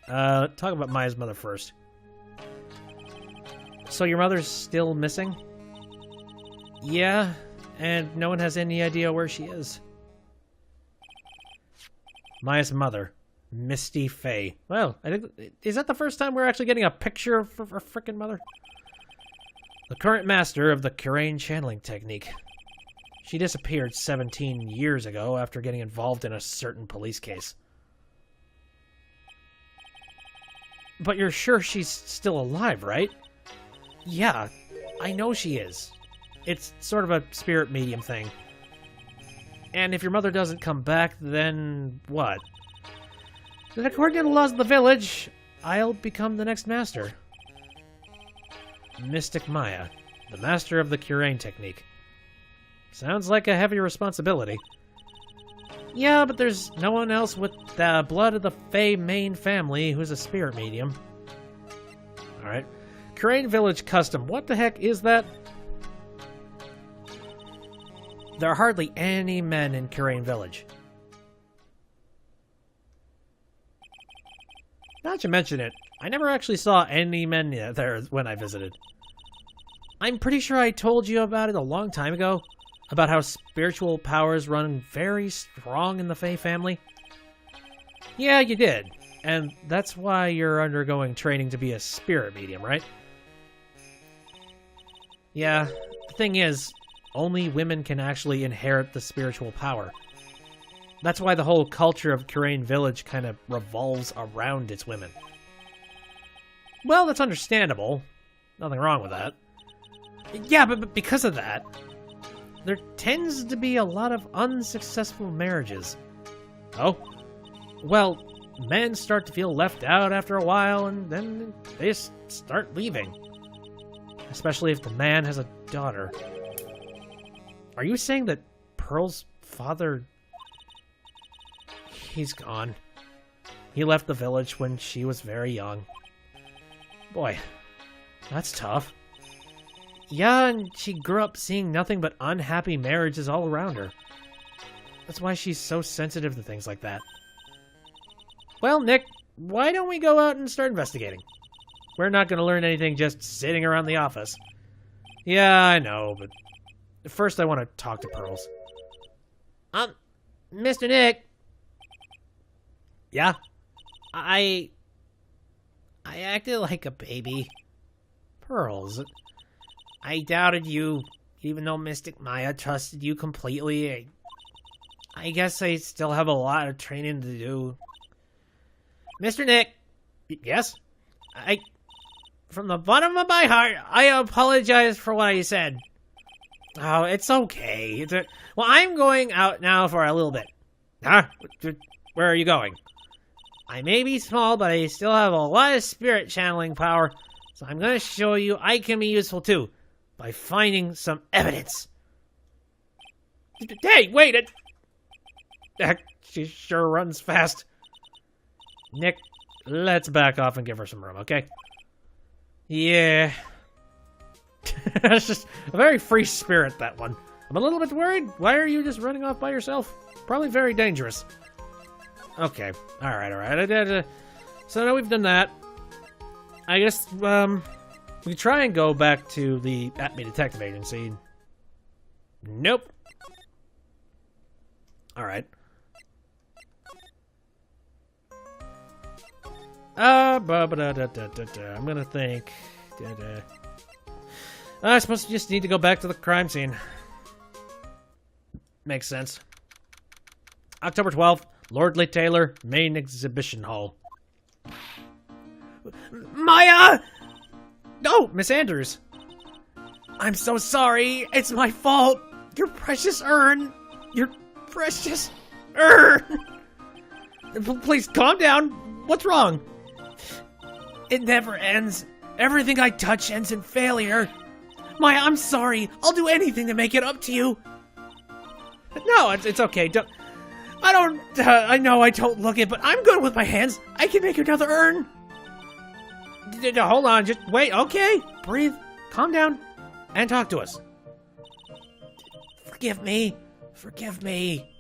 Talk about Maya's mother first. So your mother's still missing? Yeah, and no one has any idea where she is. Maya's mother, Misty Fay. Well, I think, is that the first time we're actually getting a picture of her frickin' mother? The current master of the Karain channeling technique. She disappeared 17 years ago after getting involved in a certain police case. But you're sure she's still alive, right? Yeah, I know she is. It's sort of a spirit medium thing. And if your mother doesn't come back, then what? Then according to the laws of the village, I'll become the next master. Mystic Maya, the master of the Karain technique. Sounds like a heavy responsibility. Yeah, but there's no one else with the blood of the Fey main family who's a spirit medium. Alright. Karain Village Custom. What the heck is that? There are hardly any men in Karain Village. Now that you mention it, I never actually saw any men there when I visited. I'm pretty sure I told you about it a long time ago. About how spiritual powers run very strong in the Fey family. Yeah, you did. And that's why you're undergoing training to be a spirit medium, right? Yeah, the thing is, only women can actually inherit the spiritual power. That's why the whole culture of Karain Village kind of revolves around its women. Well, that's understandable. Nothing wrong with that. Yeah, but because of that, there tends to be a lot of unsuccessful marriages. Oh? Well, men start to feel left out after a while, and then they just start leaving. Especially if the man has a daughter. Are you saying that Pearl's father... He's gone. He left the village when she was very young. Boy, that's tough. Yeah, and she grew up seeing nothing but unhappy marriages all around her. That's why she's so sensitive to things like that. Well, Nick, why don't we go out and start investigating? We're not going to learn anything just sitting around the office. Yeah, I know, but first I want to talk to Pearls. Mr. Nick, Yeah? I acted like a baby. Pearls? I doubted you, even though Mystic Maya trusted you completely. I guess I still have a lot of training to do. Mr. Nick, Yes? from the bottom of my heart, I apologize for what I said. Oh, it's okay. Well, I'm going out now for a little bit. Huh? Where are you going? I may be small, but I still have a lot of spirit channeling power, so I'm going to show you I can be useful too, by finding some evidence. Hey, wait! She sure runs fast. Nick, let's back off and give her some room, okay? Yeah. That's just a very free spirit, that one. I'm a little bit worried. Why are you just running off by yourself? Probably very dangerous. Okay. Alright. So now we've done that. I guess, we try and go back to the Atme Detective Agency. Nope. Alright. I'm gonna think. I suppose we just need to go back to the crime scene. Makes sense. October 12th, Lordly Taylor, Main Exhibition Hall. Maya! Oh, Miss Andrews. I'm so sorry. It's my fault. Your precious urn. Your precious urn. Please, calm down. What's wrong? It never ends. Everything I touch ends in failure. Maya, I'm sorry. I'll do anything to make it up to you. No, it's okay. I know I don't look it, but I'm good with my hands. I can make another urn. Hold on, just wait. Okay, breathe, calm down, and talk to us. Forgive me. Forgive me.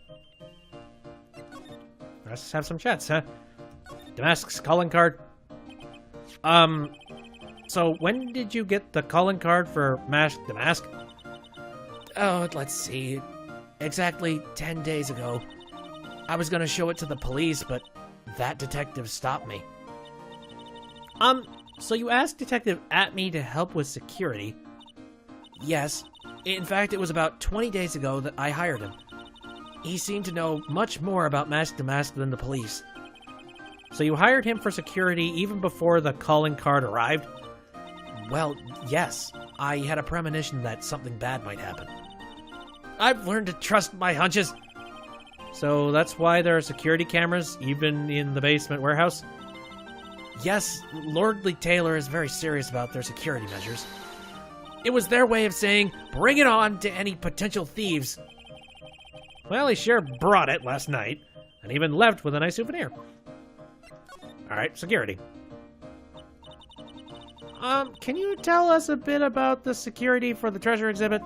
Let's have some chats, huh? Damask's calling card. So when did you get the calling card for Mask Damask? Oh, let's see. Exactly 10 days ago. I was gonna show it to the police, but that detective stopped me. So you asked Detective Atme to help with security? Yes. In fact, it was about 20 days ago that I hired him. He seemed to know much more about Mask Damask than the police. So you hired him for security even before the calling card arrived? Well, yes. I had a premonition that something bad might happen. I've learned to trust my hunches. So that's why there are security cameras even in the basement warehouse? Yes, Lordly Taylor is very serious about their security measures. It was their way of saying, bring it on to any potential thieves. Well, he sure brought it last night, and even left with a nice souvenir. Alright, security. Can you tell us a bit about the security for the treasure exhibit?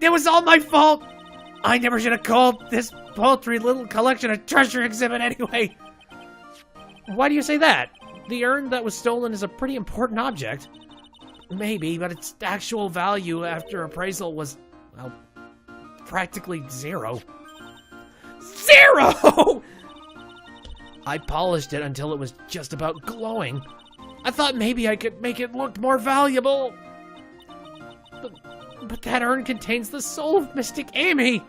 It was all my fault. I never should have called this paltry little collection a treasure exhibit anyway. Why do you say that? The urn that was stolen is a pretty important object. Maybe, but its actual value after appraisal was, well, practically zero. Zero! I polished it until it was just about glowing. I thought maybe I could make it look more valuable. But that urn contains the soul of Mystic Amy.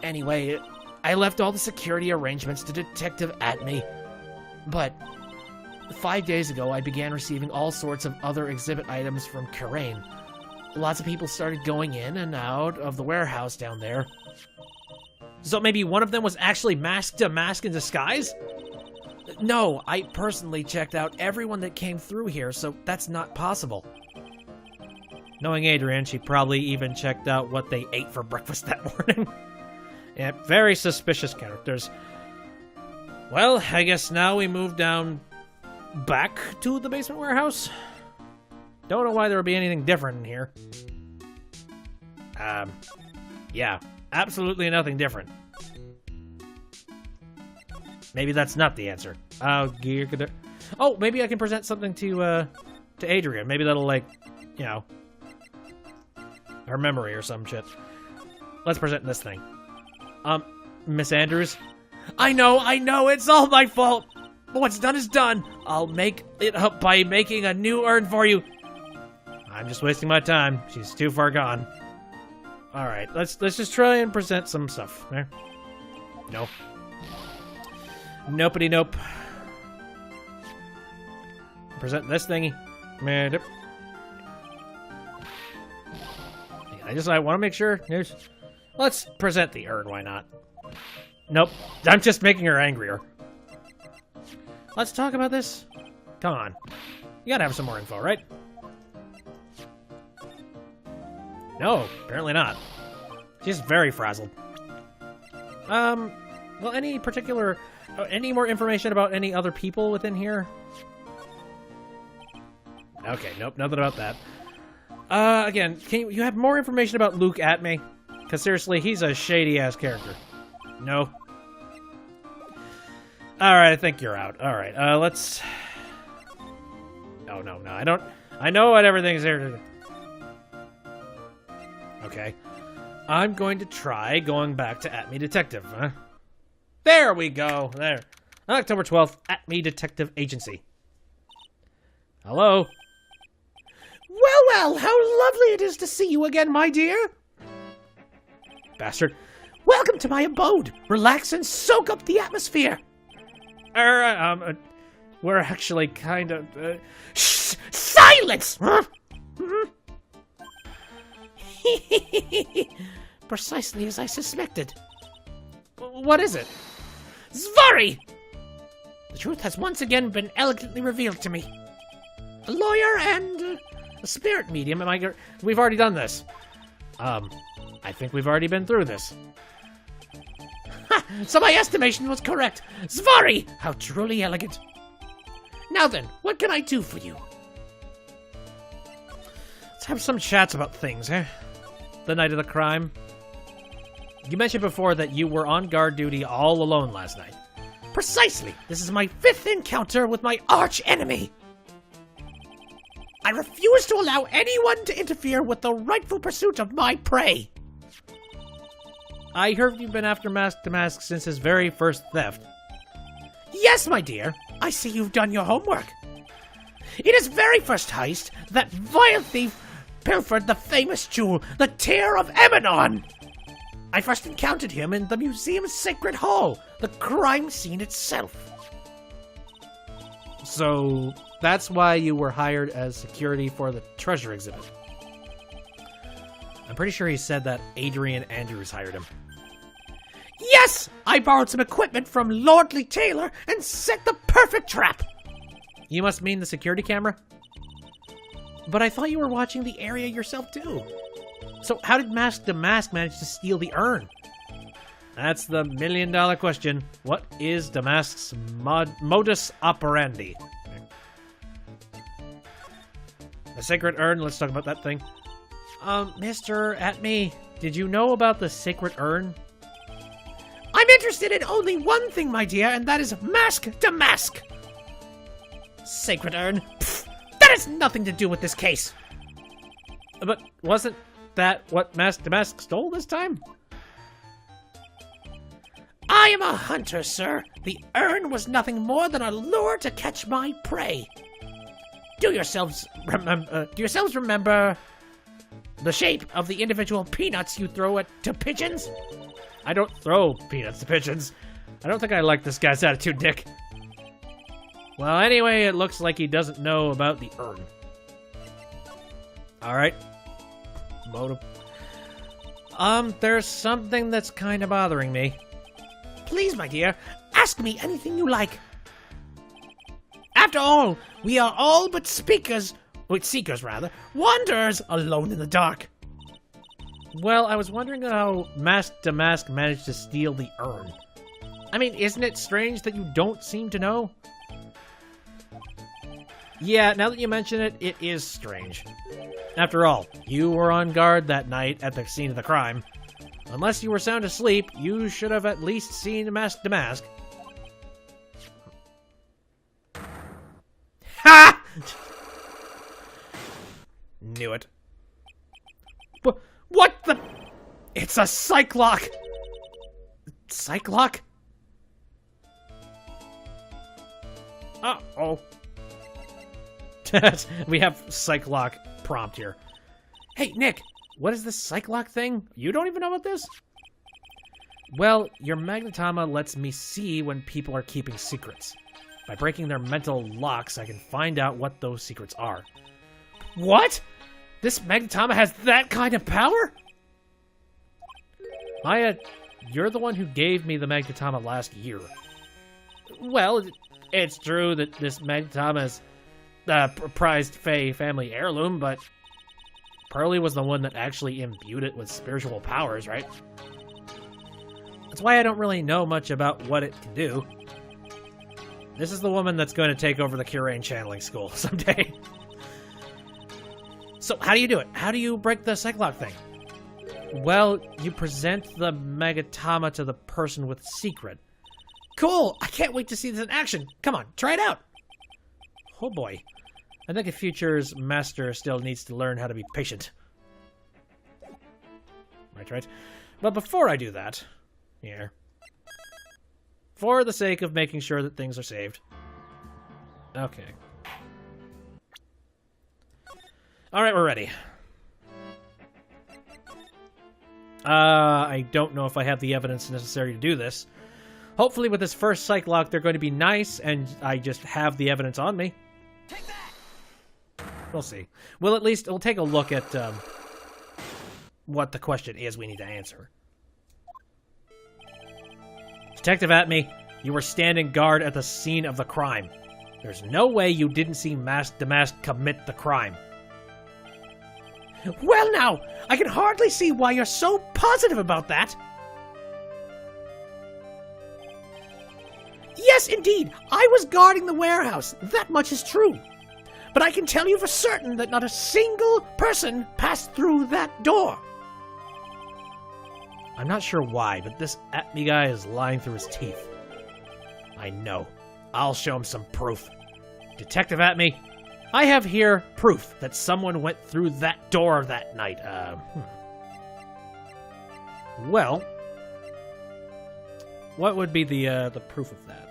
Anyway, I left all the security arrangements to Detective Atme. But 5 days ago, I began receiving all sorts of other exhibit items from Kirain. Lots of people started going in and out of the warehouse down there. So maybe one of them was actually masked a mask in disguise? No, I personally checked out everyone that came through here, so that's not possible. Knowing Adrian, she probably even checked out what they ate for breakfast that morning. Yeah, very suspicious characters. Well, I guess now we move down back to the basement warehouse. Don't know why there would be anything different in here. Yeah, absolutely nothing different. Maybe that's not the answer. Oh, maybe I can present something to Adrian. Maybe that'll, like, you know, her memory or some shit. Let's present this thing. Miss Andrews? I know, it's all my fault. But what's done is done. I'll make it up by making a new urn for you. I'm just wasting my time. She's too far gone. All right, let's just try and present some stuff. There. No. Nopety nope. Present this thingy. Man, I want to make sure. Let's present the urn. Why not? Nope. I'm just making her angrier. Let's talk about this. Come on. You gotta have some more info, right? No, apparently not. She's very frazzled. Well, any more information about any other people within here? Okay, nope, nothing about that. Again, can you have more information about Luke Atme? Because seriously, he's a shady-ass character. No. Alright, I think you're out. Alright, let's... No, I know what everything's here to do. Okay. I'm going to try going back to Atme Detective, huh? There we go. There. October 12th, Atme Detective Agency. Hello? Well, how lovely it is to see you again, my dear. Bastard. Welcome to my abode. Relax and soak up the atmosphere. We're actually kind of... Shh! Silence! Huh? Precisely as I suspected. What is it? Zvari! The truth has once again been elegantly revealed to me. A lawyer and a spirit medium. We've already done this. I think we've already been through this. Ha! So my estimation was correct. Zvari! How truly elegant. Now then, what can I do for you? Let's have some chats about things, eh? The night of the crime. You mentioned before that you were on guard duty all alone last night. Precisely. This is my 5th encounter with my arch enemy. I refuse to allow anyone to interfere with the rightful pursuit of my prey. I heard you've been after Mask to Mask since his very first theft. Yes, my dear. I see you've done your homework. In his very first heist, that vile thief pilfered the famous jewel, the Tear of Emanon. I first encountered him in the museum's sacred hall, the crime scene itself. So that's why you were hired as security for the treasure exhibit. I'm pretty sure he said that Adrian Andrews hired him. Yes! I borrowed some equipment from Lordly Taylor and set the perfect trap. You must mean the security camera? But I thought you were watching the area yourself too. So how did Mask to Mask manage to steal the urn? That's the million-dollar question. What is Damask's modus operandi? The sacred urn, let's talk about that thing. Mr. Atme, did you know about the sacred urn? I'm interested in only one thing, my dear, and that is Mask to Mask. Sacred urn? Pfft, that has nothing to do with this case. But wasn't that what Mask to Mask stole this time? I am a hunter, sir. The urn was nothing more than a lure to catch my prey. Do yourselves remember the shape of the individual peanuts you throw to pigeons? I don't throw peanuts to pigeons. I don't think I like this guy's attitude, Dick. Well, anyway, it looks like he doesn't know about the urn. Alright. Motive. There's something that's kind of bothering me. Please, my dear, ask me anything you like. After all, we are all but seekers, wanderers alone in the dark. Well, I was wondering how Mask to Mask managed to steal the urn. I mean, isn't it strange that you don't seem to know? Yeah, now that you mention it, it is strange. After all, you were on guard that night at the scene of the crime. Unless you were sound asleep, you should have at least seen Mask to Mask. Ha! Knew it. What the? It's a Cyclock! Cyclock? Uh-oh. We have Cyclock prompt here. Hey, Nick, what is this Cyclock thing? You don't even know about this? Well, your magnetama lets me see when people are keeping secrets. By breaking their mental locks, I can find out what those secrets are. What? This magnetama has that kind of power? Maya, you're the one who gave me the magnetama last year. Well, it's true that this magnetama is a prized Fae family heirloom, but Pearly was the one that actually imbued it with spiritual powers, right? That's why I don't really know much about what it can do. This is the woman that's going to take over the Kirain channeling school someday. So how do you do it? How do you break the Cyclock thing? Well, you present the magnetama to the person with secret. Cool! I can't wait to see this in action. Come on, try it out. Oh boy. I think a future's master still needs to learn how to be patient. Right. But before I do that, here, for the sake of making sure that things are saved. Okay. Alright, we're ready. I don't know if I have the evidence necessary to do this. Hopefully with this first Cyclock, they're going to be nice, and I just have the evidence on me. Take that! We'll see. We'll take a look at what the question is we need to answer. Detective Atme, you were standing guard at the scene of the crime. There's no way you didn't see Mask to Mask commit the crime. Well now, I can hardly see why you're so positive about that. Yes, indeed, I was guarding the warehouse. That much is true. But I can tell you for certain that not a single person passed through that door. I'm not sure why, but this Atme guy is lying through his teeth. I know. I'll show him some proof. Detective Atme, I have here proof that someone went through that door that night. Well, what would be the proof of that?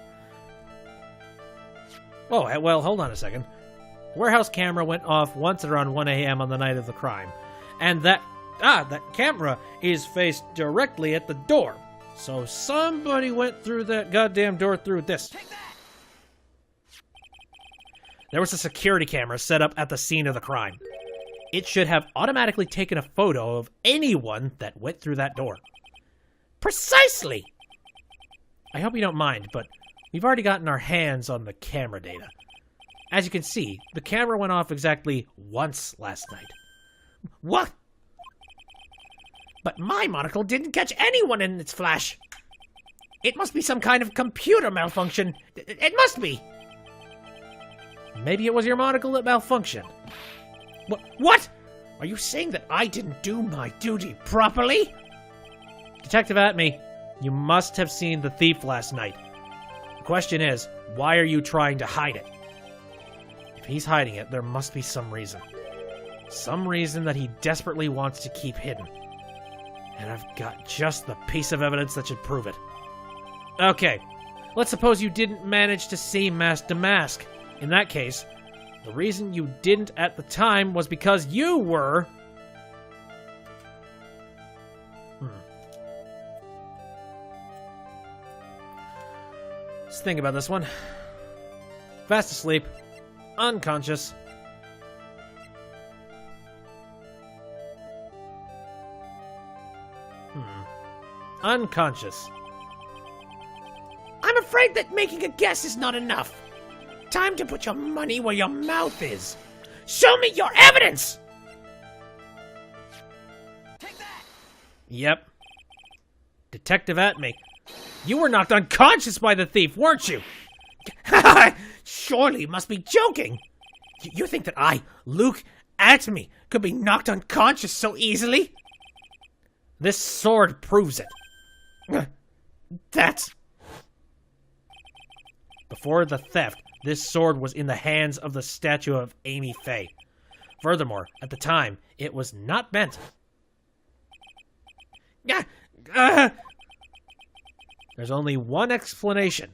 Oh, well, hold on a second. Warehouse camera went off once at around 1 a.m. on the night of the crime. And that camera is faced directly at the door. So somebody went through that goddamn door through this. There was a security camera set up at the scene of the crime. It should have automatically taken a photo of anyone that went through that door. Precisely! I hope you don't mind, but we've already gotten our hands on the camera data. As you can see, the camera went off exactly once last night. What? But my monocle didn't catch anyone in its flash. It must be some kind of computer malfunction. It must be. Maybe it was your monocle that malfunctioned. What? Are you saying that I didn't do my duty properly? Detective Atme, you must have seen the thief last night. The question is, why are you trying to hide it? If he's hiding it, there must be some reason. Some reason that he desperately wants to keep hidden. And I've got just the piece of evidence that should prove it. Okay, let's suppose you didn't manage to see Mask to Mask. In that case, the reason you didn't at the time was because you were... Let's think about this one. Fast asleep. Unconscious. Unconscious. I'm afraid that making a guess is not enough. Time to put your money where your mouth is. Show me your evidence! Yep. Detective Atme. You were knocked unconscious by the thief, weren't you? Surely you must be joking. You think that I, Luke Atme, could be knocked unconscious so easily? This sword proves it. That's... Before the theft, this sword was in the hands of the statue of Amy Faye. Furthermore, at the time, it was not bent. There's only one explanation.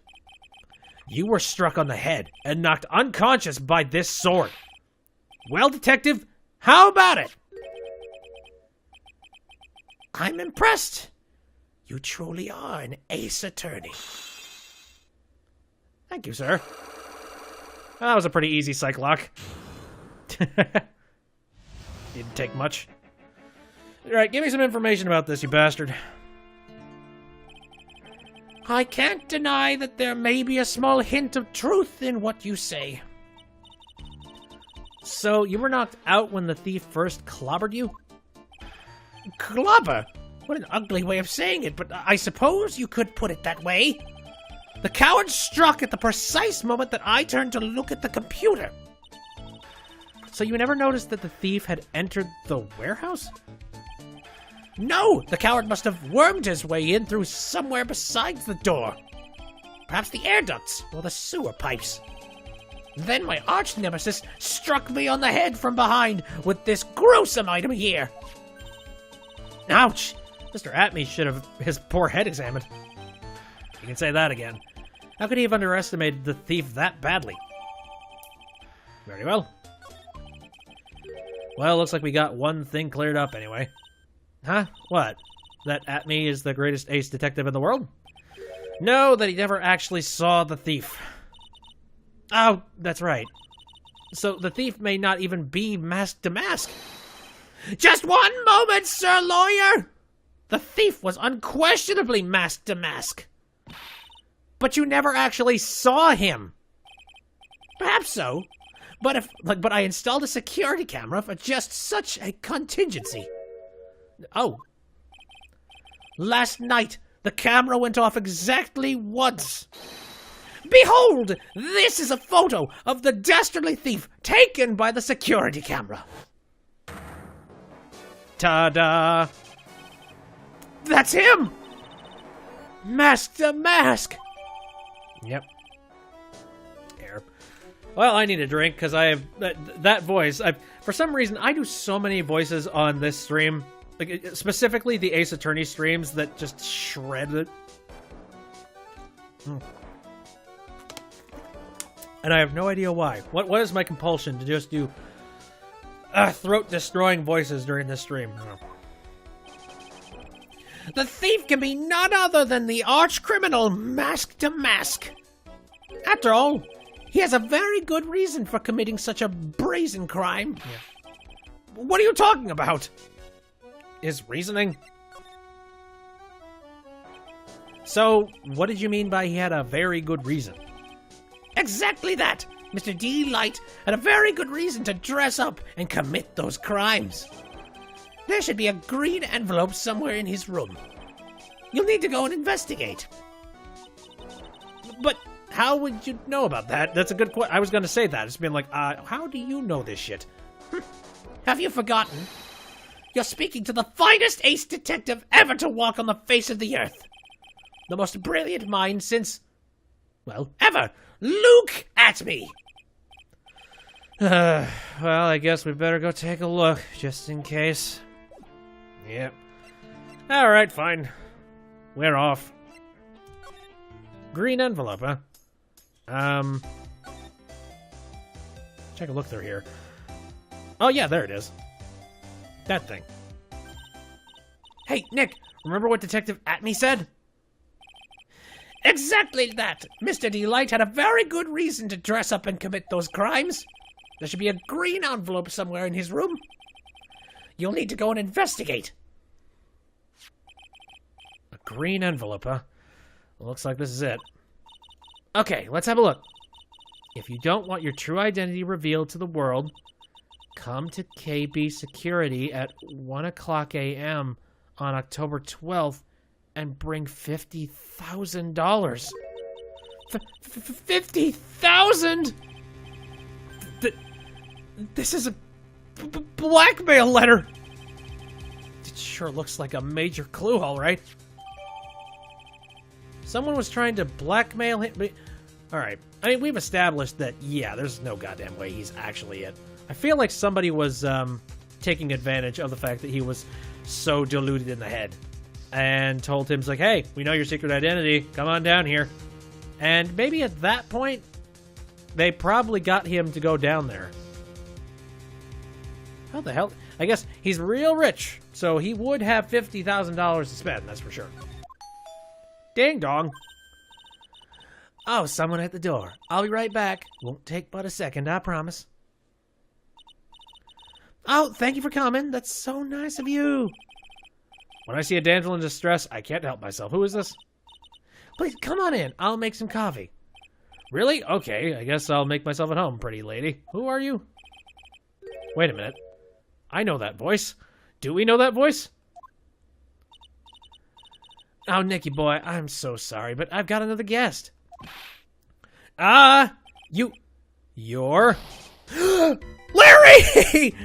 You were struck on the head and knocked unconscious by this sword. Well, detective, how about it? I'm impressed. You truly are an ace attorney. Thank you, sir. That was a pretty easy psych lock. Didn't take much. Alright, give me some information about this, you bastard. I can't deny that there may be a small hint of truth in what you say. So, you were knocked out when the thief first clobbered you? Clobber? What an ugly way of saying it, but I suppose you could put it that way. The coward struck at the precise moment that I turned to look at the computer. So you never noticed that the thief had entered the warehouse? No, the coward must have wormed his way in through somewhere besides the door. Perhaps the air ducts or the sewer pipes. Then my arch nemesis struck me on the head from behind with this gruesome item here. Ouch! Mr. Atme should have his poor head examined. You can say that again. How could he have underestimated the thief that badly? Very well. Well, looks like we got one thing cleared up anyway. Huh? What? That Atme is the greatest ace detective in the world? No, that he never actually saw the thief. Oh, that's right. So the thief may not even be masked to mask. Just one moment, Sir Lawyer! The thief was unquestionably masked to mask. But you never actually saw him. Perhaps so. But I installed a security camera for just such a contingency. Oh. Last night, the camera went off exactly once. Behold! This is a photo of the dastardly thief taken by the security camera. Ta-da! That's him! Mask to mask! Yep. Here. Well, I need a drink because I have that voice. For some reason, I do so many voices on this stream, like specifically the Ace Attorney streams that just shred it. And I have no idea why. What is my compulsion to just do throat-destroying voices during this stream? I don't know. The thief can be none other than the arch-criminal Mask to Mask. After all, he has a very good reason for committing such a brazen crime. Yeah. What are you talking about? His reasoning? So, what did you mean by he had a very good reason? Exactly that! Mr. D. Light had a very good reason to dress up and commit those crimes. There should be a green envelope somewhere in his room. You'll need to go and investigate. But how would you know about that? That's a good question. I was going to say that. It's been like, how do you know this shit? Have you forgotten? You're speaking to the finest ace detective ever to walk on the face of the earth. The most brilliant mind since, well, ever. Luke Atme! Well, I guess we better go take a look, just in case. Yep. Alright, fine. We're off. Green envelope, huh? Check a look through here. Oh yeah, there it is. That thing. Hey, Nick, Remember what Detective Atme said? Exactly that. Mr. Delight had a very good reason to dress up and commit those crimes. There should be a green envelope somewhere in his room. You'll need to go and investigate. A green envelope, huh? Looks like this is it. Okay, let's have a look. If you don't want your true identity revealed to the world, come to KB Security at 1 o'clock a.m. on October 12th and bring $50,000. $50,000? This is a blackmail letter. It sure looks like a major clue, all right. Someone was trying to blackmail him. All right. I mean, we've established that, yeah, there's no goddamn way he's actually it. I feel like somebody was taking advantage of the fact that he was so deluded in the head and told him, like, hey, we know your secret identity. Come on down here. And maybe at that point, they probably got him to go down there. How the hell? I guess he's real rich, so he would have $50,000 to spend, that's for sure. Ding dong. Oh, someone at the door. I'll be right back. Won't take but a second, I promise. Oh, thank you for coming. That's so nice of you. When I see a damsel in distress, I can't help myself. Who is this? Please, come on in. I'll make some coffee. Really? Okay, I guess I'll make myself at home, pretty lady. Who are you? Wait a minute. I know that voice. Do we know that voice? Oh, Nicky boy, I'm so sorry, but I've got another guest. You're... Larry!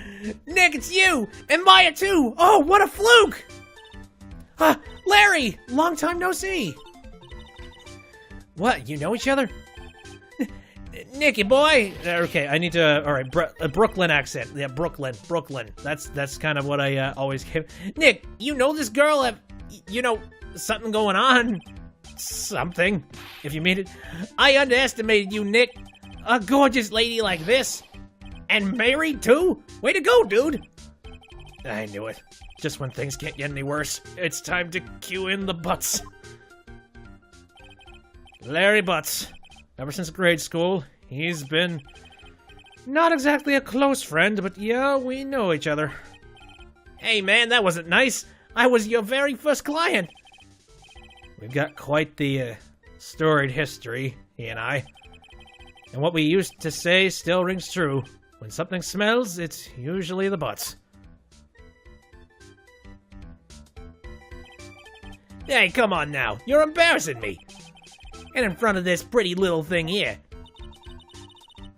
Nick, it's you! And Maya, too! Oh, what a fluke! Larry! Long time no see! What, you know each other? Nicky boy! Okay, I need to... Alright, a Brooklyn accent. Yeah, Brooklyn. That's kind of what I always give. Nick, you know this girl have... something going on. Something, if you mean it. I underestimated you, Nick. A gorgeous lady like this. And married, too? Way to go, dude. I knew it. Just when things can't get any worse, it's time to cue in the Butts. Larry Butts. Ever since grade school, he's been not exactly a close friend, but yeah, we know each other. Hey, man, that wasn't nice. I was your very first client. We've got quite the storied history, he and I. And what we used to say still rings true. When something smells, it's usually the Butts. Hey, come on now. You're embarrassing me. And in front of this pretty little thing here.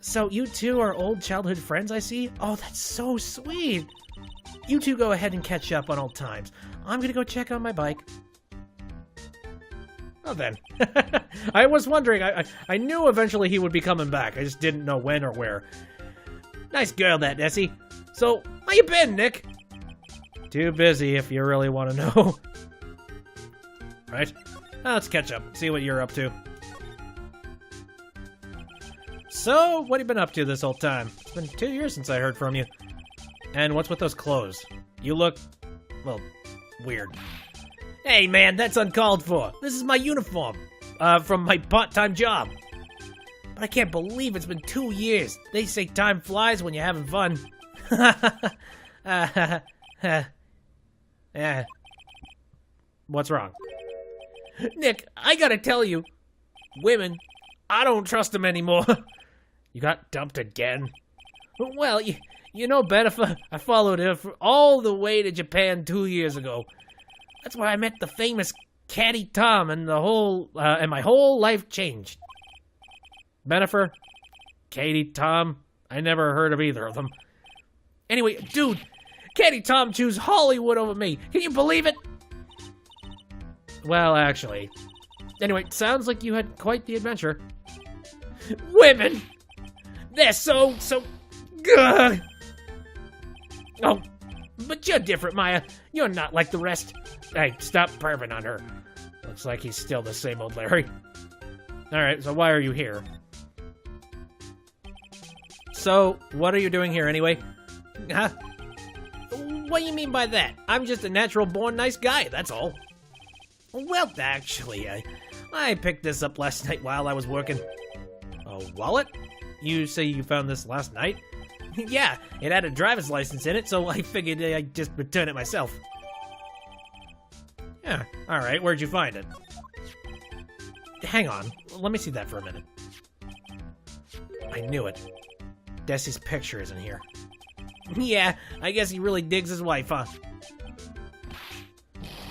So you two are old childhood friends, I see? Oh, that's so sweet. You two go ahead and catch up on old times. I'm gonna go check on my bike. Oh, then. I was wondering. I knew eventually he would be coming back. I just didn't know when or where. Nice girl, that, Essie. So, how you been, Nick? Too busy, if you really want to know. Right? Now let's catch up. See what you're up to. So, what have you been up to this whole time? It's been 2 years since I heard from you. And what's with those clothes? You look, well, weird. Hey, man, that's uncalled for. This is my uniform from my part-time job. But I can't believe it's been 2 years. They say time flies when you're having fun. What's wrong? Nick, I gotta tell you, women, I don't trust them anymore. You got dumped again? Well, you know better. I followed her all the way to Japan 2 years ago. That's where I met the famous Caddy Tom, and my whole life changed. Benifer? Katie, Tom? I never heard of either of them. Anyway, dude, Caddy Tom chose Hollywood over me. Can you believe it? Well, actually. Anyway, sounds like you had quite the adventure. Women! They're so... Ugh. Oh, but you're different, Maya. You're not like the rest. Hey, stop perving on her. Looks like he's still the same old Larry. Alright, so why are you here? So, what are you doing here anyway? Huh? What do you mean by that? I'm just a natural-born nice guy, that's all. Well, actually, I picked this up last night while I was working. A wallet? You say you found this last night? Yeah, it had a driver's license in it, so I figured I'd just return it myself. Yeah, alright, where'd you find it? Hang on, let me see that for a minute. I knew it. Desi's picture isn't here. Yeah, I guess he really digs his wife, huh?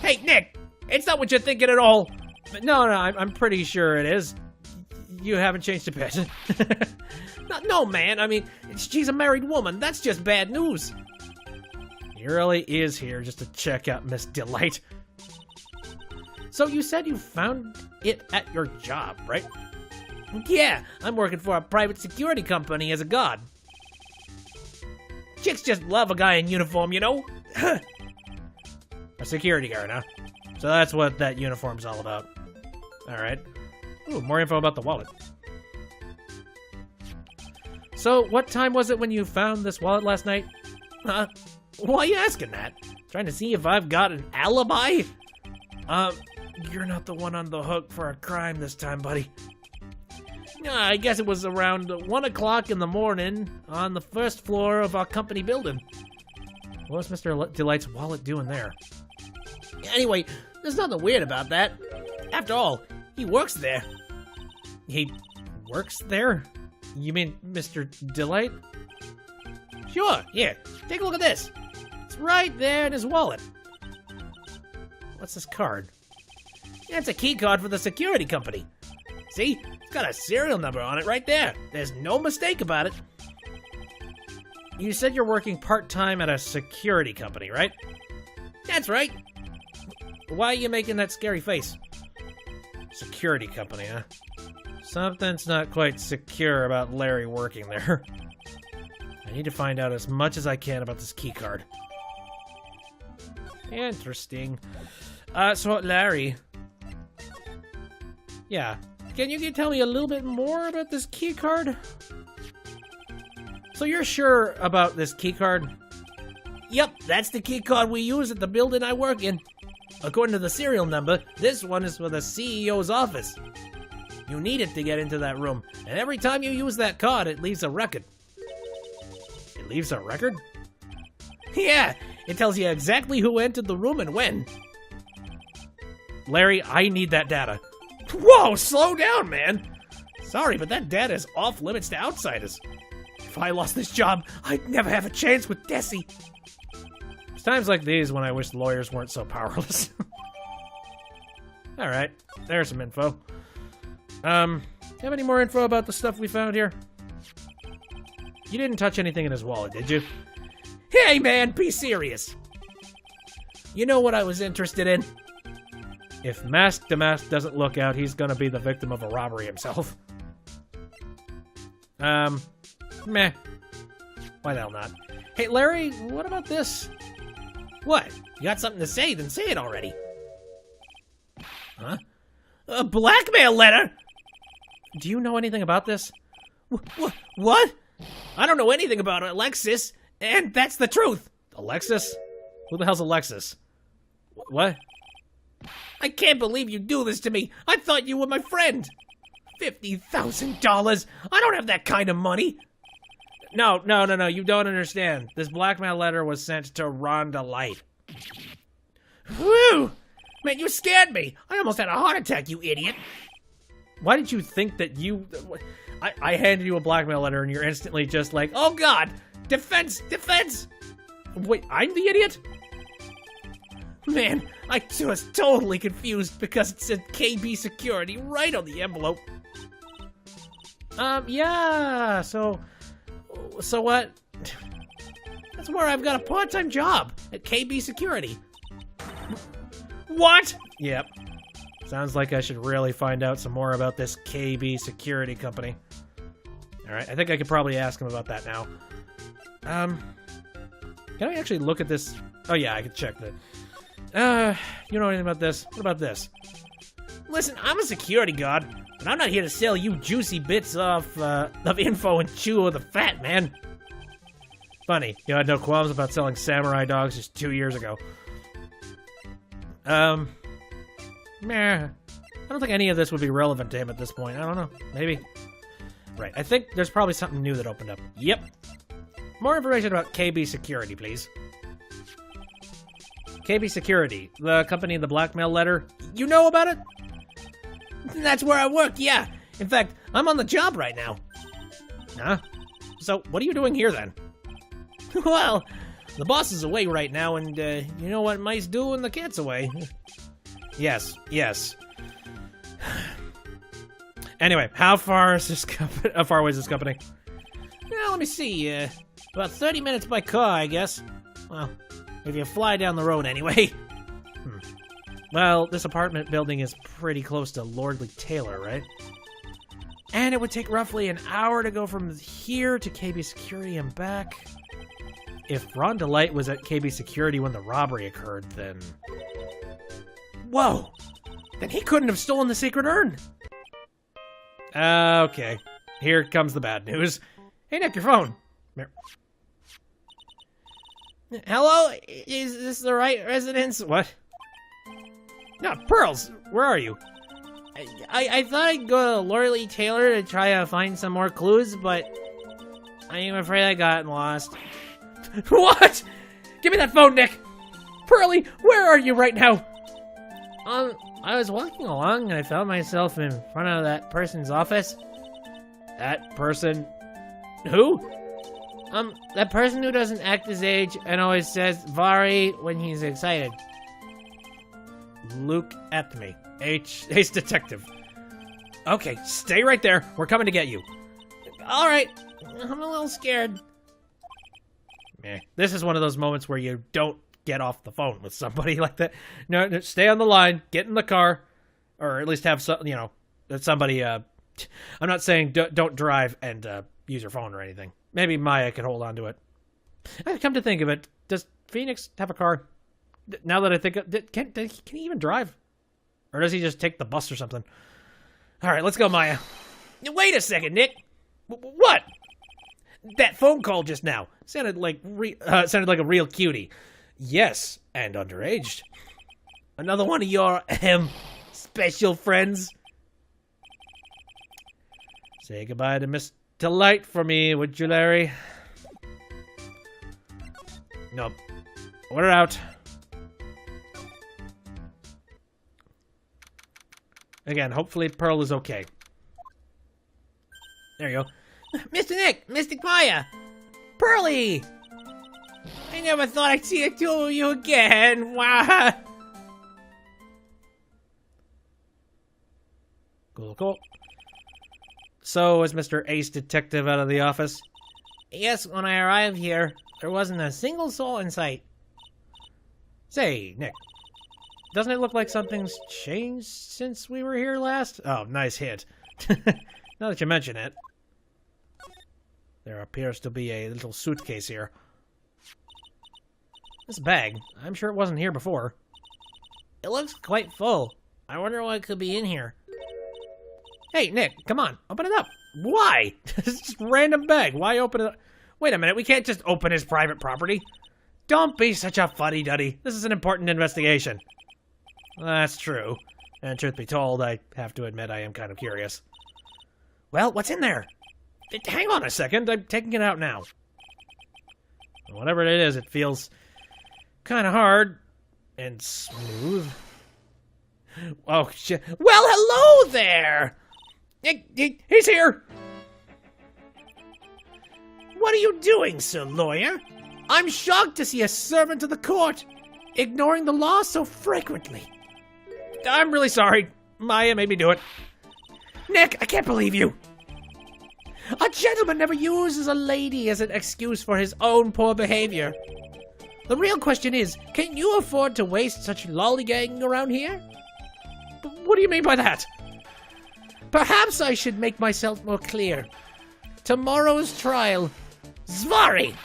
Hey, Nick! It's not what you're thinking at all! No, I'm pretty sure it is. You haven't changed a bit. No, man, I mean, she's a married woman. That's just bad news. He really is here just to check out Miss Delight. So you said you found it at your job, right? Yeah, I'm working for a private security company as a guard. Chicks just love a guy in uniform, you know? A security guard, huh? So that's what that uniform's all about. Alright. Ooh, more info about the wallet. So, what time was it when you found this wallet last night? Huh? Why are you asking that? Trying to see if I've got an alibi? You're not the one on the hook for a crime this time, buddy. I guess it was around 1 o'clock in the morning on the first floor of our company building. What's Mr. Delight's wallet doing there? Anyway, there's nothing weird about that. After all, he works there. He works there? You mean Mr. Delight? Sure, here, take a look at this. It's right there in his wallet. What's this card? It's a key card for the security company. See? It's got a serial number on it right there. There's no mistake about it. You said you're working part-time at a security company, right? That's right. Why are you making that scary face? Security company, huh? Something's not quite secure about Larry working there. I need to find out as much as I can about this key card. Interesting. So Larry... Yeah. Can you tell me a little bit more about this key card? So you're sure about this key card? Yep, that's the key card we use at the building I work in. According to the serial number, this one is for the CEO's office. You need it to get into that room, and every time you use that card, it leaves a record. It leaves a record? Yeah, it tells you exactly who entered the room and when. Larry, I need that data. Whoa, slow down, man. Sorry, but that data is off limits to outsiders. If I lost this job, I'd never have a chance with Desi. It's times like these when I wish lawyers weren't so powerless. Alright, there's some info. Have any more info about the stuff we found here? You didn't touch anything in his wallet, did you? Hey, man, be serious. You know what I was interested in? If Mask Damask doesn't look out, he's gonna be the victim of a robbery himself. Meh. Why the hell not? Hey, Larry, what about this? What? You got something to say? Then say it already. Huh? A blackmail letter? Do you know anything about this? What? I don't know anything about Alexis, and that's the truth. Alexis? Who the hell's Alexis? What? I can't believe you do this to me. I thought you were my friend. $50,000. I don't have that kind of money. No, you don't understand. This blackmail letter was sent to Rhonda Light. Whew! Man, you scared me. I almost had a heart attack, you idiot. Why did you think that you... I handed you a blackmail letter and you're instantly just like, oh God, defense. Wait, I'm the idiot? Man, I was totally confused because it said KB Security right on the envelope. Yeah, so what? That's where I've got a part-time job, at KB Security. What? Yep. Sounds like I should really find out some more about this KB Security company. Alright, I think I could probably ask him about that now. Can I actually look at this? Oh yeah, I can check that. You know anything about this? What about this? Listen, I'm a security guard, but I'm not here to sell you juicy bits of info and chew the fat, man. Funny, you had no qualms about selling samurai dogs just 2 years ago. Meh. I don't think any of this would be relevant to him at this point. I don't know. Maybe. Right. I think there's probably something new that opened up. Yep. More information about KB Security, please. KB Security, the company in the blackmail letter. You know about it? That's where I work, yeah. In fact, I'm on the job right now. Huh? So, what are you doing here then? Well, the boss is away right now, and you know what mice do when the cat's away. Yes, yes. Anyway, how far is this company? How far away is this company? Well, let me see. About 30 minutes by car, I guess. Well, if you fly down the road anyway. Well, this apartment building is pretty close to Lordly Taylor, right? And it would take roughly an hour to go from here to KB Security and back. If Rhonda Light was at KB Security when the robbery occurred, then... Whoa! Then he couldn't have stolen the secret urn! Okay. Here comes the bad news. Hey, Nick, your phone. Hello? Is this the right residence? What? No, Pearls, where are you? I thought I'd go to Lordly Taylor to try to find some more clues, but I'm afraid I got lost. What? Give me that phone, Nick! Pearly, where are you right now? I was walking along and I found myself in front of that person's office. That person... Who? That person who doesn't act his age and always says Vari when he's excited. Luke Ethme, Ace Detective. Okay, stay right there. We're coming to get you. All right, I'm a little scared. Meh. This is one of those moments where you don't get off the phone with somebody like that. No, stay on the line, get in the car, or at least have some, that somebody, I'm not saying don't drive and use your phone or anything. Maybe Maya can hold on to it. Come to think of it, does Phoenix have a car? Now that I think of it, can he even drive? Or does he just take the bus or something? All right, let's go, Maya. Wait a second, Nick. What? That phone call just now sounded like a real cutie. Yes, and underaged. Another one of your special friends. Say goodbye to Mr. Light for me, would you, Larry? Nope. Order out. Again, hopefully Pearl is okay. There you go. Mr. Nick, Mystic Maya, Pearly. I never thought I'd see the two of you again. Wow. Cool. So, is Mr. Ace Detective out of the office? Yes, when I arrived here, there wasn't a single soul in sight. Say, Nick, doesn't it look like something's changed since we were here last? Oh, nice hit. Now that you mention it. There appears to be a little suitcase here. This bag, I'm sure it wasn't here before. It looks quite full. I wonder what could be in here. Hey, Nick, come on, open it up. Why? It's just a random bag. Why open it up? Wait a minute, we can't just open his private property. Don't be such a fuddy-duddy. This is an important investigation. That's true. And truth be told, I have to admit I am kind of curious. Well, what's in there? Hang on a second, I'm taking it out now. Whatever it is, it feels kind of hard and smooth. Oh, shit. Well, hello there! He's here! What are you doing, Sir Lawyer? I'm shocked to see a servant of the court ignoring the law so frequently. I'm really sorry. Maya made me do it. Nick, I can't believe you. A gentleman never uses a lady as an excuse for his own poor behavior. The real question is, can you afford to waste such lollygagging around here? What do you mean by that? Perhaps I should make myself more clear. Tomorrow's trial, Zvari.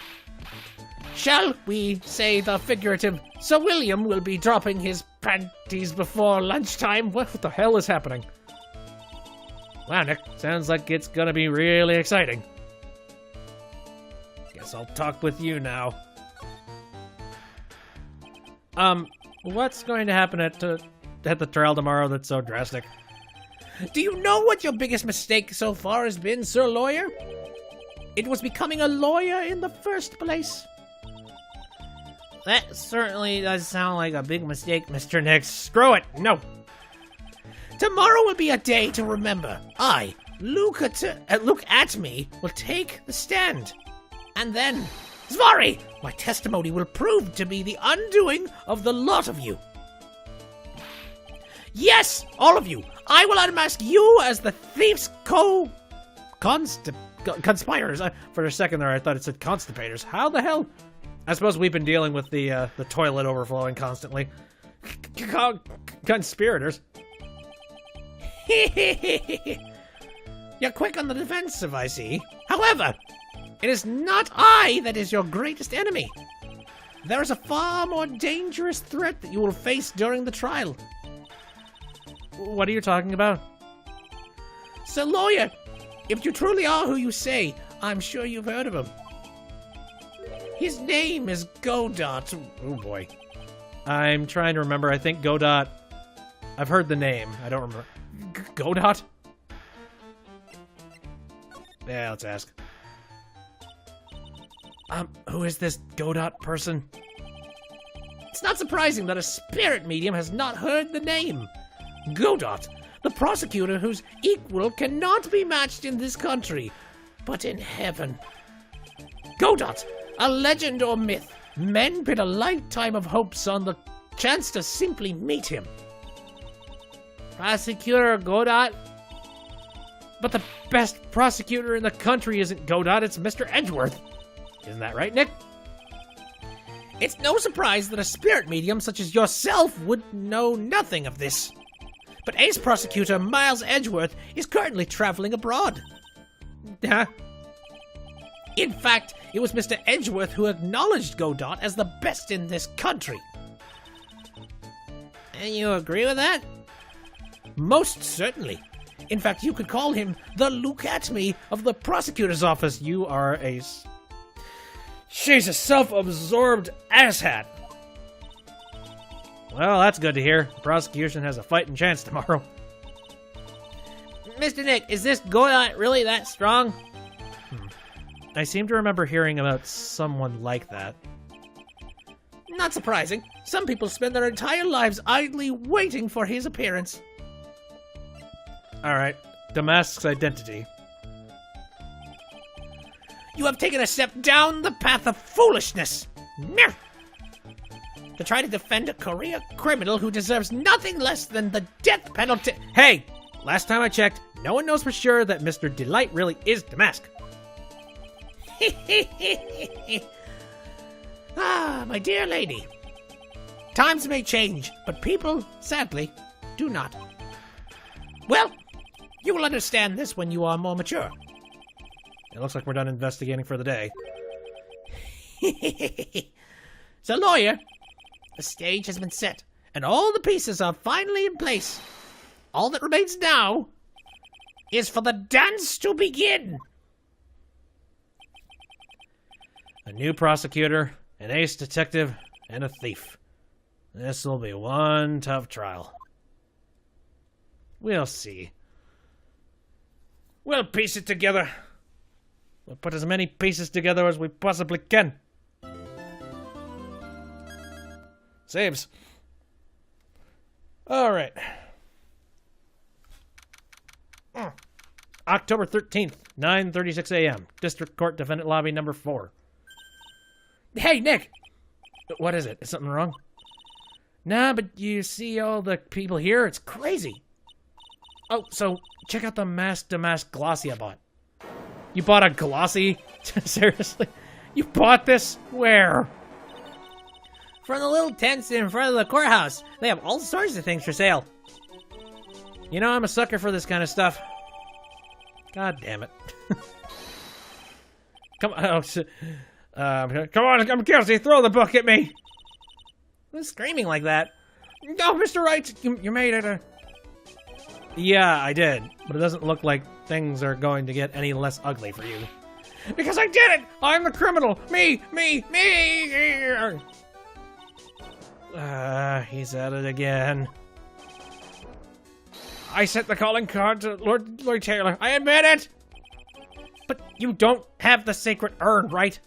Shall we say the figurative, Sir William will be dropping his panties before lunchtime? What the hell is happening? Wow, Nick, sounds like it's gonna be really exciting. Guess I'll talk with you now. What's going to happen at at the trial tomorrow that's so drastic. Do you know what your biggest mistake so far has been, Sir Lawyer? It was becoming a lawyer in the first place. That certainly does sound like a big mistake, Mr. Nick. Screw it! No! Tomorrow will be a day to remember. Look at me, will take the stand. And then, Zvari, my testimony will prove to be the undoing of the lot of you. Yes, all of you. I will unmask you as the thief's conspirators. For a second there, I thought it said constipators. How the hell? I suppose we've been dealing with the toilet overflowing constantly. Conspirators. You're quick on the defensive, I see. However, it is not I that is your greatest enemy. There is a far more dangerous threat that you will face during the trial. What are you talking about? Sir Lawyer, if you truly are who you say, I'm sure you've heard of him. His name is Godot. Oh boy. I'm trying to remember. I think Godot. I've heard the name. I don't remember. Godot? Yeah, let's ask. Who is this Godot person? It's not surprising that a spirit medium has not heard the name. Godot, the prosecutor whose equal cannot be matched in this country, but in heaven. Godot, a legend or myth. Men put a lifetime of hopes on the chance to simply meet him. Prosecutor Godot? But the best prosecutor in the country isn't Godot, it's Mr. Edgeworth. Isn't that right, Nick? It's no surprise that a spirit medium such as yourself would know nothing of this. But ace prosecutor Miles Edgeworth is currently traveling abroad. Huh? In fact, it was Mr. Edgeworth who acknowledged Godot as the best in this country. And you agree with that? Most certainly. In fact, you could call him the look at me of the prosecutor's office. You are she's a self-absorbed asshat. Well, that's good to hear. The prosecution has a fighting chance tomorrow. Mr. Nick, is this Godot really that strong? I seem to remember hearing about someone like that. Not surprising. Some people spend their entire lives idly waiting for his appearance. Alright, Damask's identity. You have taken a step down the path of foolishness. Meow. To try to defend a career criminal who deserves nothing less than the death penalty. Hey! Last time I checked, no one knows for sure that Mr. Delight really is Damask. My dear lady. Times may change, but people, sadly, do not. Well, you will understand this when you are more mature. It looks like we're done investigating for the day. So, lawyer, the stage has been set, and all the pieces are finally in place. All that remains now is for the dance to begin. A new prosecutor, an ace detective, and a thief. This will be one tough trial. We'll see. We'll piece it together. We'll put as many pieces together as we possibly can. Saves. Alright. October 13th, 9:36 a.m. District Court Defendant Lobby number 4. Hey, Nick! What is it? Is something wrong? Nah, but you see all the people here? It's crazy. Oh, so check out the Mask to Mask Glossy I bought. You bought a Glossy? Seriously? You bought this? Where? From the little tents in front of the courthouse. They have all sorts of things for sale. You know, I'm a sucker for this kind of stuff. God damn it. Come on. Come on, I'm guilty. Throw the book at me. Who's screaming like that? No, Mr. Wright, you made it. Yeah, I did. But it doesn't look like things are going to get any less ugly for you. Because I did it! I'm the criminal! Me! He's at it again. I sent the calling card to Lord Taylor. I admit it! But you don't have the sacred urn, right?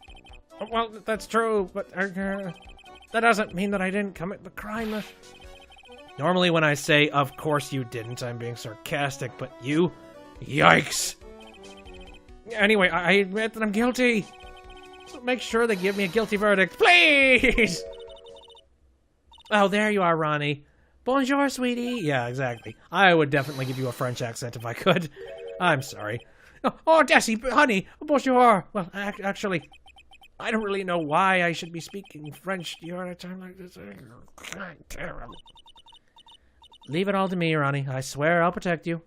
Well, that's true, but that doesn't mean that I didn't commit the crime. Normally when I say, of course you didn't, I'm being sarcastic, but you? Yikes! Anyway, I admit that I'm guilty. So make sure they give me a guilty verdict, please! Oh, there you are, Ronnie. Bonjour, sweetie. Yeah, exactly. I would definitely give you a French accent if I could. I'm sorry. Oh, Desi, honey, bonjour. Well, actually, I don't really know why I should be speaking French to you at a time like this. God damn. Leave it all to me, Ronnie. I swear I'll protect you.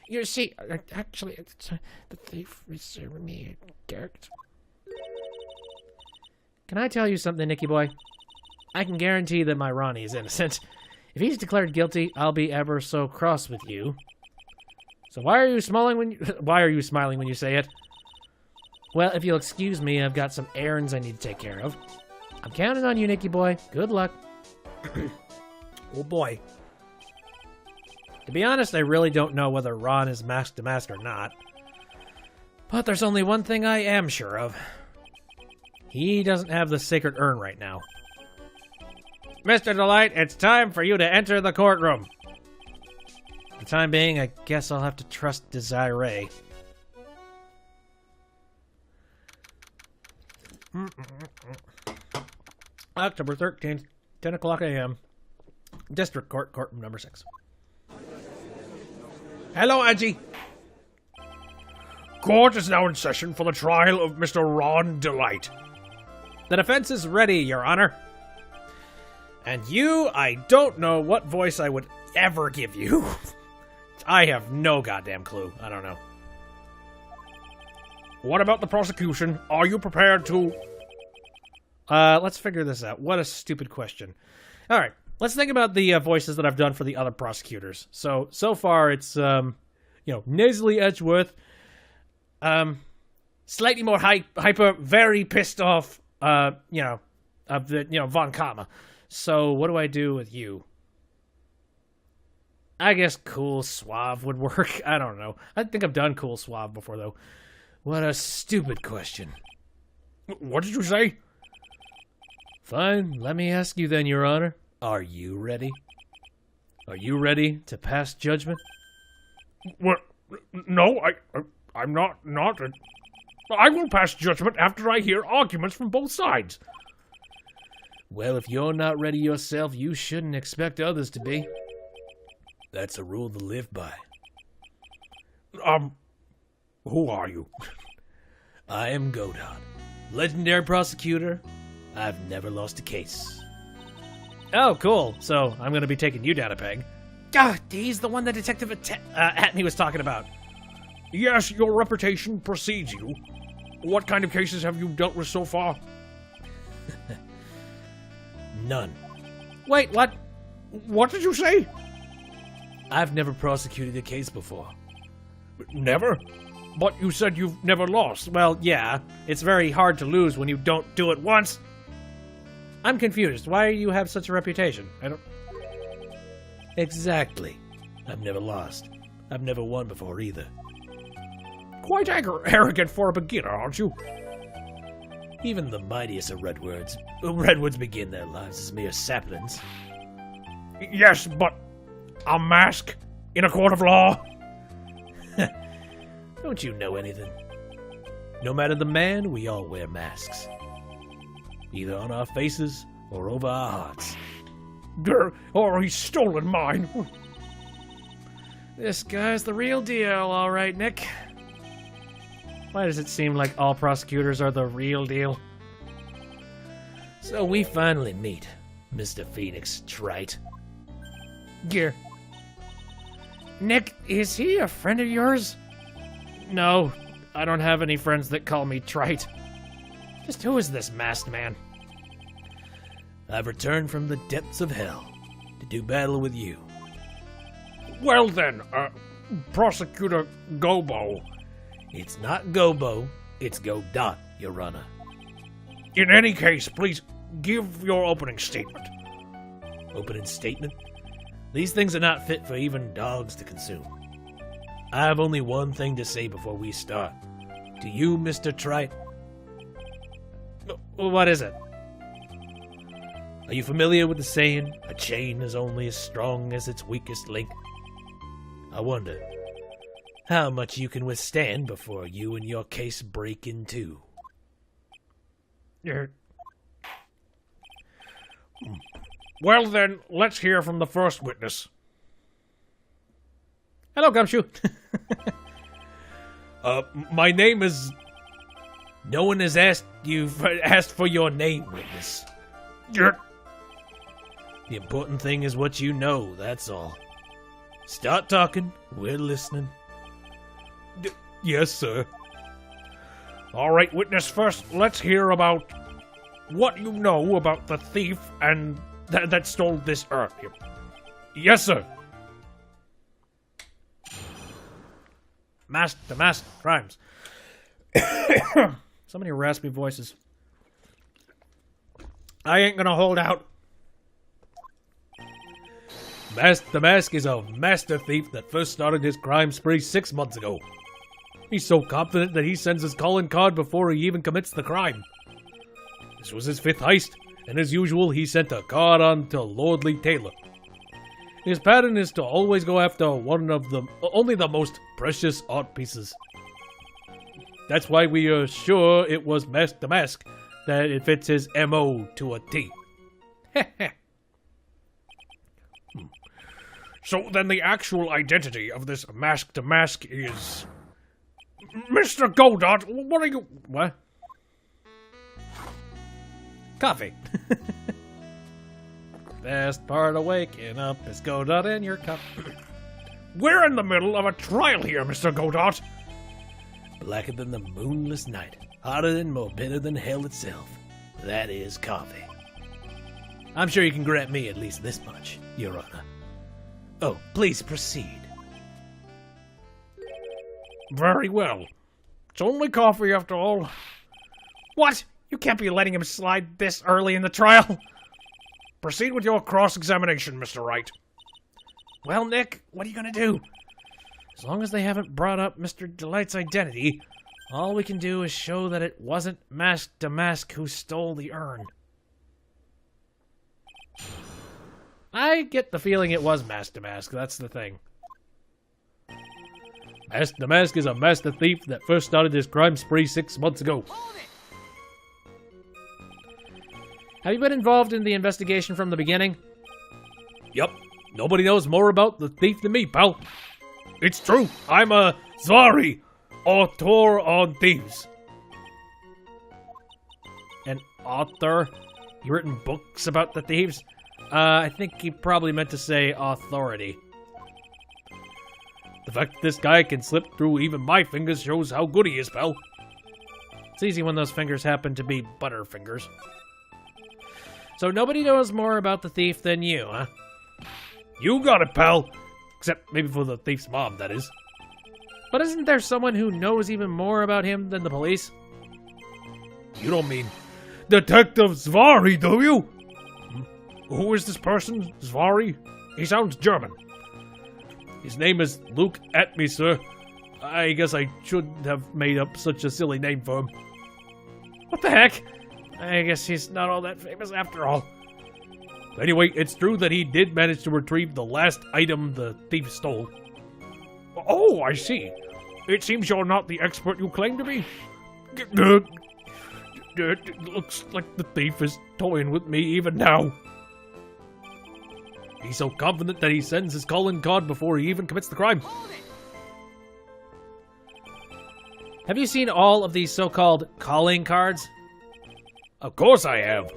You see, actually, the thief is me a character. Can I tell you something, Nicky boy? I can guarantee that my Ronnie is innocent. If he's declared guilty, I'll be ever so cross with you. So why are you smiling when you say it? Well, if you'll excuse me, I've got some errands I need to take care of. I'm counting on you, Nicky boy. Good luck. Oh boy. To be honest, I really don't know whether Ron is mask to mask or not. But there's only one thing I am sure of. He doesn't have the sacred urn right now. Mr. Delight, it's time for you to enter the courtroom. For the time being, I guess I'll have to trust Desiree. October 13th, 10 o'clock a.m. District Court, courtroom number 6. Hello, Angie. Court is now in session for the trial of Mr. Ron Delight. The defense is ready, Your Honor. And you, I don't know what voice I would ever give you. I have no goddamn clue. I don't know. What about the prosecution? Are you prepared to... Let's figure this out. What a stupid question. All right, let's think about the voices that I've done for the other prosecutors. So far it's, nasally Edgeworth, slightly more hyper, very pissed off, Von Kama. So what do I do with you? I guess cool suave would work. I don't know. I think I've done cool suave before, though. What a stupid question. What did you say? Fine, let me ask you then, Your Honor. Are you ready? Are you ready to pass judgment? Well, no, I'm not. I will pass judgment after I hear arguments from both sides. Well, if you're not ready yourself, you shouldn't expect others to be. That's a rule to live by. Who are you? I am Godot, legendary prosecutor. I've never lost a case. Oh, cool. So I'm going to be taking you down a peg. Ah, he's the one that Detective Atney was talking about. Yes, your reputation precedes you. What kind of cases have you dealt with so far? None. Wait, what? What did you say? I've never prosecuted a case before. Never? But you said you've never lost. Well, yeah. It's very hard to lose when you don't do it once. I'm confused. Why do you have such a reputation? I don't... Exactly. I've never lost. I've never won before either. Quite arrogant for a beginner, aren't you? Even the mightiest of redwoods begin their lives as mere saplings. Yes, but a mask in a court of law? Don't you know anything? No matter the man, we all wear masks. Either on our faces or over our hearts. Or he's stolen mine. This guy's the real deal, all right, Nick. Why does it seem like all prosecutors are the real deal? So we finally meet, Mr. Phoenix Trite. Gear. Nick, is he a friend of yours? No, I don't have any friends that call me Trite. Just who is this masked man? I've returned from the depths of hell to do battle with you. Well then, Prosecutor Gobo. It's not Gobo, it's Godot, Your Honor. In any case, please give your opening statement. Opening statement. These things are not fit for even dogs to consume. I have only one thing to say before we start. To you, Mr. Wright. What is it? Are you familiar with the saying, a chain is only as strong as its weakest link? I wonder how much you can withstand before you and your case break in two. Well then, let's hear from the first witness. Hello, Gumshoe. My name is... No one has asked for your name, witness. You're... The important thing is what you know, that's all. Start talking, we're listening. Yes, sir. All right, witness first, let's hear about what you know about the thief and that stole this earth. Yes, sir. The mask crimes. So many raspy voices. I ain't gonna hold out. The Mask is a master thief that first started his crime spree 6 months ago. He's so confident that he sends his calling card before he even commits the crime. This was his 5th heist, and as usual, he sent a card on to Lordly Taylor. His pattern is to always go after only the most precious art pieces. That's why we are sure it was the Mask, that it fits his MO to a T. So then the actual identity of this masked mask is... Mr. Godot, what are you... What? Coffee. Best part of waking up is Godot in your cup. We're in the middle of a trial here, Mr. Godot. Blacker than the moonless night, hotter and more bitter than hell itself. That is coffee. I'm sure you can grant me at least this much, Your Honor. Oh, please proceed. Very well. It's only coffee after all. What? You can't be letting him slide this early in the trial. Proceed with your cross-examination, Mr. Wright. Well, Nick, what are you gonna do? As long as they haven't brought up Mr. Delight's identity, all we can do is show that it wasn't Mask who stole the urn. I get the feeling it was Mask, that's the thing. The Mask is a master thief that first started his crime spree 6 months ago. Have you been involved in the investigation from the beginning? Yup. Nobody knows more about the thief than me, pal. It's true. I'm a Zvari, author on thieves. An author? You written books about the thieves? I think he probably meant to say authority. The fact that this guy can slip through even my fingers shows how good he is, pal. It's easy when those fingers happen to be butterfingers. So nobody knows more about the thief than you, huh? You got it, pal. Except maybe for the thief's mom, that is. But isn't there someone who knows even more about him than the police? You don't mean Detective Zvari, do you? Who is this person, Zvari? He sounds German. His name is Luke Atme, sir. I guess I shouldn't have made up such a silly name for him. What the heck? I guess he's not all that famous after all. Anyway, it's true that he did manage to retrieve the last item the thief stole. Oh, I see. It seems you're not the expert you claim to be. It looks like the thief is toying with me even now. He's so confident that he sends his calling card before he even commits the crime. Have you seen all of these so-called calling cards? Of course I have.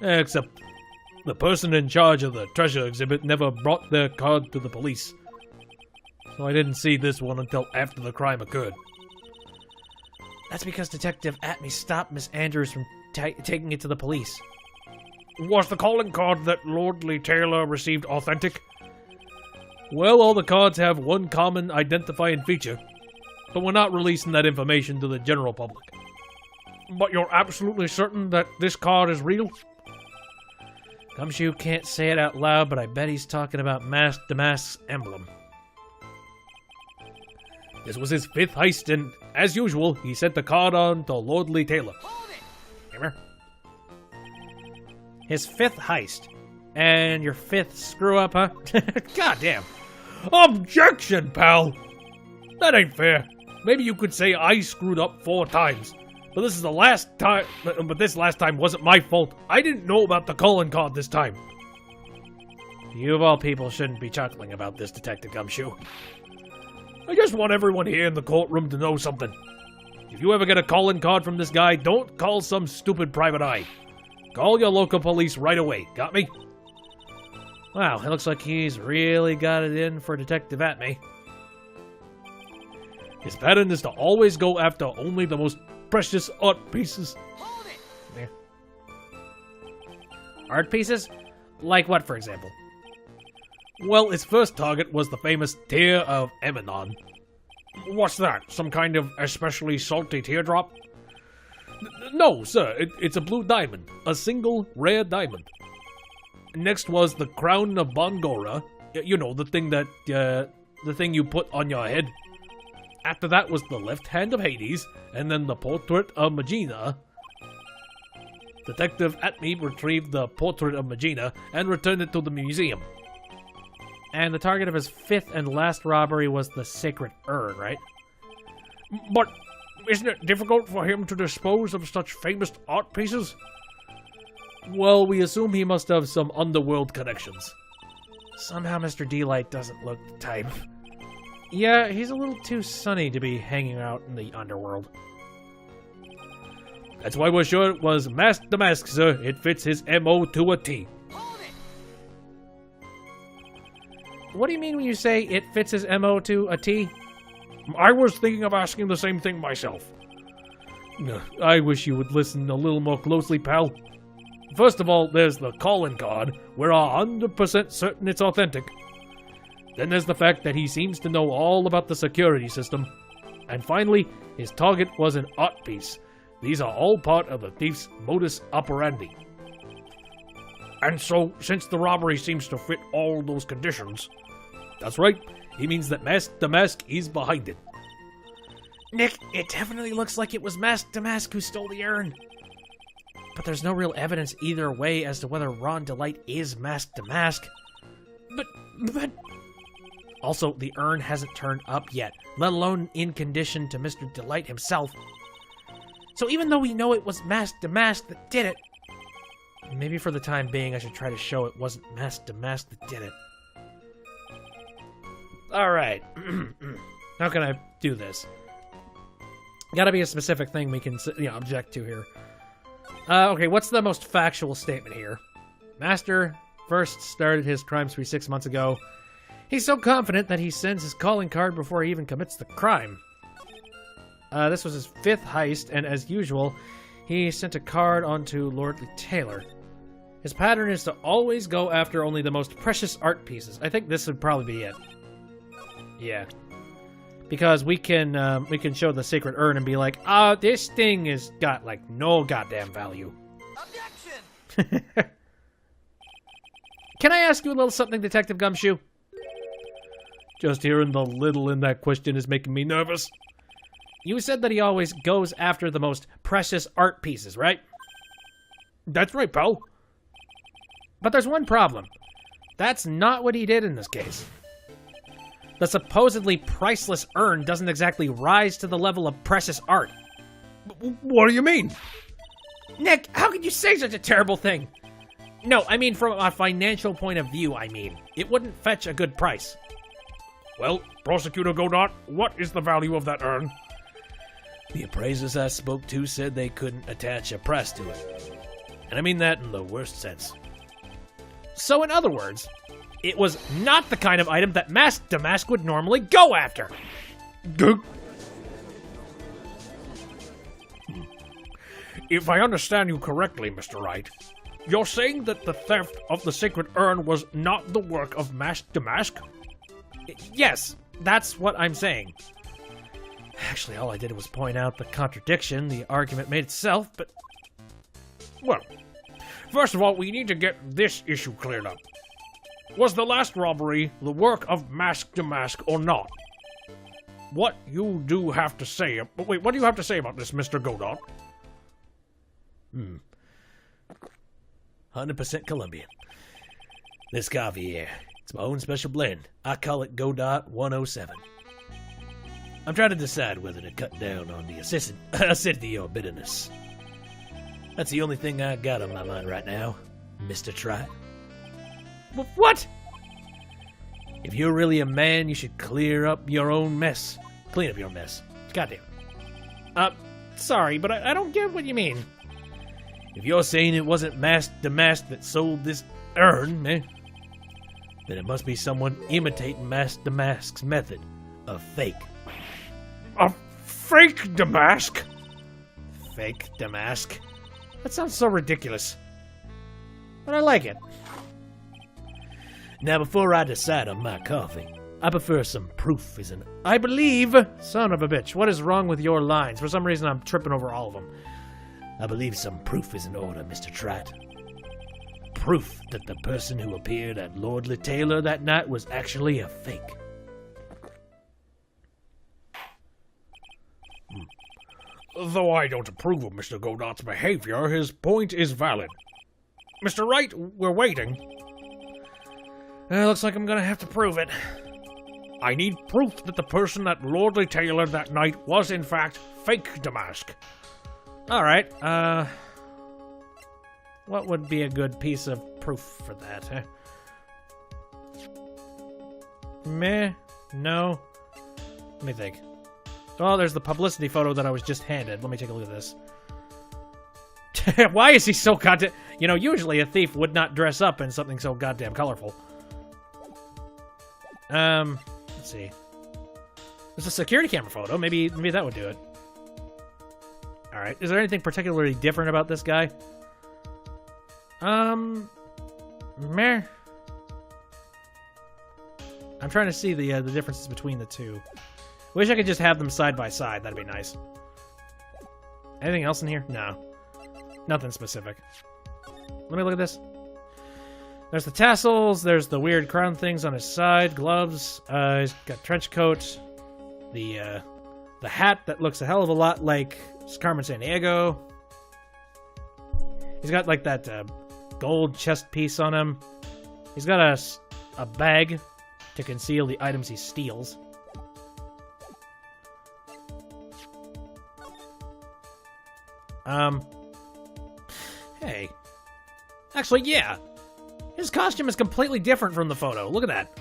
Except the person in charge of the treasure exhibit never brought their card to the police. So I didn't see this one until after the crime occurred. That's because Detective Atme stopped Miss Andrews from taking it to the police. Was the calling card that Lordly Taylor received authentic? Well, all the cards have one common identifying feature, but we're not releasing that information to the general public. But you're absolutely certain that this card is real? Gumshoe can't say it out loud, but I bet he's talking about Mask Damask's emblem. This was his 5th heist, and as usual, he sent the card on to Lordly Taylor. Remember? His 5th heist. And your 5th screw-up, huh? God damn. Objection, pal! That ain't fair. Maybe you could say I screwed up 4 times. But this is the last time. But this last time wasn't my fault. I didn't know about the calling card this time. You of all people shouldn't be chuckling about this, Detective Gumshoe. I just want everyone here in the courtroom to know something. If you ever get a calling card from this guy, don't call some stupid private eye. Call your local police right away. Got me? Wow, it looks like he's really got it in for Detective Atme. His pattern is to always go after only the most precious art pieces. Yeah. Art pieces? Like what, for example? Well, his first target was the famous Tear of Emanon. What's that? Some kind of especially salty teardrop? No, sir. It's a blue diamond. A single rare diamond. Next was the Crown of Bongora. You know, the thing you put on your head. After that was the Left Hand of Hades, and then the Portrait of Magina. Detective Atme retrieved the Portrait of Magina and returned it to the museum. And the target of his 5th and last robbery was the Sacred Urn, right? But isn't it difficult for him to dispose of such famous art pieces? Well, we assume he must have some underworld connections. Somehow Mr. Delight doesn't look the type. Yeah, he's a little too sunny to be hanging out in the underworld. That's why we're sure it was Mask Damask, sir. It fits his MO to a T. What do you mean when you say it fits his MO to a T? I was thinking of asking the same thing myself. I wish you would listen a little more closely, pal. First of all, there's the calling card. We're 100% certain it's authentic. Then there's the fact that he seems to know all about the security system. And finally, his target was an art piece. These are all part of the thief's modus operandi. And so, since the robbery seems to fit all those conditions... That's right, he means that Mask Damask is behind it. Nick, it definitely looks like it was Mask Damask who stole the urn. But there's no real evidence either way as to whether Ron Delight is Mask Damask. But... Also, the urn hasn't turned up yet, let alone in condition to Mr. Delight himself. So even though we know it was Mask Damask that did it, maybe for the time being I should try to show it wasn't Mask Damask that did it. Alright. How can I do this? Gotta be a specific thing we can, object to here. Okay, what's the most factual statement here? Master first started his crime spree 6 months ago. He's so confident that he sends his calling card before he even commits the crime. This was his 5th heist, and as usual, he sent a card onto Lordly Taylor. His pattern is to always go after only the most precious art pieces. I think this would probably be it. Yeah. Because we can show the Sacred Urn and be like, this thing has got, like, no goddamn value. Objection! Can I ask you a little something, Detective Gumshoe? Just hearing the little in that question is making me nervous. You said that he always goes after the most precious art pieces, right? That's right, pal. But there's one problem. That's not what he did in this case. The supposedly priceless urn doesn't exactly rise to the level of precious art. What do you mean? Nick, how could you say such a terrible thing? No, I mean from a financial point of view, I mean. It wouldn't fetch a good price. Well, Prosecutor Godot, what is the value of that urn? The appraisers I spoke to said they couldn't attach a price to it. And I mean that in the worst sense. So in other words, it was not the kind of item that Mask Damask would normally go after. If I understand you correctly, Mr. Wright, you're saying that the theft of the Sacred Urn was not the work of Mask Damask? Yes, that's what I'm saying. Actually, all I did was point out the contradiction the argument made itself, but... Well, First of all, we need to get this issue cleared up. Was the last robbery the work of Mask to Mask or not? What you do have to say... Wait, what do you have to say about this, Mr. Godot? 100% Colombian. This coffee here, it's my own special blend. I call it Godot 107. I'm trying to decide whether to cut down on the acidity or bitterness. That's the only thing I got on my mind right now, Mr. Wright. What? If you're really a man, you should clear up your own mess. Clean up your mess. Goddamn. Sorry, but I don't get what you mean. If you're saying it wasn't Mask to Mask that sold this urn, then it must be someone imitating Mask to Mask's method of fake. A fake Damask? Fake Damask? That sounds so ridiculous. But I like it. Now, before I decide on my coffee, I prefer some proof as an... I believe... Son of a bitch, what is wrong with your lines? For some reason, I'm tripping over all of them. I believe some proof is in order, Mr. Trite. Proof that the person who appeared at Lordly Taylor that night was actually a fake. Though I don't approve of Mr. Godot's behavior, his point is valid. Mr. Wright, we're waiting. Looks like I'm gonna have to prove it. I need proof that the person at Lordly Taylor that night was in fact fake Damask. Alright, what would be a good piece of proof for that, huh? Meh? No? Let me think. Oh, there's the publicity photo that I was just handed. Let me take a look at this. Why is he so goddamn... You know, usually a thief would not dress up in something so goddamn colorful. Let's see. There's a security camera photo. Maybe that would do it. Alright, is there anything particularly different about this guy? Meh. I'm trying to see the differences between the two. Wish I could just have them side by side. That'd be nice. Anything else in here? No. Nothing specific. Let me look at this. There's the tassels. There's the weird crown things on his side. Gloves. He's got trench coat. The hat that looks a hell of a lot like Carmen Sandiego. He's got like that gold chest piece on him. He's got a bag to conceal the items he steals. Hey. Actually, yeah. His costume is completely different from the photo. Look at that.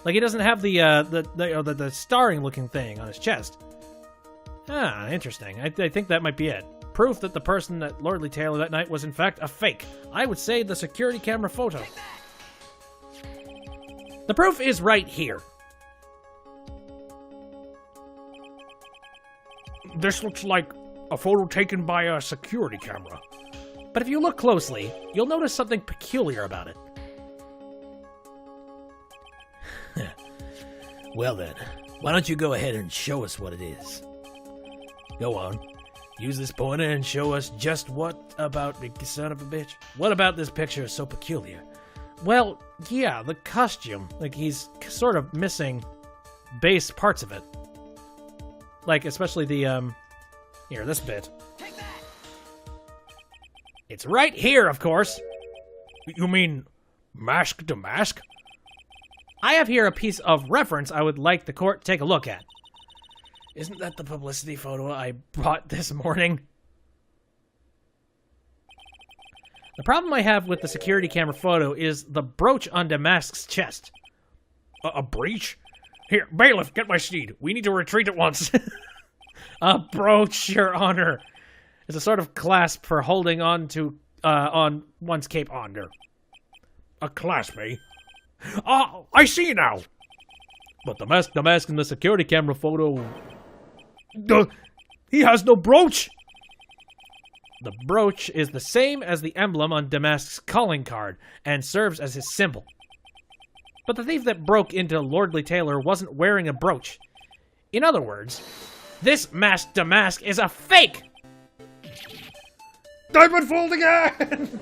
Like, he doesn't have the starring looking thing on his chest. Ah, interesting. I think that might be it. Proof that the person at Lordly Taylor that night was in fact a fake. I would say the security camera photo. The proof is right here. This looks like a photo taken by a security camera. But if you look closely, you'll notice something peculiar about it. Well then, why don't you go ahead and show us what it is? Go on. Use this pointer and show us just what about the son of a bitch. What about this picture is so peculiar? Well, yeah, the costume. Like, he's sort of missing base parts of it. Like, especially the, here, this bit. It's right here, of course. You mean Mask to Mask? I have here a piece of reference I would like the court to take a look at. Isn't that the publicity photo I Bought this morning? The problem I have with the security camera photo is the brooch on Damask's chest. A breach? Here, bailiff, get my steed. We need to retreat at once. A brooch, Your Honor. It's a sort of clasp for holding on to, on one's cape under. A clasp, eh? Ah, I see now. But the mask in the security camera photo... He has no brooch. The brooch is the same as the emblem on Damask's calling card and serves as his symbol. But the thief that broke into Lordly Taylor wasn't wearing a brooch. In other words, this Mask Damask is a fake! I've been fooled again!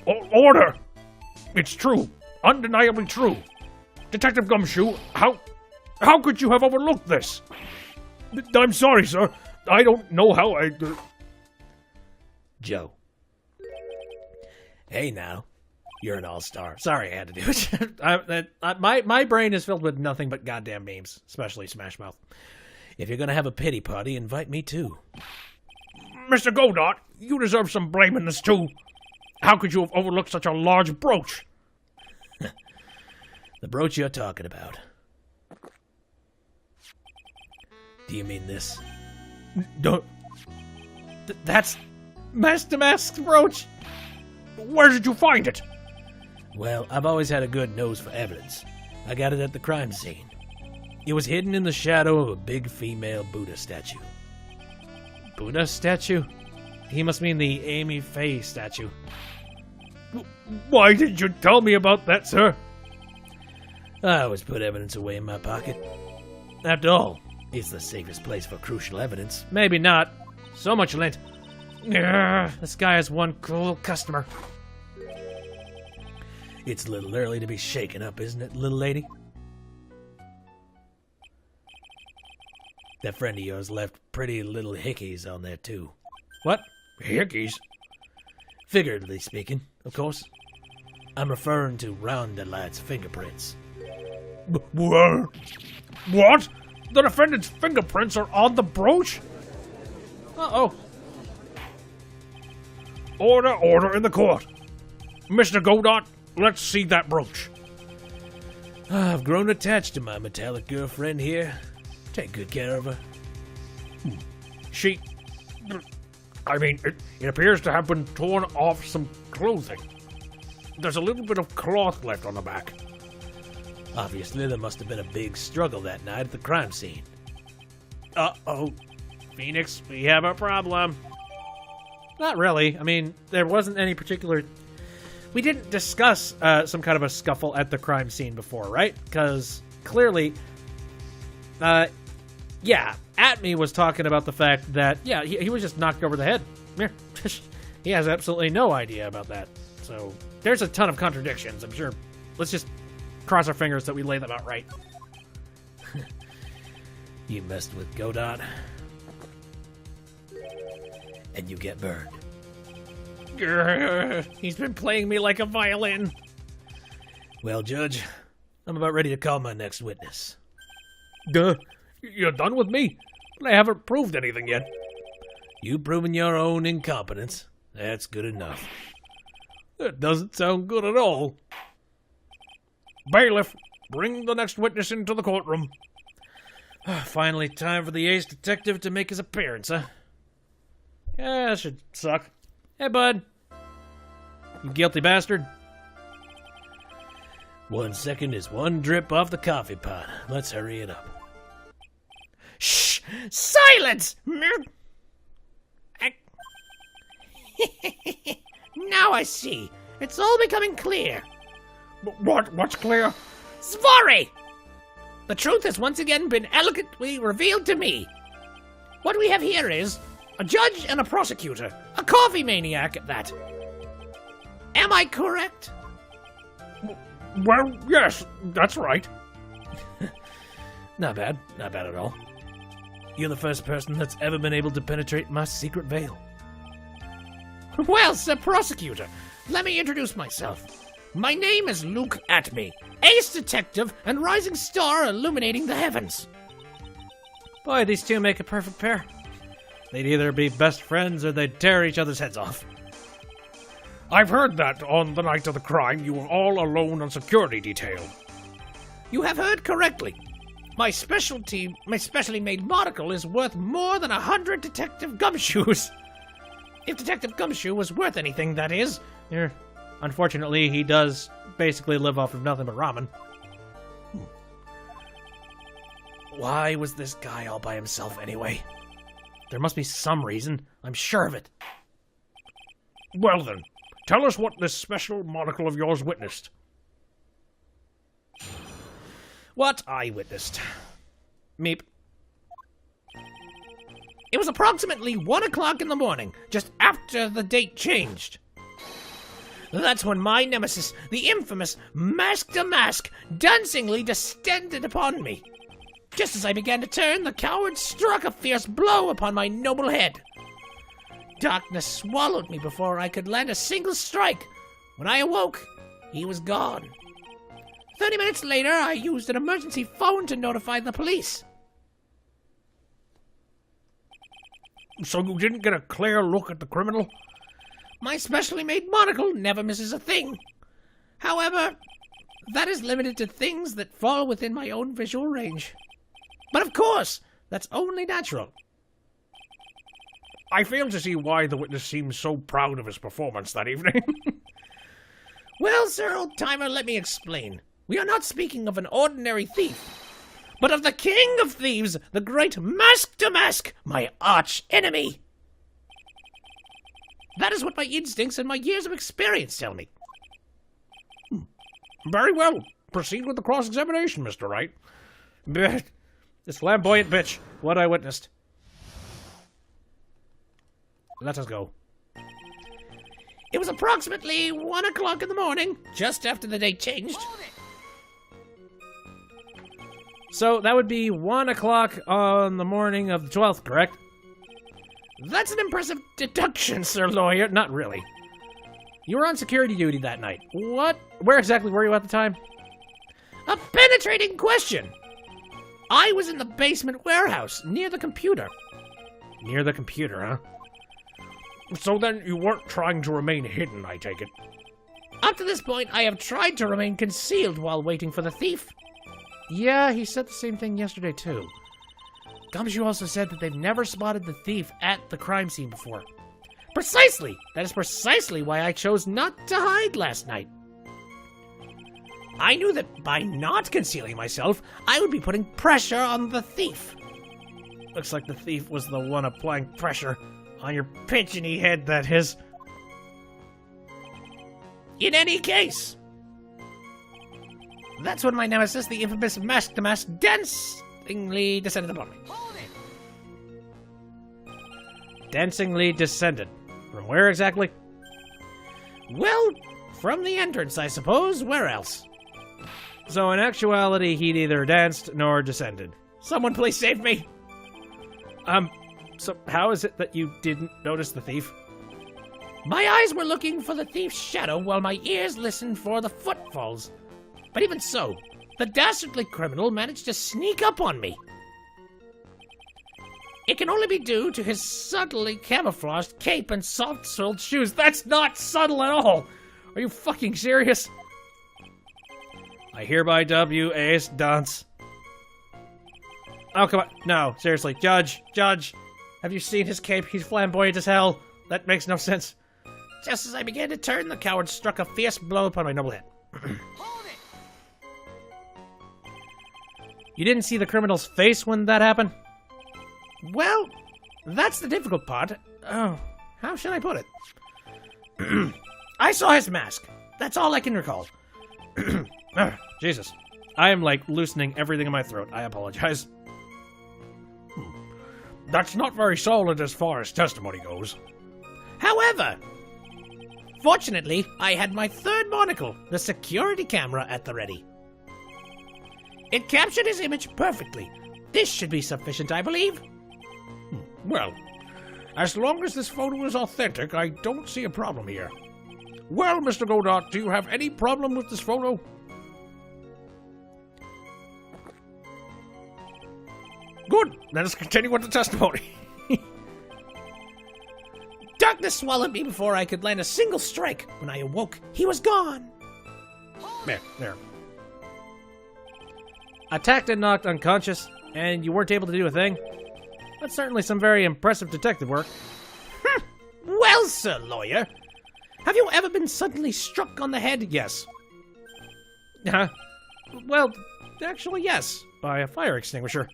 Order! It's true. Undeniably true. Detective Gumshoe, how could you have overlooked this? I'm sorry, sir. I don't know how I... Joe. Hey now. You're an all-star. Sorry I had to do it. My brain is filled with nothing but goddamn memes, especially Smash Mouth. If you're gonna have a pity party, invite me too. Mr. Godot, you deserve some blame in this too. How could you have overlooked such a large brooch? The brooch you're talking about. Do you mean this? That's Master Mask's brooch. Where did you find it? Well, I've always had a good nose for evidence. I got it at the crime scene. It was hidden in the shadow of a big female Buddha statue. Buddha statue? He must mean the Amy Faye statue. Why didn't you tell me about that, sir? I always put evidence away in my pocket. After all, it's the safest place for crucial evidence. Maybe not. So much lint. This guy has one cool customer. It's a little early to be shaken up, isn't it, little lady? That friend of yours left pretty little hickeys on there, too. What? Hickeys? Figuratively speaking, of course. I'm referring to Roundalight's fingerprints. What? The defendant's fingerprints are on the brooch? Uh-oh. Order in the court. Mr. Godot, let's see that brooch. I've grown attached to my metallic girlfriend here. Take good care of her. It appears to have been torn off some clothing. There's a little bit of cloth left on the back. Obviously, there must have been a big struggle that night at the crime scene. Uh-oh. Phoenix, we have a problem. Not really. I mean, there wasn't any particular... We didn't discuss some kind of a scuffle at the crime scene before, right? Because clearly... yeah, Atme was talking about the fact that, yeah, he was just knocked over the head. He has absolutely no idea about that. So, there's a ton of contradictions, I'm sure. Let's just cross our fingers that we lay them out right. You messed with Godot, and you get burned. He's been playing me like a violin. Well, Judge, I'm about ready to call my next witness. You're done with me? I haven't proved anything yet. You've proven your own incompetence. That's good enough. That doesn't sound good at all. Bailiff, bring the next witness into the courtroom. Finally, time for the ace detective to make his appearance, huh? Yeah, that should suck. Hey, bud. You guilty bastard. 1 second is one drip off the coffee pot. Let's hurry it up. Shh! Silence! Now I see. It's all becoming clear. What's clear? Svorri! The truth has once again been elegantly revealed to me. What we have here is a judge and a prosecutor. A coffee maniac at that. Am I correct? Well, yes, that's right. Not bad. Not bad at all. You're the first person that's ever been able to penetrate my secret veil. Well, Sir Prosecutor, let me introduce myself. My name is Luke Atme, ace detective and rising star illuminating the heavens. Boy, these two make a perfect pair. They'd either be best friends or they'd tear each other's heads off. I've heard that on the night of the crime you were all alone on security detail. You have heard correctly. My specially made monocle is worth more than 100 Detective Gumshoes. If Detective Gumshoe was worth anything, that is. Unfortunately, he does basically live off of nothing but ramen. Why was this guy all by himself anyway? There must be some reason. I'm sure of it. Well then, tell us what this special monocle of yours witnessed. What I witnessed. Meep. It was approximately 1 o'clock in the morning, just after the date changed. That's when my nemesis, the infamous Mask, dancingly descended upon me. Just as I began to turn, the coward struck a fierce blow upon my noble head. Darkness swallowed me before I could land a single strike. When I awoke, he was gone. 30 minutes later, I used an emergency phone to notify the police. So you didn't get a clear look at the criminal? My specially made monocle never misses a thing. However, that is limited to things that fall within my own visual range. But of course, that's only natural. I fail to see why the witness seems so proud of his performance that evening. Well, sir, old-timer, let me explain. We are not speaking of an ordinary thief, but of the king of thieves, the great Mask, my arch-enemy. That is what my instincts and my years of experience tell me. Very well. Proceed with the cross-examination, Mr. Wright. This flamboyant bitch, what I witnessed. Let us go. It was approximately 1 o'clock in the morning, just after the date changed. So that would be 1 o'clock on the morning of the 12th, correct? That's an impressive deduction, sir lawyer. Not really. You were on security duty that night. What? Where exactly were you at the time? A penetrating question. I was in the basement warehouse, near the computer. Near the computer, huh? So then you weren't trying to remain hidden, I take it. Up to this point, I have tried to remain concealed while waiting for the thief. Yeah, he said the same thing yesterday, too. Gumshoe also said that they've never spotted the thief at the crime scene before. Precisely! That is precisely why I chose not to hide last night. I knew that by not concealing myself, I would be putting pressure on the thief. Looks like the thief was the one applying pressure on your pigeony head, that is. In any case, that's when my nemesis, the infamous Mask, dancingly descended upon me. Dancingly descended. From where exactly? Well, from the entrance, I suppose. Where else? So in actuality, he neither danced nor descended. Someone please save me. So how is it that you didn't notice the thief? My eyes were looking for the thief's shadow while my ears listened for the footfalls. But even so, the dastardly criminal managed to sneak up on me. It can only be due to his subtly camouflaged cape and soft-soled shoes. That's not subtle at all! Are you fucking serious? I hereby dub you Ace Dunce. Oh, come on. No, seriously. Judge. Have you seen his cape? He's flamboyant as hell. That makes no sense. Just as I began to turn, the coward struck a fierce blow upon my noble head. You didn't see the criminal's face when that happened? Well, that's the difficult part. Oh, how should I put it? I saw his mask. That's all I can recall. Jesus. I am, like, loosening everything in my throat. I apologize. That's not very solid as far as testimony goes. However, fortunately, I had my third monocle, the security camera, at the ready. It captured his image perfectly. This should be sufficient, I believe. Well, as long as this photo is authentic, I don't see a problem here. Well, Mr. Godot, do you have any problem with this photo? Good. Let us continue with the testimony. Darkness swallowed me before I could land a single strike. When I awoke, he was gone. There. Attacked and knocked unconscious, and you weren't able to do a thing? That's certainly some very impressive detective work. Well, sir lawyer, have you ever been suddenly struck on the head? Yes. Well, actually, yes. By a fire extinguisher.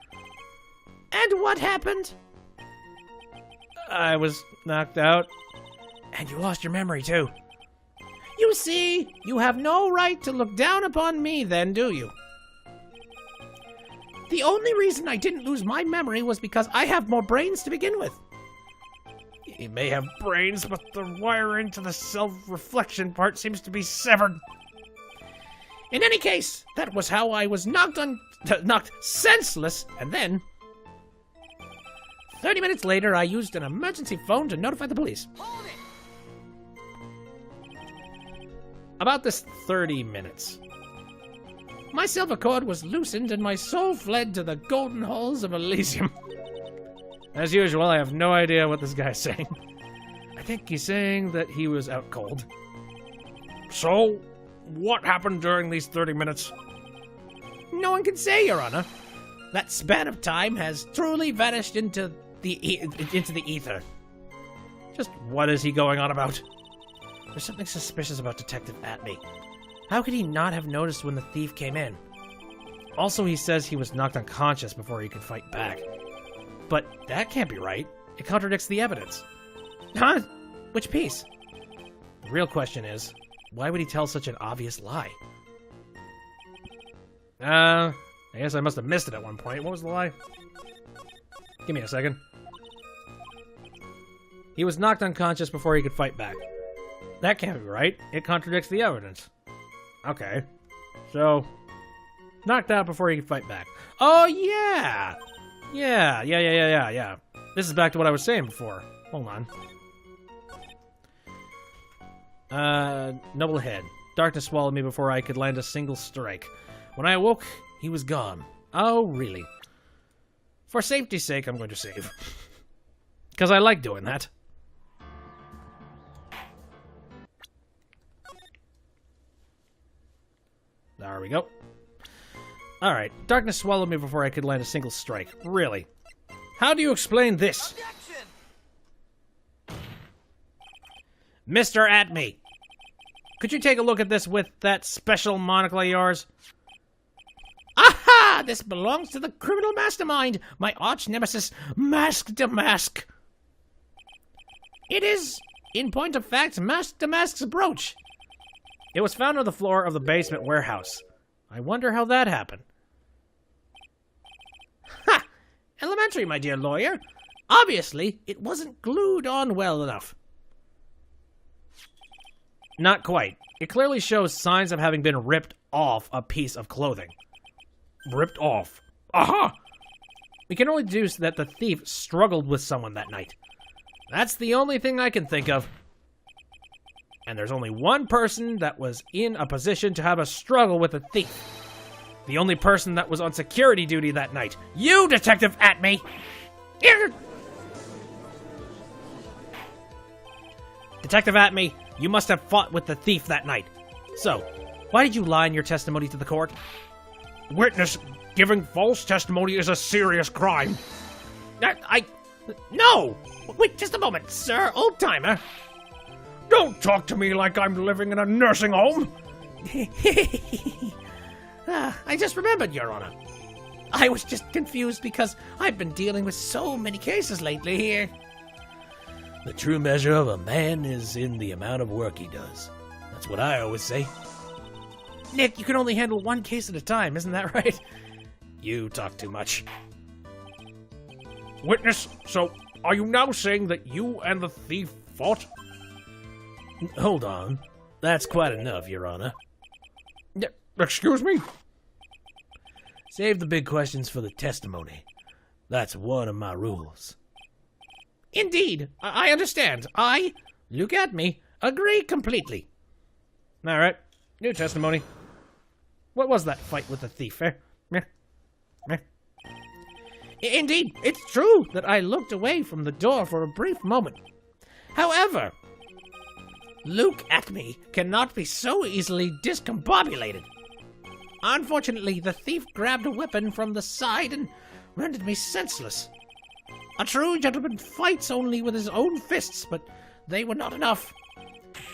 And what happened? I was knocked out. And you lost your memory, too. You see, you have no right to look down upon me then, do you? The only reason I didn't lose my memory was because I have more brains to begin with. He may have brains, but the wiring to the self-reflection part seems to be severed. In any case, that was how I was knocked senseless, and then 30 minutes later, I used an emergency phone to notify the police. About this 30 minutes. My silver cord was loosened and my soul fled to the golden halls of Elysium. As usual, I have no idea what this guy's saying. I think he's saying that he was out cold. So, what happened during these 30 minutes? No one can say, Your Honor. That span of time has truly vanished into the ether. Just what is he going on about? There's something suspicious about Detective Atme. How could he not have noticed when the thief came in? Also, he says he was knocked unconscious before he could fight back. But that can't be right. It contradicts the evidence. Huh? Which piece? The real question is, why would he tell such an obvious lie? I guess I must have missed it at one point. What was the lie? Give me a second. He was knocked unconscious before he could fight back. That can't be right. It contradicts the evidence. Okay. So, knocked out before he could fight back. Oh, yeah! Yeah. This is back to what I was saying before. Hold on. Noble head. Darkness swallowed me before I could land a single strike. When I awoke, he was gone. Oh, really? For safety's sake, I'm going to save. Because I like doing that. There we go. Alright, darkness swallowed me before I could land a single strike. Really? How do you explain this? Mr. Atme, could you take a look at this with that special monocle of yours? Aha! This belongs to the criminal mastermind, my arch nemesis, Mask to Mask. It is, in point of fact, Mask to Mask's brooch. It was found on the floor of the basement warehouse. I wonder how that happened. Ha! Elementary, my dear lawyer. Obviously, it wasn't glued on well enough. Not quite. It clearly shows signs of having been ripped off a piece of clothing. Ripped off. Aha! We can only deduce that the thief struggled with someone that night. That's the only thing I can think of. And there's only one person that was in a position to have a struggle with a thief. The only person that was on security duty that night. You, Detective Atme! Detective Atme, you must have fought with the thief that night. So, why did you lie in your testimony to the court? Witness, giving false testimony is a serious crime. No! Wait just a moment, sir, old-timer. Don't talk to me like I'm living in a nursing home. I just remembered, Your Honor. I was just confused because I've been dealing with so many cases lately here. The true measure of a man is in the amount of work he does. That's what I always say. Nick, you can only handle one case at a time, isn't that right? You talk too much. Witness, so are you now saying that you and the thief fought? Hold on. That's quite enough, Your Honor. Excuse me? Save the big questions for the testimony. That's one of my rules. Indeed, I understand. Look at me, agree completely. Alright, new testimony. What was that fight with the thief, eh? Indeed, it's true that I looked away from the door for a brief moment. However, Luke Atme cannot be so easily discombobulated. Unfortunately, the thief grabbed a weapon from the side and rendered me senseless. A true gentleman fights only with his own fists, but they were not enough.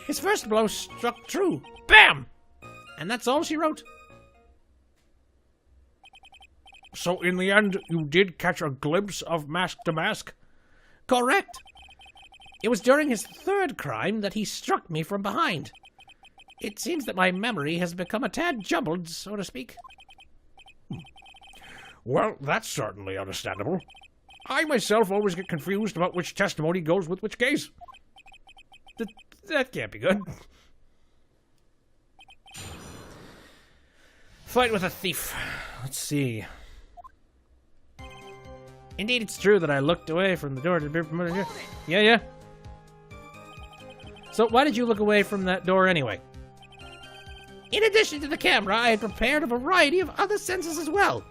His first blow struck true. Bam! And that's all she wrote. So in the end, you did catch a glimpse of Mask to Mask? Correct. It was during his third crime that he struck me from behind. It seems that my memory has become a tad jumbled, so to speak. Well, that's certainly understandable. I myself always get confused about which testimony goes with which case. That can't be good. Fight with a thief. Let's see. Indeed, it's true that I looked away from the door to be promoted here. Yeah. So why did you look away from that door anyway? In addition to the camera, I had prepared a variety of other sensors as well.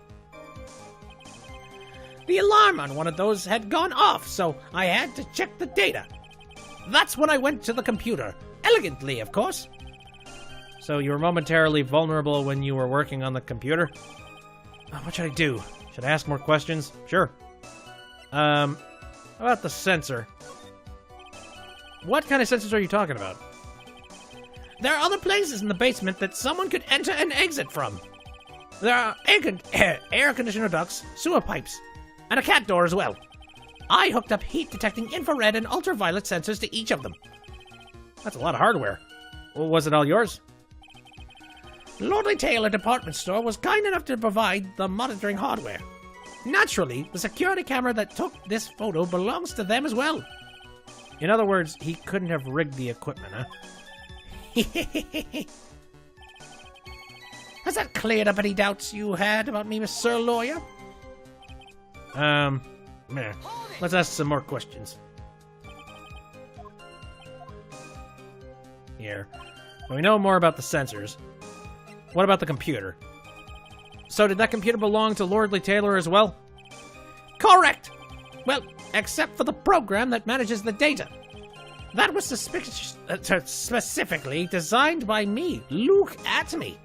The alarm on one of those had gone off, so I had to check the data. That's when I went to the computer. Elegantly, of course. So you were momentarily vulnerable when you were working on the computer? What should I do? Should I ask more questions? Sure. How about the sensor? What kind of sensors are you talking about? There are other places in the basement that someone could enter and exit from. There are air conditioner ducts, sewer pipes, and a cat door as well. I hooked up heat-detecting infrared and ultraviolet sensors to each of them. That's a lot of hardware. Well, was it all yours? Lordly Taylor department store was kind enough to provide the monitoring hardware. Naturally, the security camera that took this photo belongs to them as well. In other words, he couldn't have rigged the equipment, huh? Has that cleared up any doubts you had about me, Sir Lawyer? Let's ask some more questions. Here. We know more about the sensors. What about the computer? So did that computer belong to Lordly Taylor as well? Correct! Well, except for the program that manages the data. That was specifically designed by me, Luke Atme.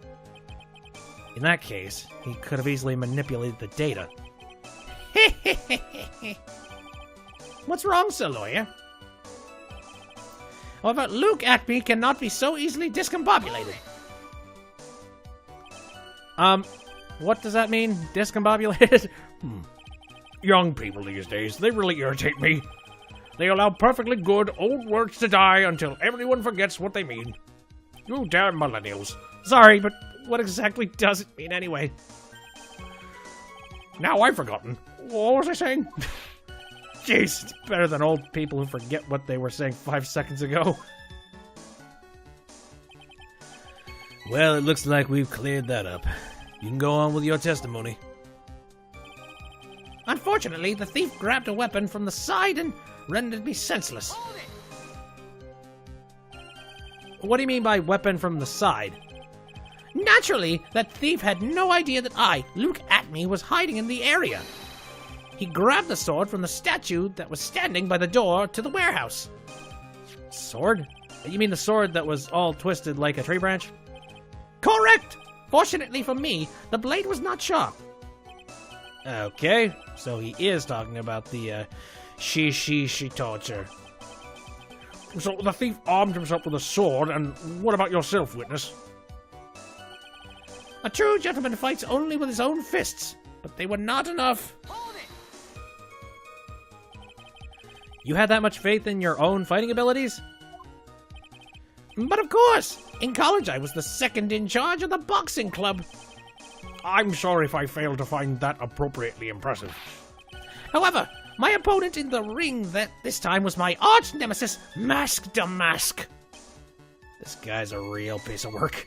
In that case, he could have easily manipulated the data. What's wrong, Sir Lawyer? However, Luke Atme cannot be so easily discombobulated. What does that mean? Discombobulated? Young people these days, they really irritate me. They allow perfectly good old words to die until everyone forgets what they mean. You damn millennials. Sorry, but what exactly does it mean anyway? Now I've forgotten. What was I saying? Jeez, it's better than old people who forget what they were saying 5 seconds ago. Well, it looks like we've cleared that up. You can go on with your testimony. Unfortunately, the thief grabbed a weapon from the side and rendered me senseless. What do you mean by weapon from the side? Naturally, that thief had no idea that I, Luke Atme, was hiding in the area. He grabbed the sword from the statue that was standing by the door to the warehouse. Sword? You mean the sword that was all twisted like a tree branch? Correct! Fortunately for me, the blade was not sharp. Okay, so he is talking about the, she torture. So the thief armed himself with a sword, and what about yourself, witness? A true gentleman fights only with his own fists, but they were not enough. You had that much faith in your own fighting abilities? But of course, in college I was the second in charge of the boxing club. I'm sorry if I failed to find that appropriately impressive. However, my opponent in the ring this time was my arch nemesis, Mask to Mask. This guy's a real piece of work.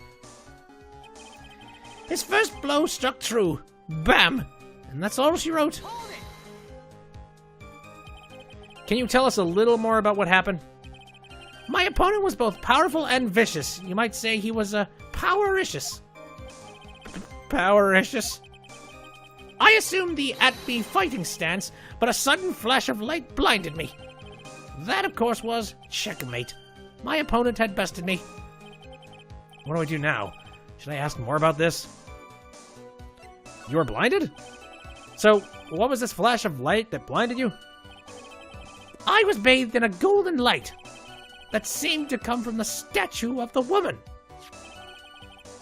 His first blow struck true. Bam! And that's all she wrote. Can you tell us a little more about what happened? My opponent was both powerful and vicious. You might say he was powericious. Powericious? I assumed the at-me fighting stance, but a sudden flash of light blinded me. That, of course, was checkmate. My opponent had bested me. What do I do now? Should I ask more about this? You were blinded? So, what was this flash of light that blinded you? I was bathed in a golden light that seemed to come from the statue of the woman.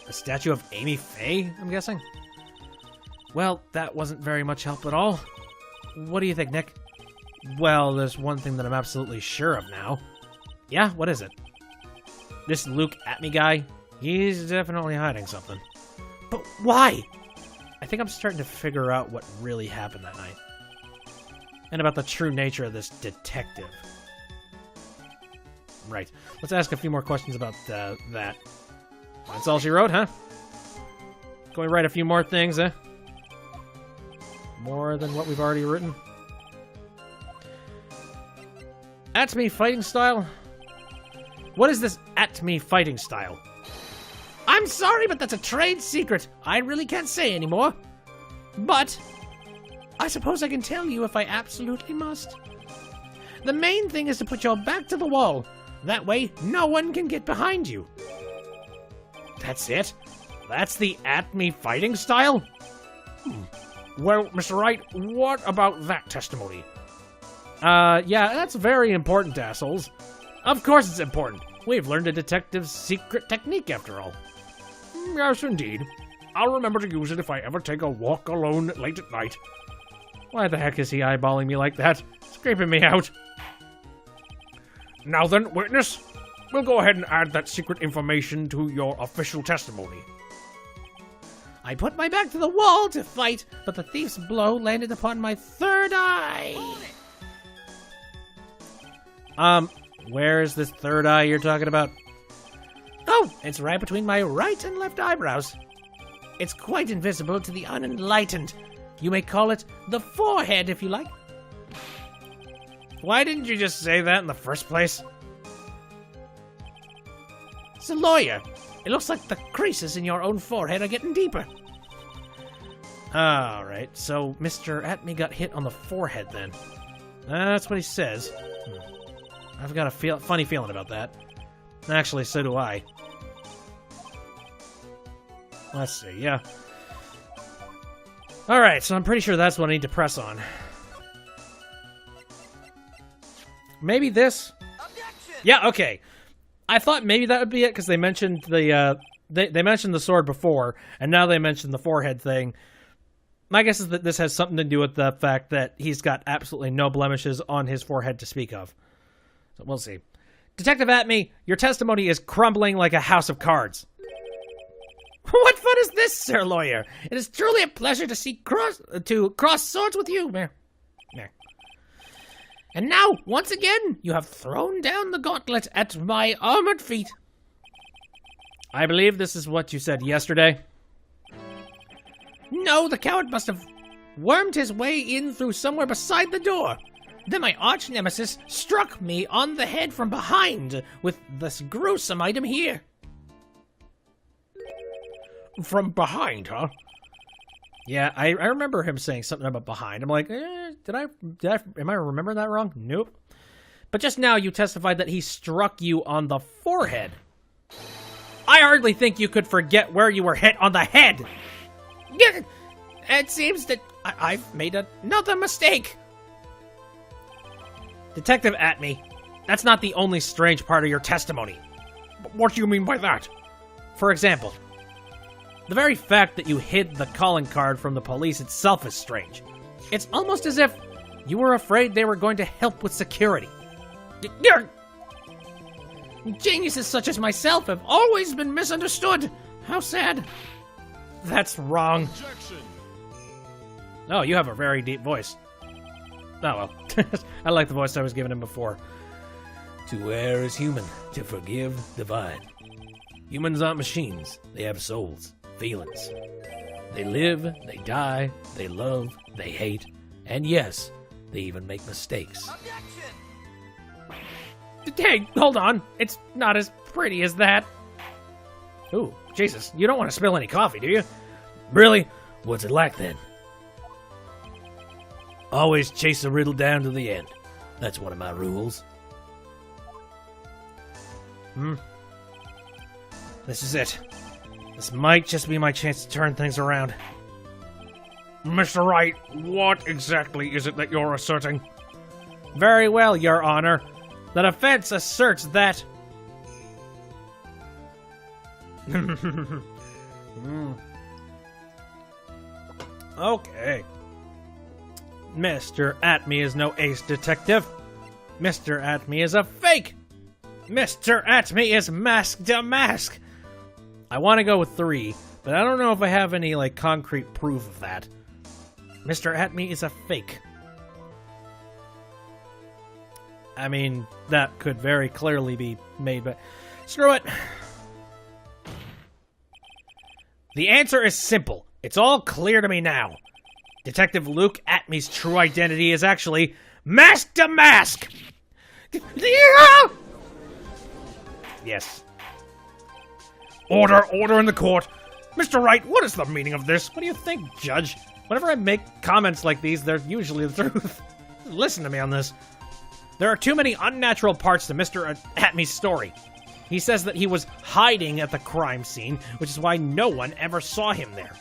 The statue of Amy Faye, I'm guessing? Well, that wasn't very much help at all. What do you think, Nick? Well, there's one thing that I'm absolutely sure of now. Yeah, what is it? This Luke Atme guy, he's definitely hiding something. But why? I think I'm starting to figure out what really happened that night. and about the true nature of this detective. Right. Let's ask a few more questions about that. That's all she wrote, huh? Can we write a few more things, eh? More than what we've already written? At me fighting style? What is this at me fighting style? I'm sorry, but that's a trade secret. I really can't say anymore. But I suppose I can tell you if I absolutely must. The main thing is to put your back to the wall. That way, no one can get behind you. That's it? That's the at me fighting style? Well, Mr. Wright, what about that testimony? Yeah, that's very important, assholes. Of course it's important. We've learned a detective's secret technique, after all. Yes, indeed. I'll remember to use it if I ever take a walk alone late at night. Why the heck is he eyeballing me like that? It's creeping me out. Now then, witness, we'll go ahead and add that secret information to your official testimony. I put my back to the wall to fight, but the thief's blow landed upon my third eye. Where is this third eye you're talking about? Oh, it's right between my right and left eyebrows. It's quite invisible to the unenlightened. You may call it the forehead if you like. Why didn't you just say that in the first place? It's a lawyer. It looks like the creases in your own forehead are getting deeper. Alright, so Mr. Atme got hit on the forehead then. That's what he says. I've got a funny feeling about that. Actually, so do I. Let's see, yeah. Alright, so I'm pretty sure that's what I need to press on. Maybe this? Objection! Yeah, okay. I thought maybe that would be it, because they mentioned the, they mentioned the sword before, and now they mentioned the forehead thing. My guess is that this has something to do with the fact that he's got absolutely no blemishes on his forehead to speak of. So we'll see. Detective Atme, your testimony is crumbling like a house of cards. What fun is this, Sir Lawyer? It is truly a pleasure to cross swords with you. And now, once again, you have thrown down the gauntlet at my armored feet. I believe this is what you said yesterday. No, the coward must have wormed his way in through somewhere beside the door. Then my arch nemesis struck me on the head from behind with this gruesome item here. From behind, huh? Yeah, I remember him saying something about behind. I'm like, am I remembering that wrong? Nope. But just now you testified that he struck you on the forehead. I hardly think you could forget where you were hit on the head. It seems that I've made another mistake. Detective Atme, that's not the only strange part of your testimony. What do you mean by that? For example, the very fact that you hid the calling card from the police itself is strange. It's almost as if you were afraid they were going to help with security. Geniuses such as myself have always been misunderstood. How sad. That's wrong. Oh, you have a very deep voice. Oh, well. I like the voice I was giving him before. To err is human, to forgive divine. Humans aren't machines. They have souls, feelings. They live, they die, they love, they hate, and yes, they even make mistakes. Hey, hold on. It's not as pretty as that. Ooh, Jesus, you don't want to spill any coffee, do you? Really? What's it like then? Always chase a riddle down to the end. That's one of my rules. This is it. This might just be my chance to turn things around. Mr. Wright, what exactly is it that you're asserting? Very well, Your Honor. The defense asserts that... Okay. Mr. Atme is no ace detective. Mr. Atme is a fake. Mr. Atme is mask to mask. I want to go with 3, but I don't know if I have any, concrete proof of that. Mr. Atme is a fake. I mean, that could very clearly be made, but screw it. The answer is simple. It's all clear to me now. Detective Luke Atmey's true identity is actually Mask to Mask! Yes. Order in the court. Mr. Wright, what is the meaning of this? What do you think, Judge? Whenever I make comments like these, they're usually the truth. Listen to me on this. There are too many unnatural parts to Mr. Atmey's story. He says that he was hiding at the crime scene, which is why no one ever saw him there.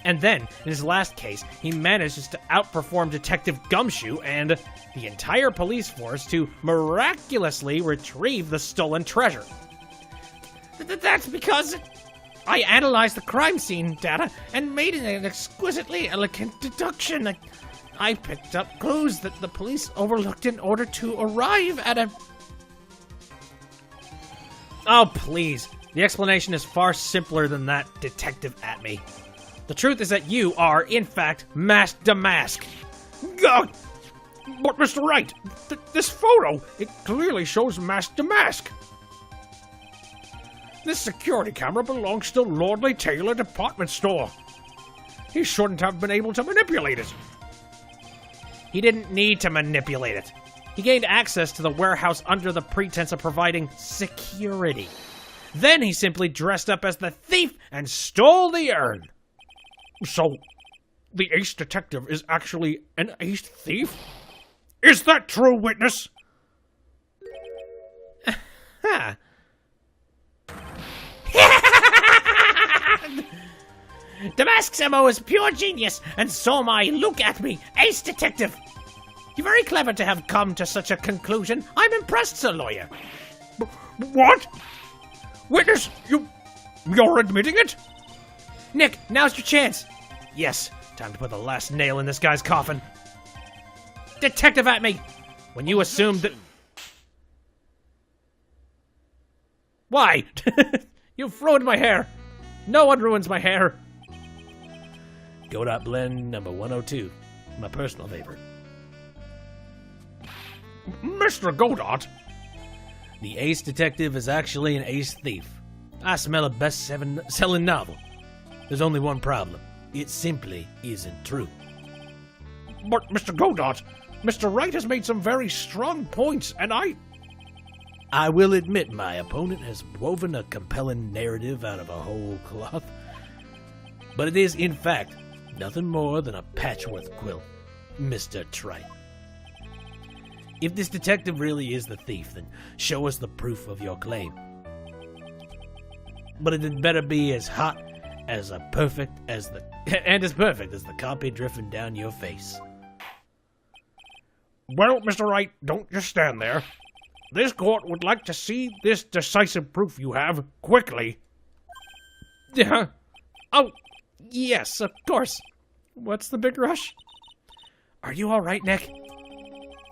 And then, in his last case, he manages to outperform Detective Gumshoe and the entire police force to miraculously retrieve the stolen treasure. That's because I analyzed the crime scene data and made an exquisitely elegant deduction. I picked up clues that the police overlooked in order to arrive at a... Oh, please. The explanation is far simpler than that, Detective Atmey. The truth is that you are, in fact, Mask to Mask. God! But Mr. Wright, this photo, it clearly shows Mask to Mask. This security camera belongs to Lordly Taylor Department Store. He shouldn't have been able to manipulate it. He didn't need to manipulate it. He gained access to the warehouse under the pretense of providing security. Then he simply dressed up as the thief and stole the urn. So, the ace detective is actually an ace thief? Is that true, witness? Ha! Damask's MO is pure genius, and so my Look at me, ace detective. You're very clever to have come to such a conclusion. I'm impressed, Sir Lawyer. What? Witness, you're admitting it? Nick, now's your chance. Yes, time to put the last nail in this guy's coffin. Detective Atmey, when you assumed that... Why? You've ruined my hair. No one ruins my hair. Godot Blend number 102. My personal favorite. Mr. Godot? The ace detective is actually an ace thief. I smell a best-selling novel. There's only one problem. It simply isn't true. But, Mr. Godot, Mr. Wright has made some very strong points, and I will admit my opponent has woven a compelling narrative out of a whole cloth. But it is, in fact, nothing more than a patchwork quilt, Mr. Trite. If this detective really is the thief, then show us the proof of your claim. But it had better be as hot as perfect as the copy drifting down your face. Well, Mr. Wright, don't just stand there. This court would like to see this decisive proof you have, quickly. Yeah. Oh, yes, of course. What's the big rush? Are you all right, Nick?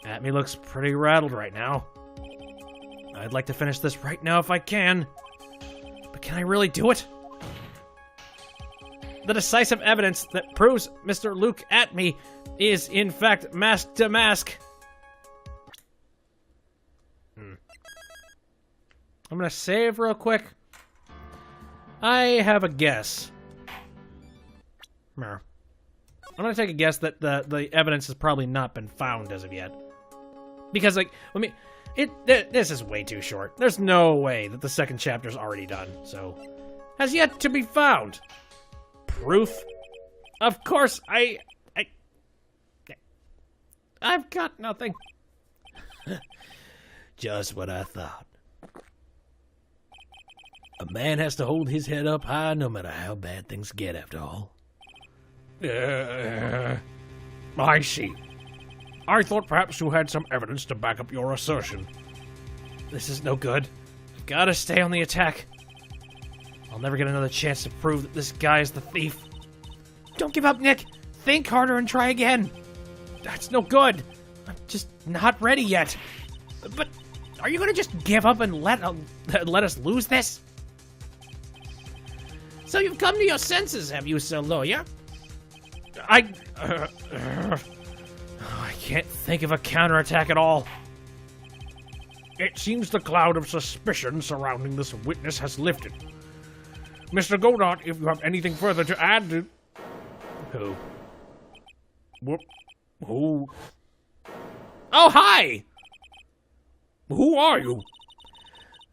Atmey looks pretty rattled right now. I'd like to finish this right now if I can. But can I really do it? The decisive evidence that proves Mr. Luke Atmey is, in fact, Mask to Mask. I'm gonna save real quick. I have a guess. I'm gonna take a guess that the evidence has probably not been found as of yet. Because, like, this is way too short. There's no way that the second chapter's already done, so... Has yet to be found. Proof? Of course, I've got nothing. Just what I thought. A man has to hold his head up high no matter how bad things get, after all. I see. I thought perhaps you had some evidence to back up your assertion. This is no good. I've gotta stay on the attack. I'll never get another chance to prove that this guy is the thief. Don't give up, Nick. Think harder and try again. That's no good. I'm just not ready yet. But are you gonna just give up and let us lose this? So you've come to your senses, have you, Sir Lawyer? I can't think of a counterattack at all. It seems the cloud of suspicion surrounding this witness has lifted. Mr. Godot, if you have anything further to add to... Who? Who? Oh, hi! Who are you?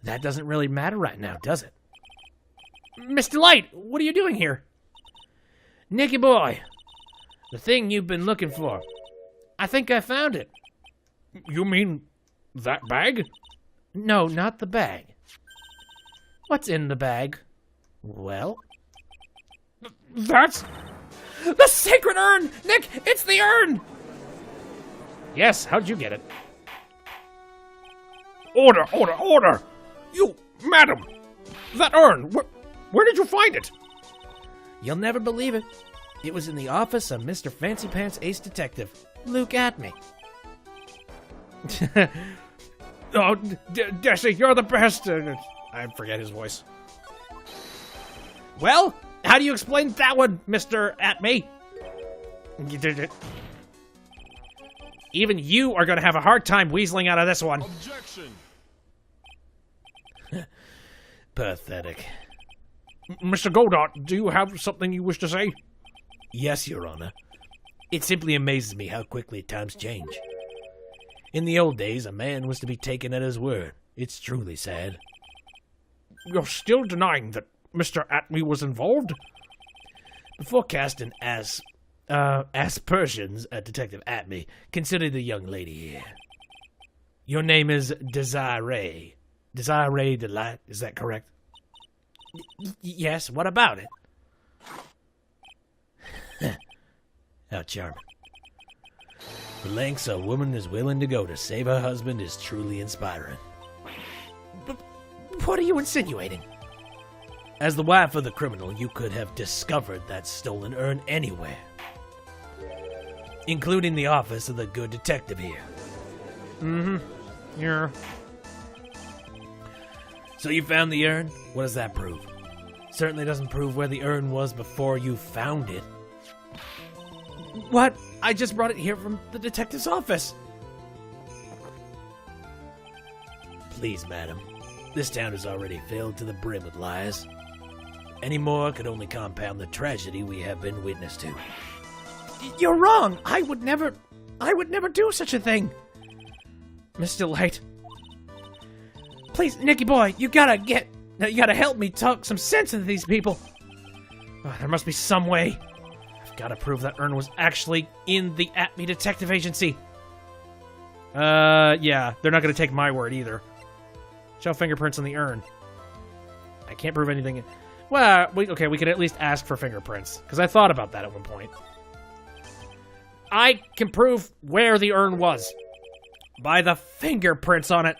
That doesn't really matter right now, does it? Mr. Light, what are you doing here? Nicky boy, the thing you've been looking for. I think I found it. You mean that bag? No, not the bag. What's in the bag? Well? That's... The sacred urn! Nick, it's the urn! Yes, how'd you get it? Order, order, order! You, madam! That urn, where did you find it? You'll never believe it. It was in the office of Mr. Fancy Pants Ace Detective, Luke Atme. Oh, Desi, you're the best. I forget his voice. Well, how do you explain that one, Mr. Atme? Even you are going to have a hard time weaseling out of this one. Objection! Pathetic. Mr. Godot, do you have something you wish to say? Yes, Your Honor. It simply amazes me how quickly times change. In the old days, a man was to be taken at his word. It's truly sad. You're still denying that Mr. Atme was involved? Before casting aspersions at Detective Atme, consider the young lady here. Your name is Desiree. Desiree Delight, is that correct? Yes, what about it? How charming. The lengths a woman is willing to go to save her husband is truly inspiring. What are you insinuating? As the wife of the criminal, you could have discovered that stolen urn anywhere, including the office of the good detective here. Yeah. So you found the urn? What does that prove? Certainly doesn't prove where the urn was before you found it. What? I just brought it here from the detective's office. Please, madam. This town is already filled to the brim with lies. Any more could only compound the tragedy we have been witness to. You're wrong. I would never do such a thing. Mr. Light. Please, Nicky boy, you gotta help me talk some sense into these people. Oh, there must be some way. I've gotta prove that urn was actually in the Atme Detective Agency. Yeah, they're not gonna take my word either. Show fingerprints on the urn. I can't prove anything. Well, we could at least ask for fingerprints, because I thought about that at one point. I can prove where the urn was. By the fingerprints on it.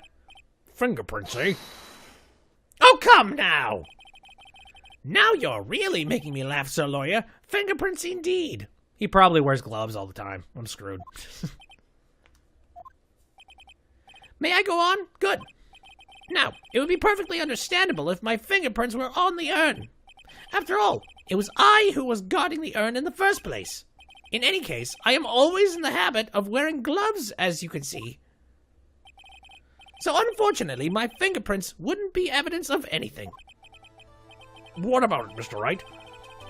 Fingerprints, eh? Oh, come now! Now you're really making me laugh, Sir Lawyer. Fingerprints indeed. He probably wears gloves all the time. I'm screwed. May I go on? Good. Now, it would be perfectly understandable if my fingerprints were on the urn. After all, it was I who was guarding the urn in the first place. In any case, I am always in the habit of wearing gloves, as you can see. So unfortunately, my fingerprints wouldn't be evidence of anything. What about it, Mr. Wright?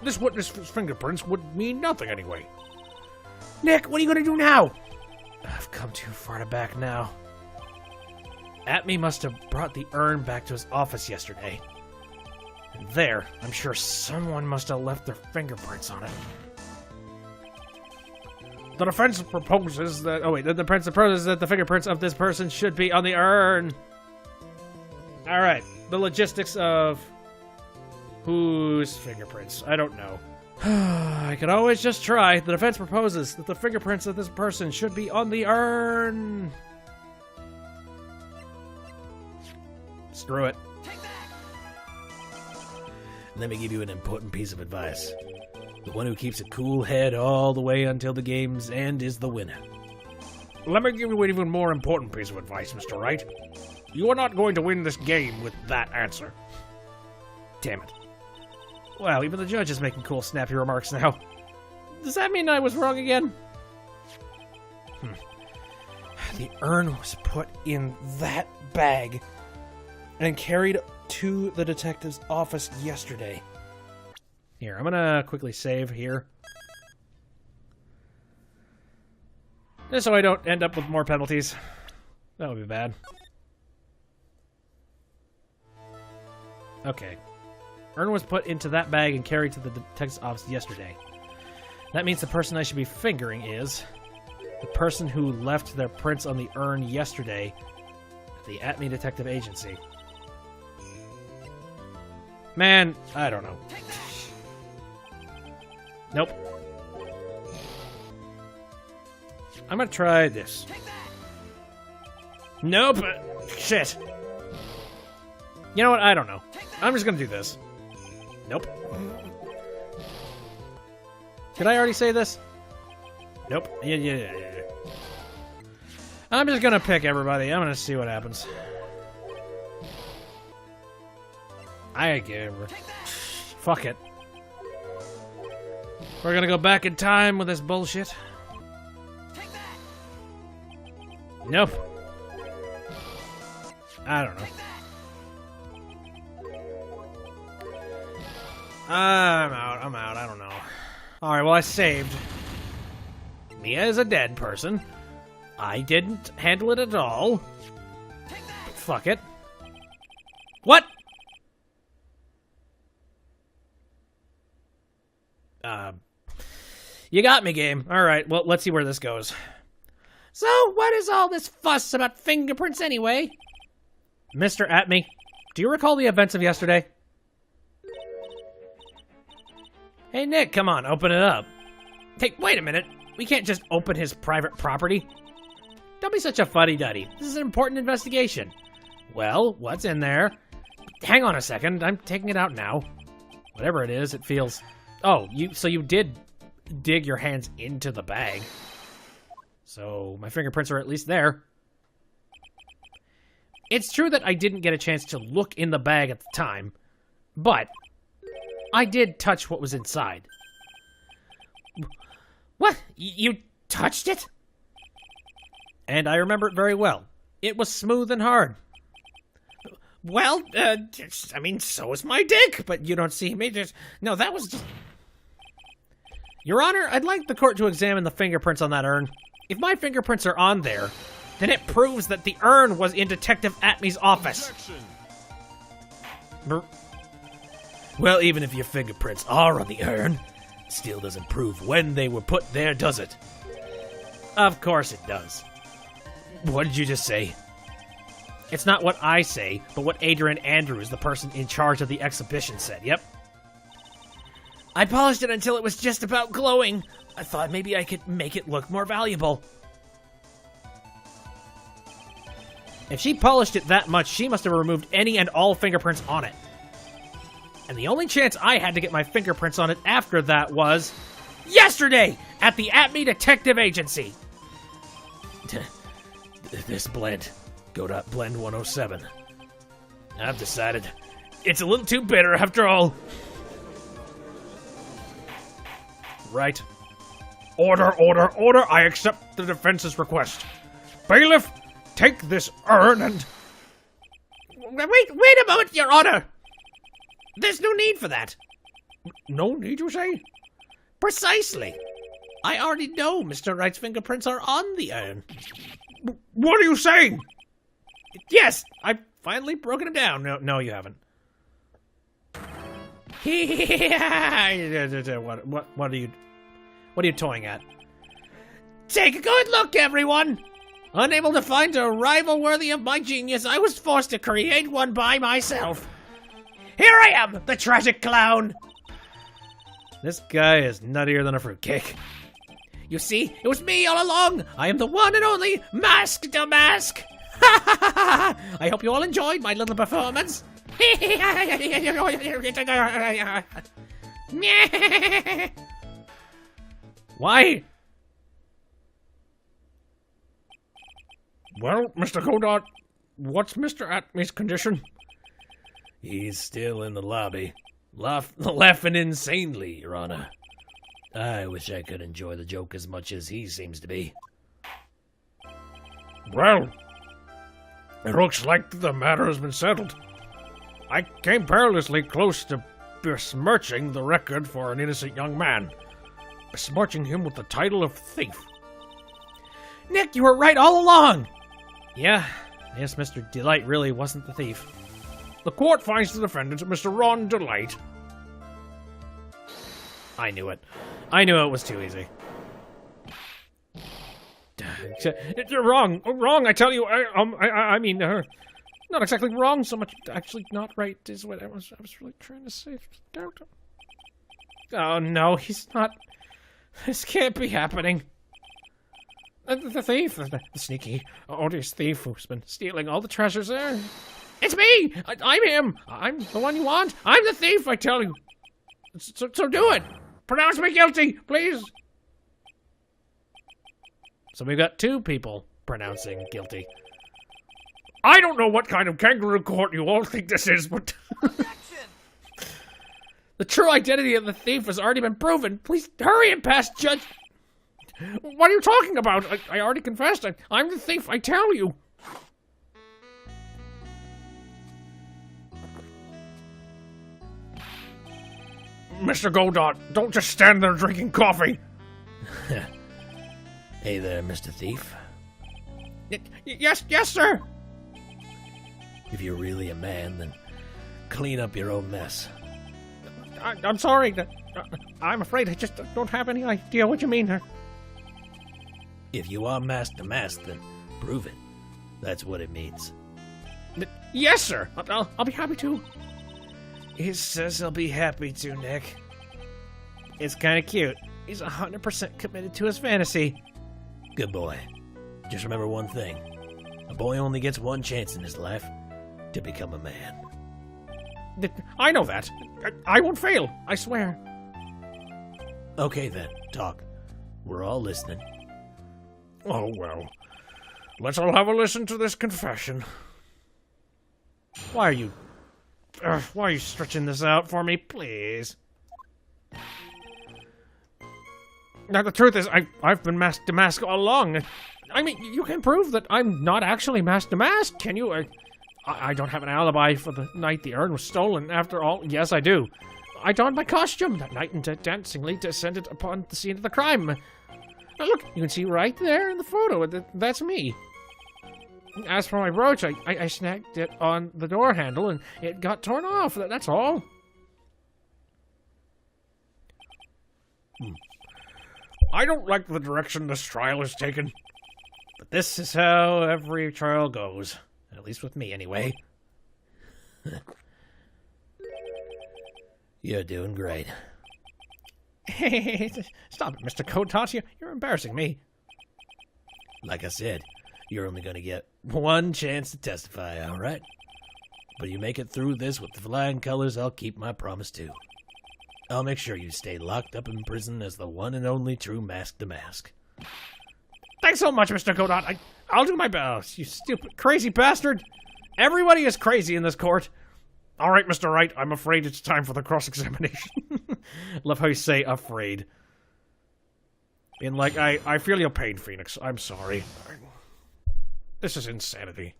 This witness's fingerprints would mean nothing anyway. Nick, what are you going to do now? I've come too far to back now. Atme must have brought the urn back to his office yesterday. And there, I'm sure someone must have left their fingerprints on it. The defense proposes that... Oh, wait. The defense proposes that the fingerprints of this person should be on the urn. Alright. The logistics of... whose fingerprints? I don't know. I can always just try. The defense proposes that the fingerprints of this person should be on the urn. Screw it. Let me give you an important piece of advice. The one who keeps a cool head all the way until the game's end is the winner. Let me give you an even more important piece of advice, Mr. Wright. You are not going to win this game with that answer. Damn it. Wow, even the judge is making cool, snappy remarks now. Does that mean I was wrong again? The urn was put in that bag and carried to the detective's office yesterday. Here, I'm gonna quickly save here. Just so I don't end up with more penalties. That would be bad. Okay. Urn was put into that bag and carried to the detective's office yesterday. That means the person I should be fingering is the person who left their prints on the urn yesterday at the Atme Detective Agency. Man, I don't know. Nope. I'm gonna try this. Nope. Shit. You know what? I don't know. I'm just gonna do this. Nope. Did I already say this? Nope. Yeah. I'm just gonna pick everybody. I'm gonna see what happens. I give her. Fuck it. We're gonna go back in time with this bullshit. Nope. I don't know. I'm out. I don't know. Alright, well, I saved. Mia is a dead person. I didn't handle it at all. But fuck it. What? You got me, game. Alright, well, let's see where this goes. So, what is all this fuss about fingerprints anyway? Mr. Atme, do you recall the events of yesterday? Hey, Nick, come on, open it up. Hey, wait a minute. We can't just open his private property. Don't be such a fuddy-duddy. This is an important investigation. Well, what's in there? Hang on a second. I'm taking it out now. Whatever it is, it feels... Oh, so you did dig your hands into the bag. So my fingerprints are at least there. It's true that I didn't get a chance to look in the bag at the time, but I did touch what was inside. What? You touched it? And I remember it very well. It was smooth and hard. Well, I mean, so is my dick, but you don't see me. No, that was just... Your Honor, I'd like the court to examine the fingerprints on that urn. If my fingerprints are on there, then it proves that the urn was in Detective Atme's office. Well, even if your fingerprints are on the urn, it still doesn't prove when they were put there, does it? Of course it does. What did you just say? It's not what I say, but what Adrian Andrews, the person in charge of the exhibition, said. Yep. I polished it until it was just about glowing. I thought maybe I could make it look more valuable. If she polished it that much, she must have removed any and all fingerprints on it. And the only chance I had to get my fingerprints on it after that was... yesterday! At the Atme Detective Agency! This blend, Go.Blend 107. I've decided it's a little too bitter after all. Right. Order. I accept the defense's request. Bailiff, take this urn and... Wait a moment, Your Honor! There's no need for that. No need, you say? Precisely. I already know Mr. Wright's fingerprints are on the urn. What are you saying? Yes, I've finally broken it down. No, you haven't. What are you toying at? Take a good look, everyone! Unable to find a rival worthy of my genius, I was forced to create one by myself. Here I am, the tragic clown! This guy is nuttier than a fruitcake. You see, it was me all along! I am the one and only Mask the Mask! I hope you all enjoyed my little performance. Why? Well, Mr. Godot, what's Mr. Atme's condition? He's still in the lobby, laughing insanely, Your Honor. I wish I could enjoy the joke as much as he seems to be. Well, it looks like the matter has been settled. I came perilously close to besmirching the record for an innocent young man, besmirching him with the title of thief. Nick, you were right all along! Yeah, yes, Mr. Delight really wasn't the thief. The court finds the defendant, Mr. Ron Delight. I knew it. I knew it was too easy. You're wrong. Wrong, I tell you. I mean, not exactly wrong so much. Actually, not right is what I was really trying to say. Oh no, he's not. This can't be happening. The thief, the sneaky, odious thief who's been stealing all the treasures there. It's me! I'm him! I'm the one you want! I'm the thief, I tell you! So do it! Pronounce me guilty, please! So we've got two people pronouncing guilty. I don't know what kind of kangaroo court you all think this is, but... The true identity of the thief has already been proven. Please hurry and pass judge... What are you talking about? I already confessed. I'm the thief, I tell you. Mr. Godot, don't just stand there drinking coffee. Hey there, Mr. Thief. Yes, sir. If you're really a man, then clean up your own mess. I'm sorry. I'm afraid I just don't have any idea what you mean. If you are mask to mask, then prove it. That's what it means. Yes, sir. I'll be happy to. He says he'll be happy to, Nick. It's kind of cute. He's 100% committed to his fantasy. Good boy. Just remember one thing. A boy only gets one chance in his life to become a man. I know that. I won't fail. I swear. Okay then, talk. We're all listening. Oh, well. Let's all have a listen to this confession. Why are you stretching this out for me, please? Now, the truth is, I've been mask to mask all along. I mean, you can prove that I'm not actually mask to mask, can you? I don't have an alibi for the night the urn was stolen. After all, yes, I do. I donned my costume that night and dancingly descended upon the scene of the crime. Now, look, you can see right there in the photo. That's me. As for my brooch, I snagged it on the door handle and it got torn off. That's all. I don't like the direction this trial has taken. But this is how every trial goes. At least with me, anyway. You're doing great. Hey, stop it, Mr. Kotatsu. You're embarrassing me. Like I said, you're only going to get one chance to testify, all right? But you make it through this with the flying colors, I'll keep my promise too. I'll make sure you stay locked up in prison as the one and only true mask to mask. Thanks so much, Mr. Godot. I'll do my best. You stupid, crazy bastard. Everybody is crazy in this court. All right, Mr. Wright, I'm afraid it's time for the cross-examination. Love how you say afraid. Being like, I feel your pain, Phoenix. I'm sorry. This is insanity.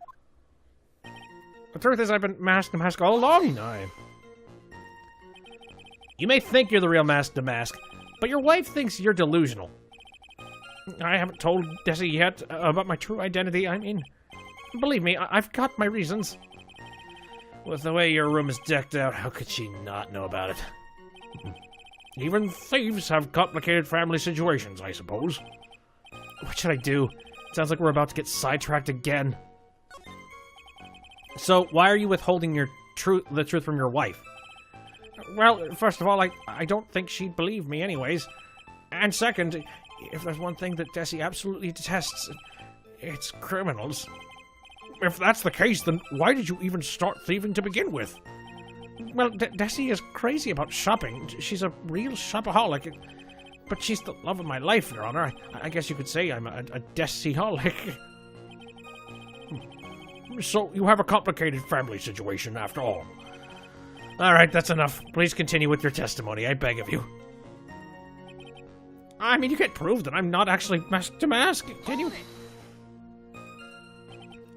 The truth is, I've been mask to mask all along. You may think you're the real mask to mask, but your wife thinks you're delusional. I haven't told Desi yet about my true identity. I mean, believe me, I've got my reasons. With the way your room is decked out, how could she not know about it? Even thieves have complicated family situations, I suppose. What should I do? It sounds like we're about to get sidetracked again. So, why are you withholding the truth from your wife? Well, first of all, I don't think she'd believe me anyways. And second, if there's one thing that Desi absolutely detests, it's criminals. If that's the case, then why did you even start thieving to begin with? Well, Desi is crazy about shopping. She's a real shopaholic. But she's the love of my life, Your Honor. I guess you could say I'm a Desi-holic. So, you have a complicated family situation, after all. Alright, that's enough. Please continue with your testimony, I beg of you. I mean, you can't prove that I'm not actually mask to mask, can you?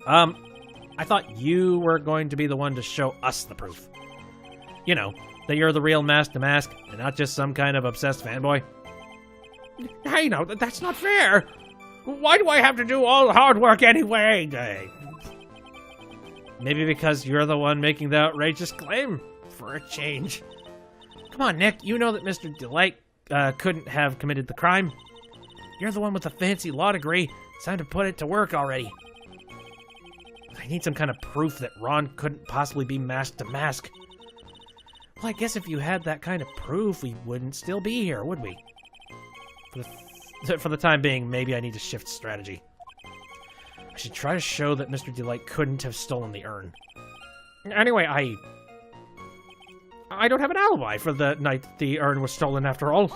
I thought you were going to be the one to show us the proof. You know, that you're the real Mask to Mask, and not just some kind of obsessed fanboy. Hey, no, that's not fair. Why do I have to do all the hard work anyway? Maybe because you're the one making the outrageous claim, for a change. Come on, Nick, you know that Mr. Delight couldn't have committed the crime. You're the one with the fancy law degree. It's time to put it to work already. I need some kind of proof that Ron couldn't possibly be Mask to Mask. Well, I guess if you had that kind of proof, we wouldn't still be here, would we? For the time being, maybe I need to shift strategy. I should try to show that Mr. Delight couldn't have stolen the urn. Anyway, I don't have an alibi for the night the urn was stolen after all.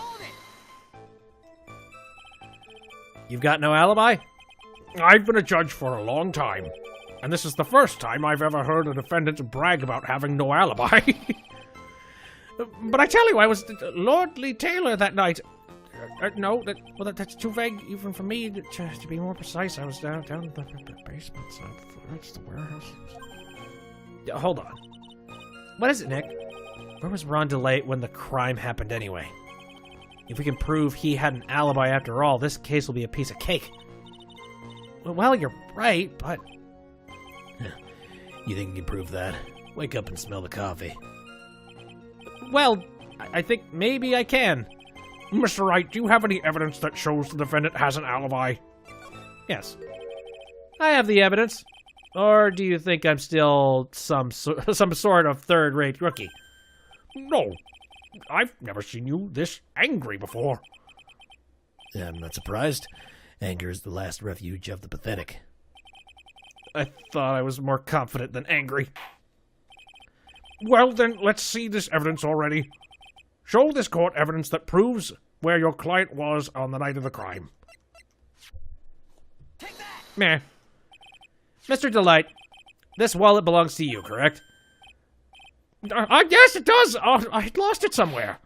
You've got no alibi? I've been a judge for a long time, and this is the first time I've ever heard a defendant brag about having no alibi. But I tell you, I was Lordly Taylor that night. No, that's too vague even for me. To be more precise, I was down in the basement side. That's the warehouse. Hold on. What is it, Nick? Where was Ron DeLay when the crime happened anyway? If we can prove he had an alibi after all, this case will be a piece of cake. Well, you're right, but... You think you can prove that? Wake up and smell the coffee. Well, I think maybe I can. Mr. Wright, do you have any evidence that shows the defendant has an alibi? Yes. I have the evidence. Or do you think I'm still some sort of third-rate rookie? No. I've never seen you this angry before. I'm not surprised. Anger is the last refuge of the pathetic. I thought I was more confident than angry. Well, then, let's see this evidence already. Show this court evidence that proves where your client was on the night of the crime. Take that! Meh. Mr. Delight, this wallet belongs to you, correct? Yes, it does! I lost it somewhere.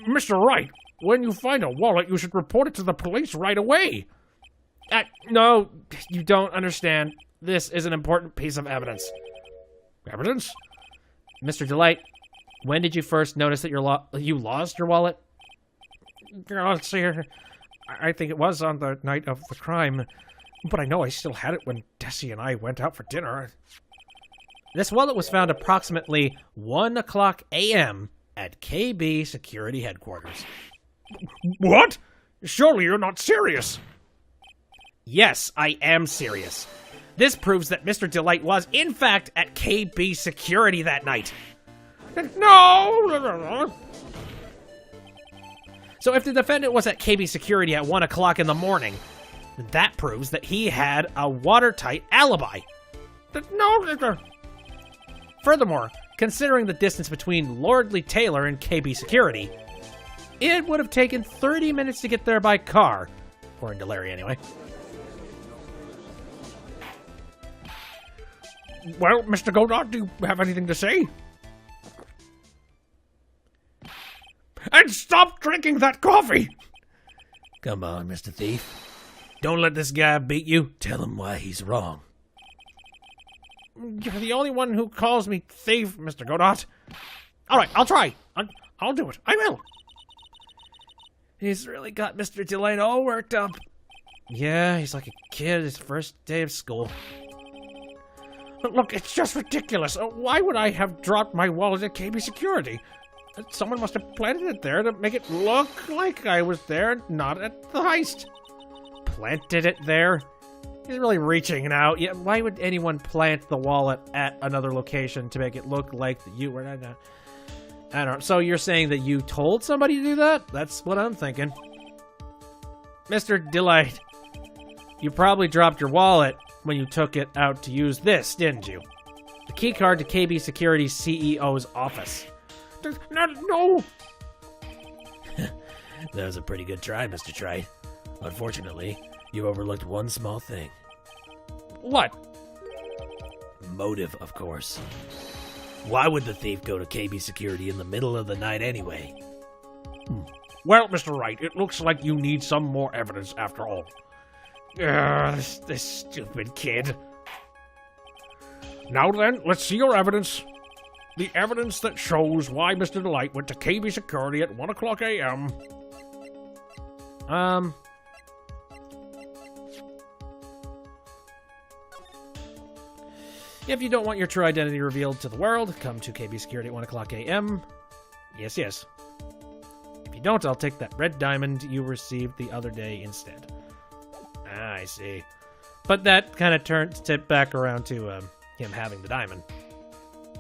Mr. Wright, when you find a wallet, you should report it to the police right away. No, you don't understand. This is an important piece of evidence. Evidence? Mr. Delight, when did you first notice that you lost your wallet? Let's see here. I think it was on the night of the crime, but I know I still had it when Tessie and I went out for dinner. This wallet was found approximately 1 o'clock a.m. at KB Security Headquarters. What? Surely you're not serious. Yes, I am serious. This proves that Mr. Delight was, in fact, at KB Security that night. No! So if the defendant was at KB Security at 1 o'clock in the morning, that proves that he had a watertight alibi. No! Furthermore, considering the distance between Lordly Taylor and KB Security, it would have taken 30 minutes to get there by car, according to Larry anyway. Well, Mr. Godot, do you have anything to say? And stop drinking that coffee! Come on, Mr. Thief. Don't let this guy beat you. Tell him why he's wrong. You're the only one who calls me thief, Mr. Godot. All right, I'll try. I'll do it. I will. He's really got Mr. Delight all worked up. Yeah, he's like a kid his first day of school. Look, it's just ridiculous. Why would I have dropped my wallet at KB Security? Someone must have planted it there to make it look like I was there, not at the heist. Planted it there? He's really reaching now. Yeah, why would anyone plant the wallet at another location to make it look like you were? I don't know. So you're saying that you told somebody to do that? That's what I'm thinking. Mr. Delight, you probably dropped your wallet when you took it out to use this, didn't you? The key card to KB Security's CEO's office. No! That was a pretty good try, Mr. Trite. Unfortunately, you overlooked one small thing. What? Motive, of course. Why would the thief go to KB Security in the middle of the night anyway? Well, Mr. Wright, it looks like you need some more evidence after all. This stupid kid. Now then, let's see your evidence. The evidence that shows why Mr. Delight went to KB Security at 1 o'clock a.m. If you don't want your true identity revealed to the world, come to KB Security at 1 o'clock a.m. Yes, yes. If you don't, I'll take that red diamond you received the other day instead. Ah, I see. But that kind of turns it back around to him having the diamond.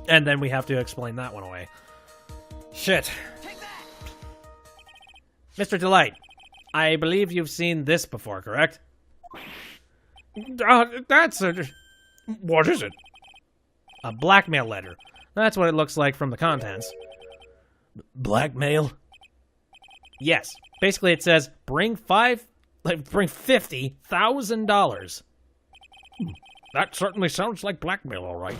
And then we have to explain that one away. Shit. Mr. Delight, I believe you've seen this before, correct? That's a... What is it? A blackmail letter. That's what it looks like from the contents. Blackmail? Yes. Basically, it says, bring $50,000. That certainly sounds like blackmail, all right.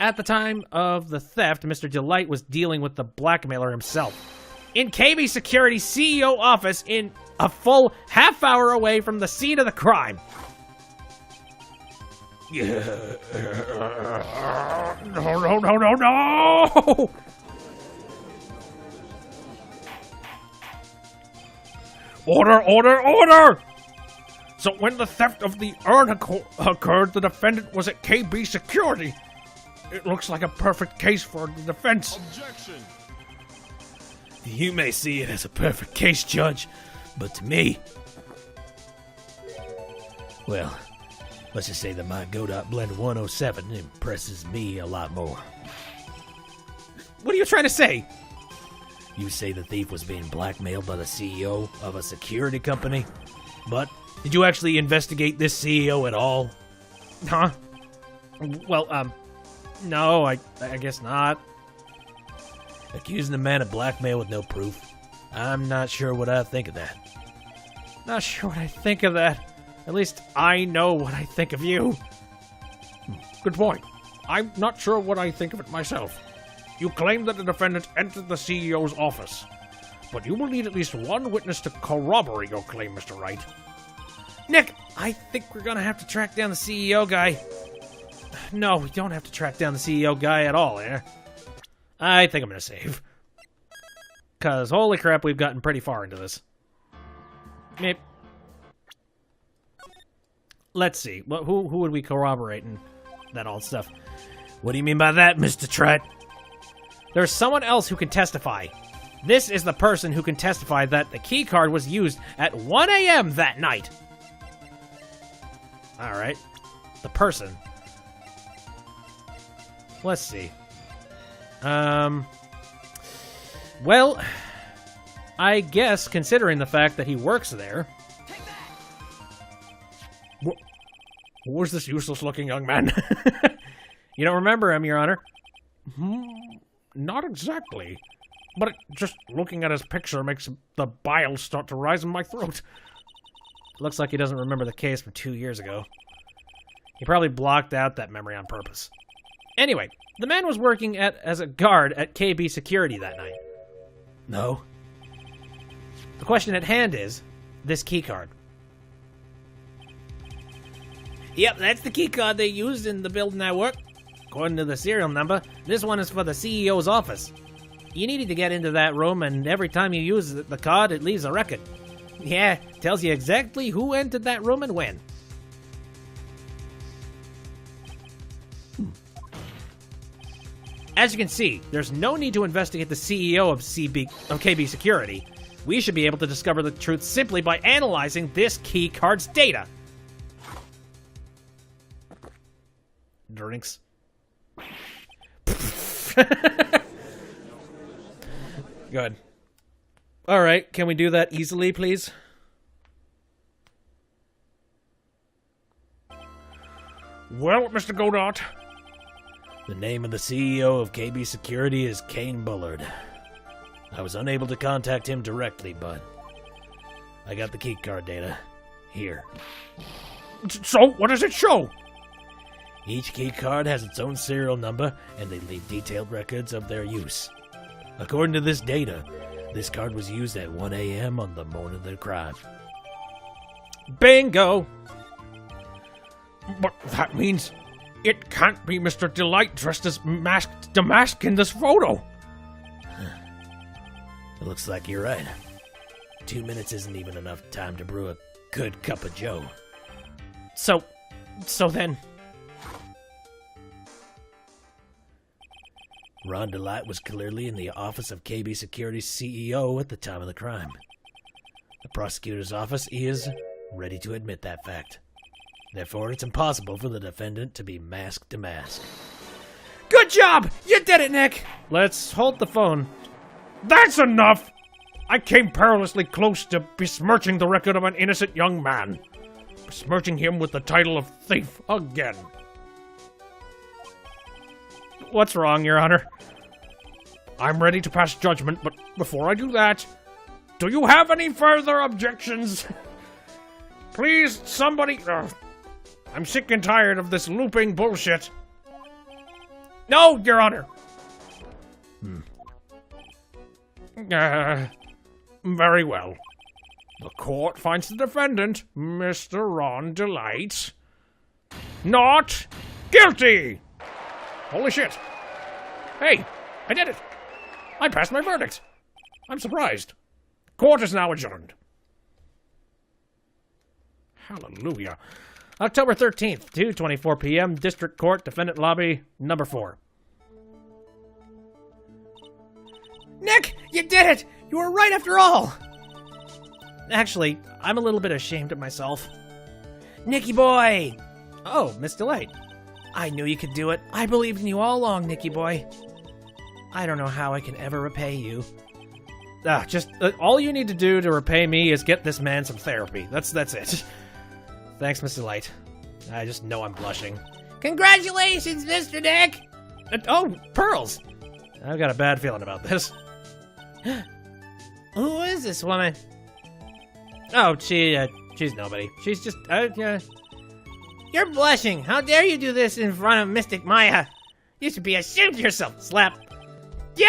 At the time of the theft, Mr. Delight was dealing with the blackmailer himself. In KB Security's CEO office, in a full half hour away from the scene of the crime. No! Order! So when the theft of the urn occurred, the defendant was at KB Security. It looks like a perfect case for the defense. Objection! You may see it as a perfect case, Judge, but to me... Well, let's just say that my Godot Blend 107 impresses me a lot more. What are you trying to say? You say the thief was being blackmailed by the CEO of a security company, but did you actually investigate this CEO at all? Huh? Well, no, I guess not. Accusing a man of blackmail with no proof? I'm not sure what I think of that. Not sure what I think of that. At least I know what I think of you. Good point. I'm not sure what I think of it myself. You claim that the defendant entered the CEO's office, but you will need at least one witness to corroborate your claim, Mr. Wright. Nick, I think we're gonna have to track down the CEO guy. No, we don't have to track down the CEO guy at all, eh? I think I'm gonna save. Cause holy crap, we've gotten pretty far into this. Maybe. Let's see. Who would we corroborate and that all stuff? What do you mean by that, Mr. Trent? There's someone else who can testify. This is the person who can testify that the key card was used at 1 a.m. that night. Alright. The person. Let's see. Well, I guess considering the fact that he works there. Who is this useless-looking young man? You don't remember him, Your Honor? Not exactly. But just looking at his picture makes the bile start to rise in my throat. Looks like he doesn't remember the case from 2 years ago. He probably blocked out that memory on purpose. Anyway, the man was working as a guard at KB Security that night. No. The question at hand is, this key card. Yep, that's the key card they used in the building I work. According to the serial number, this one is for the CEO's office. You needed to get into that room, and every time you use the card, it leaves a record. Yeah, tells you exactly who entered that room and when. As you can see, there's no need to investigate the CEO of KB Security. We should be able to discover the truth simply by analyzing this key card's data. Drinks. Good. All right, can we do that easily, please? Well, Mr. Godot, The name of the CEO of KB Security is Kane Bullard. I was unable to contact him directly, but I got the keycard data. Here. so what does it show? Each keycard has its own serial number, and they leave detailed records of their use. According to this data, this card was used at 1 a.m. on the morning of the crime. Bingo! But that means It can't be Mr. Delight dressed as masked Damask in this photo. It looks like you're right. 2 minutes isn't even enough time to brew a good cup of joe. So then... Ron Delight was clearly in the office of KB Security's CEO at the time of the crime. The prosecutor's office is ready to admit that fact. Therefore, it's impossible for the defendant to be masked to mask. Good job! You did it, Nick! Let's hold the phone. That's enough! I came perilously close to besmirching the record of an innocent young man. Besmirching him with the title of thief again. What's wrong, Your Honor? I'm ready to pass judgment, but before I do that, do you have any further objections? Please, somebody... I'm sick and tired of this looping bullshit. No, Your Honor! Very well. The court finds the defendant, Mr. Ron Delight, not guilty! Holy shit. Hey, I did it. I passed my verdict. I'm surprised. Court is now adjourned. Hallelujah. October 13th, 2:24 p.m., District Court, Defendant Lobby, number 4. Nick, you did it! You were right after all! Actually, I'm a little bit ashamed of myself. Nicky boy! Oh, Miss Delight. I knew you could do it. I believed in you all along, Nicky boy. I don't know how I can ever repay you. Just all you need to do to repay me is get this man some therapy. That's it. Thanks, Miss Delight. I just know I'm blushing. Congratulations, Mr. Nick! Oh, pearls! I've got a bad feeling about this. Who is this woman? Oh, she's nobody. She's just, You're blushing. How dare you do this in front of Mystic Maya? You should be ashamed of yourself. Slap.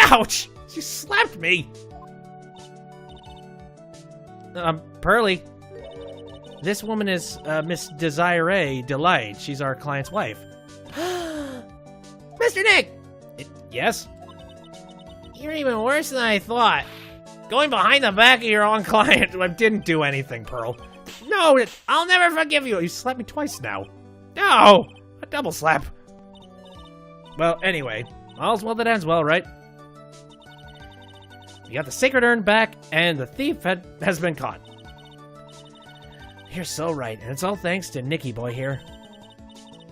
Ouch! She slapped me! Pearly. This woman is, Miss Desiree Delight. She's our client's wife. Mr. Nick! Yes? You're even worse than I thought. Going behind the back of your own client. I didn't do anything, Pearl. No, I'll never forgive you. You slapped me twice now. No! A double slap. Well, anyway, all's well that ends well, right? You got the sacred urn back, and the thief has been caught. You're so right, and it's all thanks to Nicky boy here.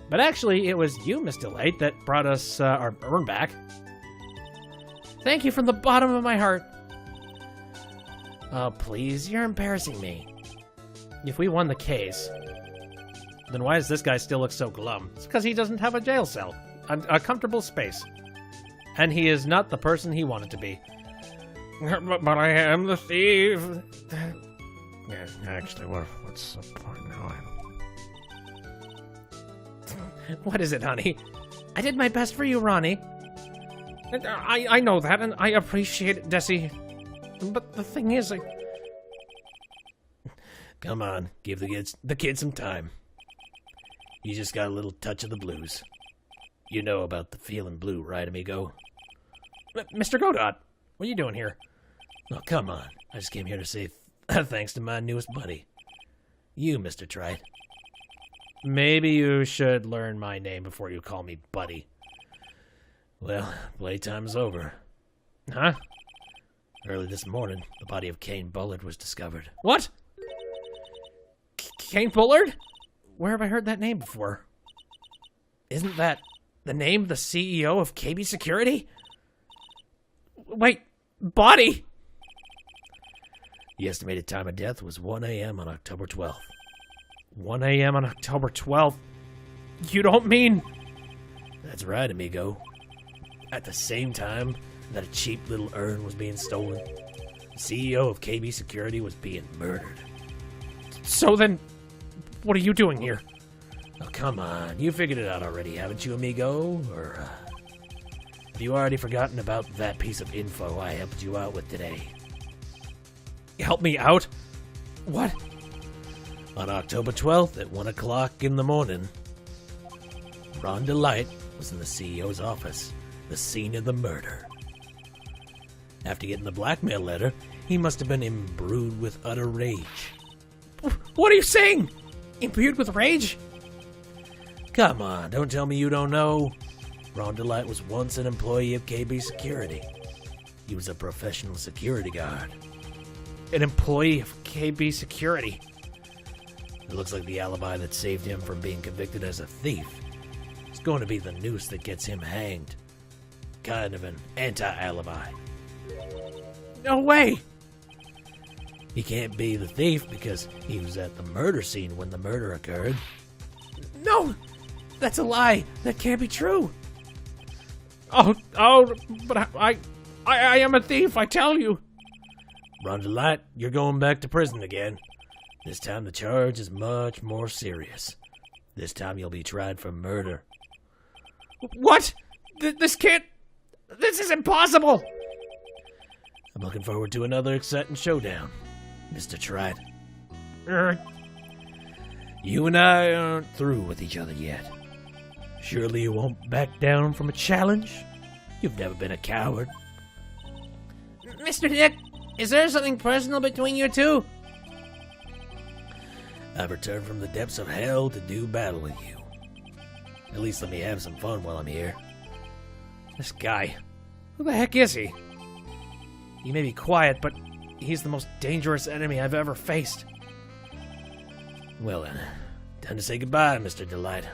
But actually, it was you, Miss Delight, that brought us our urn back. Thank you from the bottom of my heart. Oh, please, you're embarrassing me. If we won the case, then why does this guy still look so glum? It's because he doesn't have a jail cell, a comfortable space. And he is not the person he wanted to be. But I am the thief. Yeah, actually, what's the point now? What is it, honey? I did my best for you, Ronnie. I know that, and I appreciate it, Desi. But the thing is, Come on, give the kid some time. You just got a little touch of the blues. You know about the feeling blue, right, amigo? Mr. Godot, what are you doing here? Oh, come on. I just came here to say thanks to my newest buddy. You, Mr. Trite. Maybe you should learn my name before you call me buddy. Well, playtime's over. Huh? Early this morning, the body of Kane Bullard was discovered. What? Kane Bullard? Where have I heard that name before? Isn't that the name of the CEO of KB Security? Wait, body? The estimated time of death was 1 a.m. on October 12th. 1 a.m. on October 12th? You don't mean... That's right, amigo. At the same time that a cheap little urn was being stolen, the CEO of KB Security was being murdered. So then, what are you doing here? Oh, come on. You figured it out already, haven't you, amigo? Or, have you already forgotten about that piece of info I helped you out with today? Help me out? What? On October 12th at 1 o'clock in the morning, Rhonda Light was in the CEO's office, the scene of the murder. After getting the blackmail letter, he must have been imbued with utter rage. What are you saying? Imbued with rage? Come on, don't tell me you don't know. Rhonda Light was once an employee of KB Security. He was a professional security guard. An employee of KB Security? It looks like the alibi that saved him from being convicted as a thief is going to be the noose that gets him hanged. Kind of an anti-alibi. No way! He can't be the thief because he was at the murder scene when the murder occurred. No! That's a lie! That can't be true! But I am a thief, I tell you. Rhonda Light, you're going back to prison again. This time the charge is much more serious. This time you'll be tried for murder. What? This is impossible! I'm looking forward to another exciting showdown, Mr. Trite. You and I aren't through with each other yet. Surely you won't back down from a challenge? You've never been a coward. Mr. Nick, is there something personal between you two? I've returned from the depths of hell to do battle with you. At least let me have some fun while I'm here. This guy. Who the heck is he? He may be quiet, but he's the most dangerous enemy I've ever faced. Well then, time to say goodbye, Mr. Delight.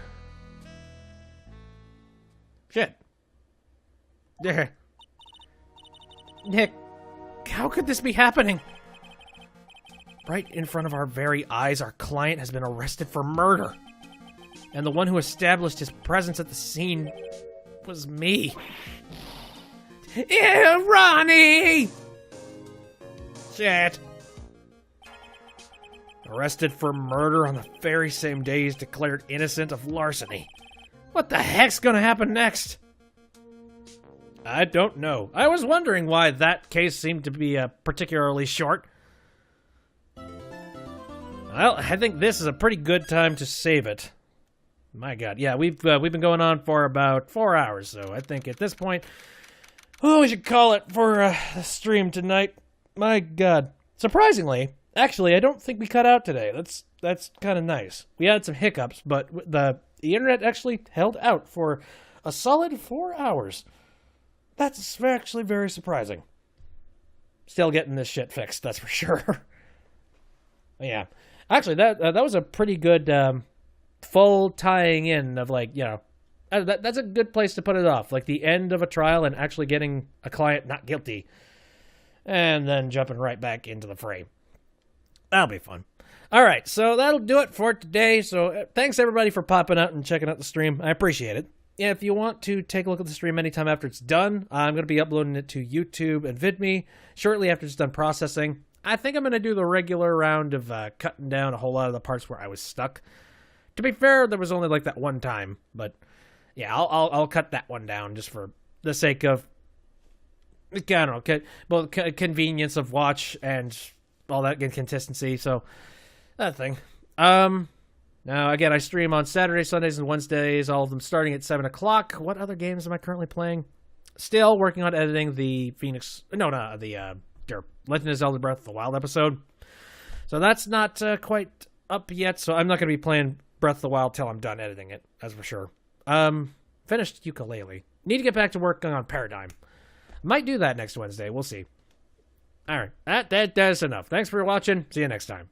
Shit. There. Nick, how could this be happening? Right in front of our very eyes, our client has been arrested for murder. And the one who established his presence at the scene was me. Ew, Ronnie! Shit. Arrested for murder on the very same day he's declared innocent of larceny. What the heck's gonna happen next? I don't know. I was wondering why that case seemed to be particularly short. Well, I think this is a pretty good time to save it. My God, yeah, we've been going on for about 4 hours, so I think at this point, we should call it for the stream tonight. My God, surprisingly, actually, I don't think we cut out today. That's kind of nice. We had some hiccups, but the internet actually held out for a solid 4 hours. That's actually very surprising. Still getting this shit fixed, that's for sure. Yeah. Actually, that was a pretty good full tying in of, like, you know, that's a good place to put it off. Like the end of a trial and actually getting a client not guilty. And then jumping right back into the fray. That'll be fun. All right, so that'll do it for today. So thanks, everybody, for popping out and checking out the stream. I appreciate it. If you want to take a look at the stream anytime after it's done, I'm going to be uploading it to YouTube and VidMe shortly after it's done processing. I think I'm going to do the regular round of cutting down a whole lot of the parts where I was stuck. To be fair, there was only like that one time, but yeah, I'll cut that one down just for the sake of, I don't know, convenience of watch and all that consistency. So that thing. Now, again, I stream on Saturdays, Sundays, and Wednesdays, all of them starting at 7 o'clock. What other games am I currently playing? Still working on editing the Legend of Zelda Breath of the Wild episode. So that's not quite up yet, so I'm not going to be playing Breath of the Wild till I'm done editing it, that's for sure. Finished ukulele. Need to get back to work on Paradigm. Might do that next Wednesday, we'll see. Alright, that's enough. Thanks for watching, see you next time.